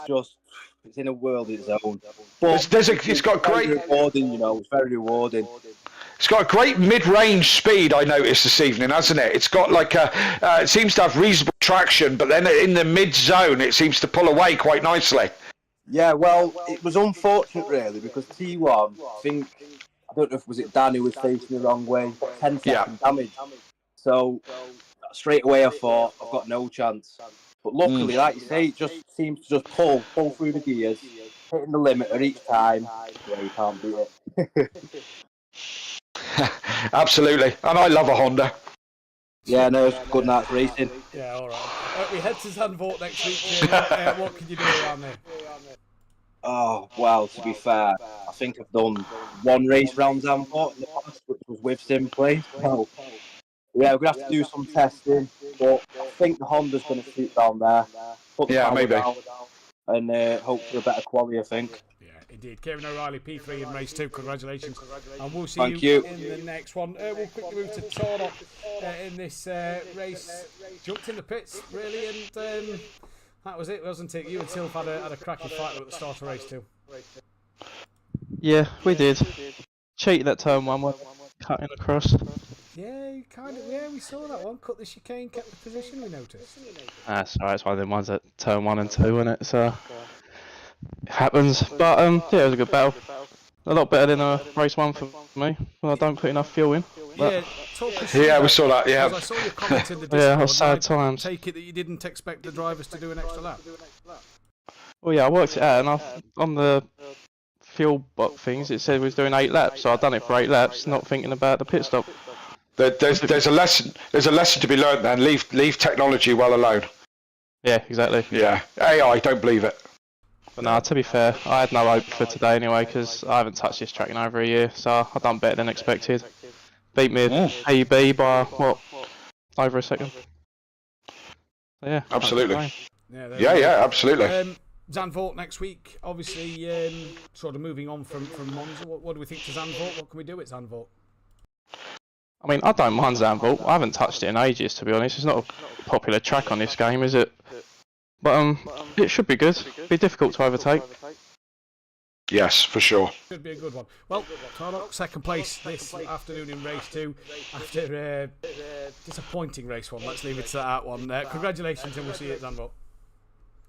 it's in a world of its own. But it's got great... rewarding, it's very rewarding. It's got a great mid-range speed, I noticed this evening, hasn't it? It's got like it seems to have reasonable traction, but then in the mid-zone, it seems to pull away quite nicely. Yeah, well, it was unfortunate, really, because T1, I don't know if was it Dan who was facing the wrong way, got 10 second damage. So straight away I thought I've got no chance. But luckily, like you say, it just seems to just pull through the gears, hitting the limiter each time. Yeah, you can't beat it. Absolutely, and I love a Honda. Yeah, no, it's good night's racing. Yeah, all right. We head to Zandvoort next week. What can you do around there? Oh, well, to be fair, I think I've done one race round Zandvoort in the past, which was with SimPlay. So, yeah, we're going to have to do some testing, but I think the Honda's going to suit down there. Put the power down and hope for a better quality, I think. Yeah, indeed. Kieran O'Reilly, P3 in race 2. Congratulations. And we'll see Thank you you in the next one. We'll quickly move to Tordok in this race. Jumped in the pits, really, and that was it, wasn't it? You and Silf had a cracking fight at the start of race 2. Yeah, we did. Cheated at turn 1, we're cutting across. Yeah, we saw that one. Cut the chicane, kept the position, we noticed. That's alright, it's one of them ones at turn 1 and 2, isn't it? So, it happens. But, yeah, it was a good battle. A lot better than race 1 for me. Well, I don't put enough fuel in. Yeah, we saw that, yeah. I saw your comment in the Discord. Yeah, it was sad times. Take it that you didn't expect the drivers to do an extra lap. Well, yeah, I worked it out, and on the fuel bot things, it said we was doing 8 laps, so I've done it for 8 laps, not thinking about the pit stop. There's a lesson to be learned then. Leave technology well alone. Yeah, exactly. Yeah, AI, don't believe it. But no, to be fair, I had no hope for today anyway, because I haven't touched this track in over a year, so I've done better than expected. Beat me AB by, what, over a second? Yeah, absolutely. Yeah, absolutely. Zandvoort next week, obviously, sort of moving on from Monza. What do we think to Zandvoort? What can we do at Zandvoort? I mean, I don't mind Zandvoort. I haven't touched it in ages, to be honest. It's not a popular track on this game, is it? But it should be good. Be difficult to overtake. Yes, for sure. Should be a good one. Well, Tordok, second place this afternoon in race 2 after a disappointing race 1. Let's leave it to that one. Congratulations, and we'll see you at Zandvoort.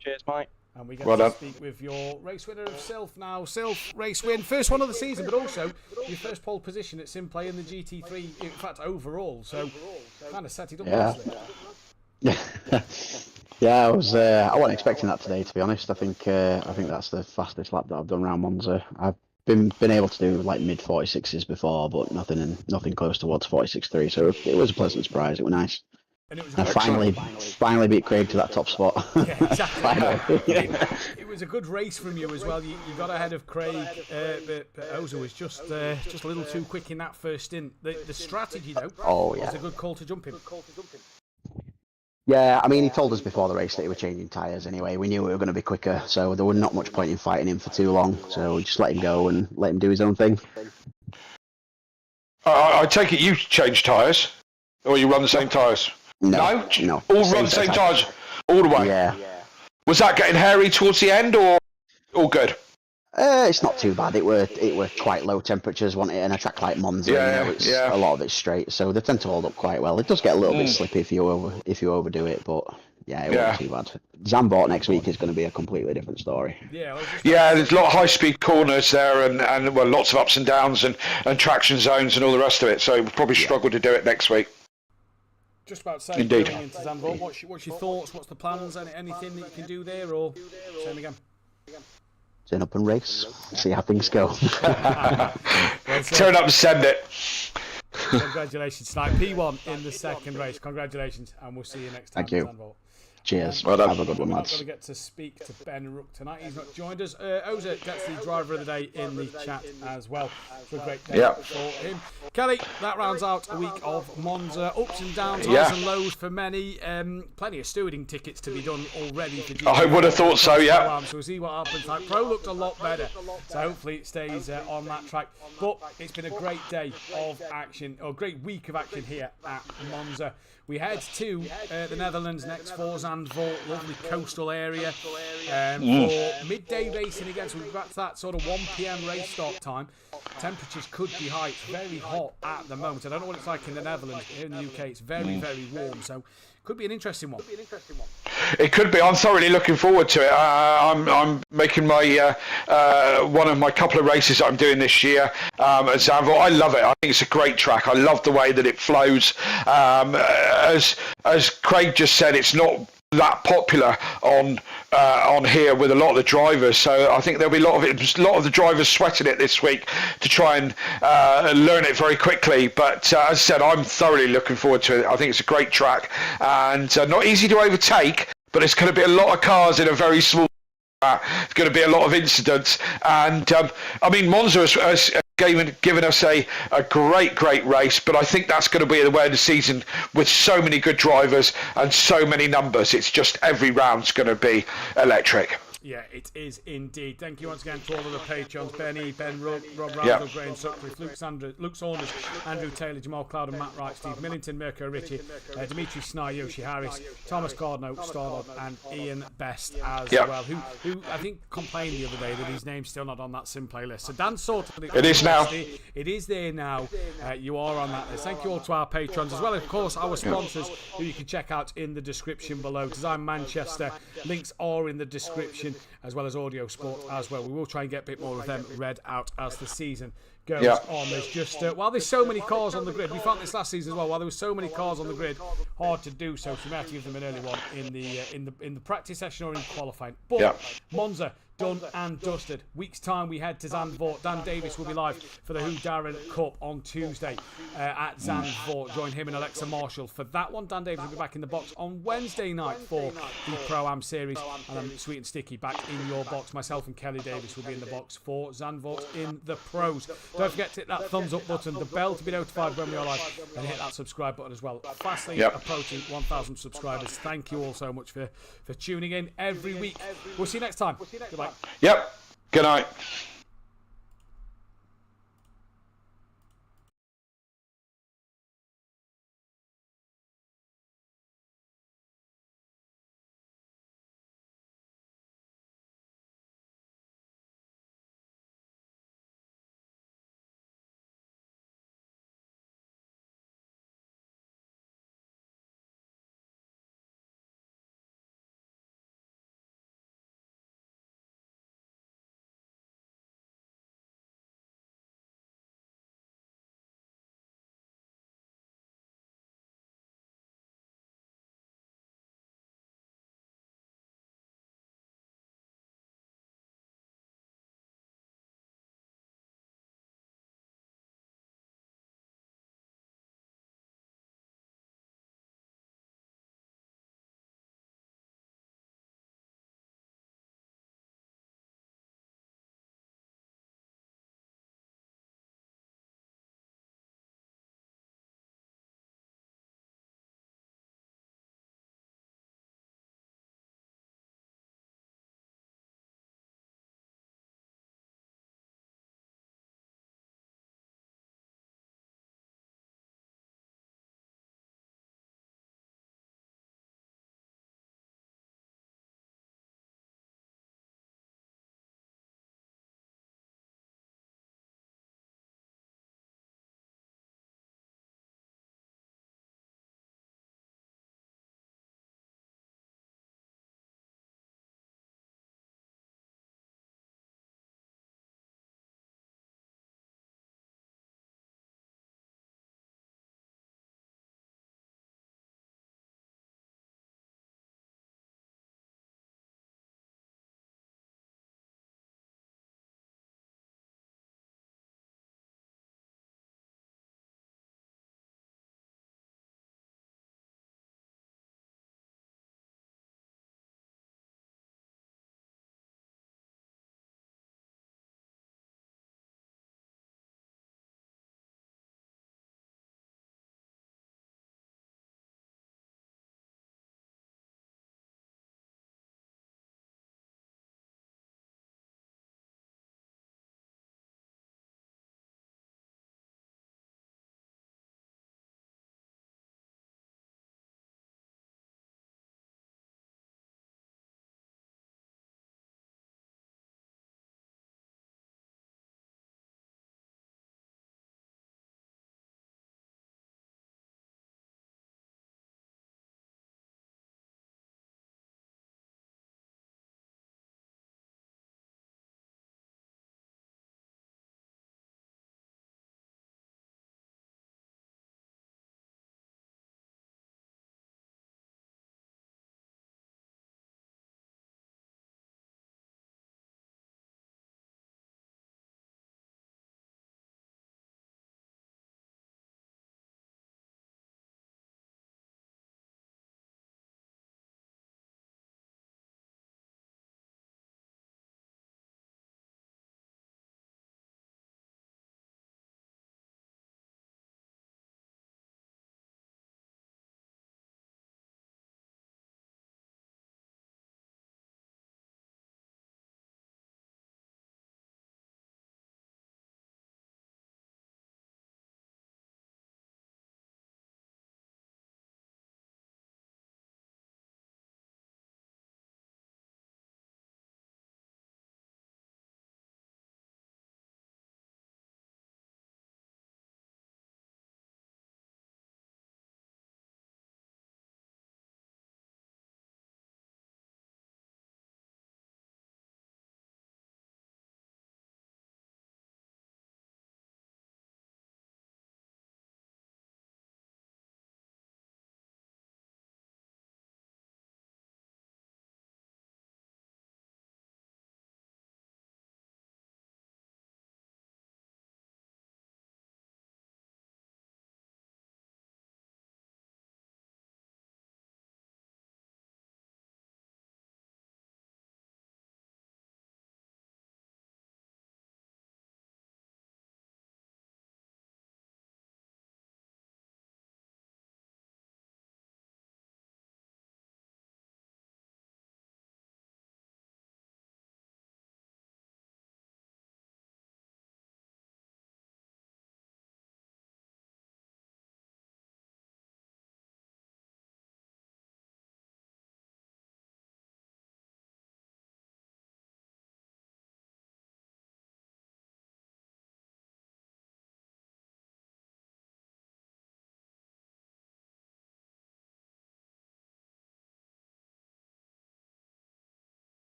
Cheers, mate. And we get to speak with your race winner of Silf now. Silf, race win, first one of the season, but also your first pole position at SimPlay in the GT3, in fact, overall. So, kind of set it up nicely. Yeah, I wasn't expecting that today, to be honest. I think that's the fastest lap that I've done around Monza. I've been able to do like mid 46s before, but nothing close towards 46.3. So it was a pleasant surprise. It was nice. And it was I finally beat Craig to that top spot. Yeah, exactly. It was a good race from you as well. You got ahead of Craig, but Oza was just a little too quick in that first stint. The strategy, though, was a good call to jump in. Yeah, I mean, he told us before the race that he was changing tyres anyway. We knew we were going to be quicker, so there was not much point in fighting him for too long. So we just let him go and let him do his own thing. I take it you changed tyres? Or you run the same tyres? No. All run the same tyres all the way? Yeah. Was that getting hairy towards the end, or all good? It's not too bad. It were quite low temperatures, wasn't it? In a track like Monza, a lot of it's straight, so they tend to hold up quite well. It does get a little bit slippy if you overdo it, but yeah, it wasn't too bad. Zandvoort next week is going to be a completely different story. Yeah, there's a lot of high-speed corners there, and well, lots of ups and downs and traction zones and all the rest of it. So we'll probably struggle to do it next week. Just about to say, going into Zandvoort, what's your thoughts? What's the plans? Anything that you can do there, or same again? Turn up and race, see how things go. Turn up and send it. Congratulations tonight. P1 in the second race. Congratulations, and we'll see you next time. Thank you. Zandvoort. Cheers. Well done. Have a good one, We're not lads. going to get to speak to Ben Rook tonight. He's not joined us. Oza gets the driver of the day in the chat as well. It's a great day for him. Kelly, that rounds out a week of Monza. Ups and downs, highs and lows for many. Plenty of stewarding tickets to be done already for GT. I would have thought so, yeah. So we'll see what happens. Like, Pro looked a lot better, so hopefully it stays on that track. But it's been a great day of action, or a great week of action here at Monza. We head to the Netherlands next for Zandvoort, lovely coastal area, for midday racing again. So we've got that sort of 1 p.m. race start time. Temperatures could be high. It's very hot at the moment. I don't know what it's like in the Netherlands, but here in the UK it's very, very warm. So could be an interesting one. It could be. I'm thoroughly looking forward to it. I'm making my one of my couple of races that I'm doing this year at Zandvoort. I love it. I think it's a great track. I love the way that it flows. As Craig just said, it's not that popular on here with a lot of the drivers, so I think there'll be a lot of the drivers sweating it this week to try and learn it very quickly. But as I said, I'm thoroughly looking forward to it. I think it's a great track and not easy to overtake, but it's going to be a lot of cars in a very small. It's going to be a lot of incidents, and I mean Monza has given us a great race, but I think that's going to be the way of the season with so many good drivers and so many numbers. It's just every round's going to be electric. Yeah, it is indeed. Thank you once again to all of the patrons: Benny, Ben, Rob Randall, Graham Sutcliffe, Luke Saunders, Andrew Taylor, Jamal Cloud and Matt Wright, Steve Millington, Mirko Ritchie, Dimitri Sny, Yoshi Harris, Thomas Cardno, Starlog and Ian Best as well, who I think complained the other day that his name's still not on that SimPlay list. So Dan sorted it. It is now. It is there now. You are on that list. Thank you all to our patrons as well, of course, our sponsors who you can check out in the description below. Design Manchester, links are in the description, as well as Audio Sport as well. We will try and get a bit more of them read out as the season goes on. There's just while there's so many cars on the grid, we found this last season as well. While there were so many cars on the grid, hard to do so. So we have to give them an early one in the practice session or in qualifying. But Monza done and dusted. Week's time we head to Zandvoort. Dan Davis will be live for the Who Darren Cup on Tuesday at Zandvoort. Join him and Alexa Marshall for that one. Dan Davis will be back in the box on Wednesday night for the Pro-Am Series, and I'm Sweet and Sticky back in your box. Myself and Kelly Davis will be in the box for Zandvoort in the Pros. Don't forget to hit that thumbs up button, the bell to be notified when we are live, and hit that subscribe button as well. Fastly approaching 1,000 subscribers. Thank you all so much for tuning in every week. We'll see you next time. Goodbye. Yep. Good night.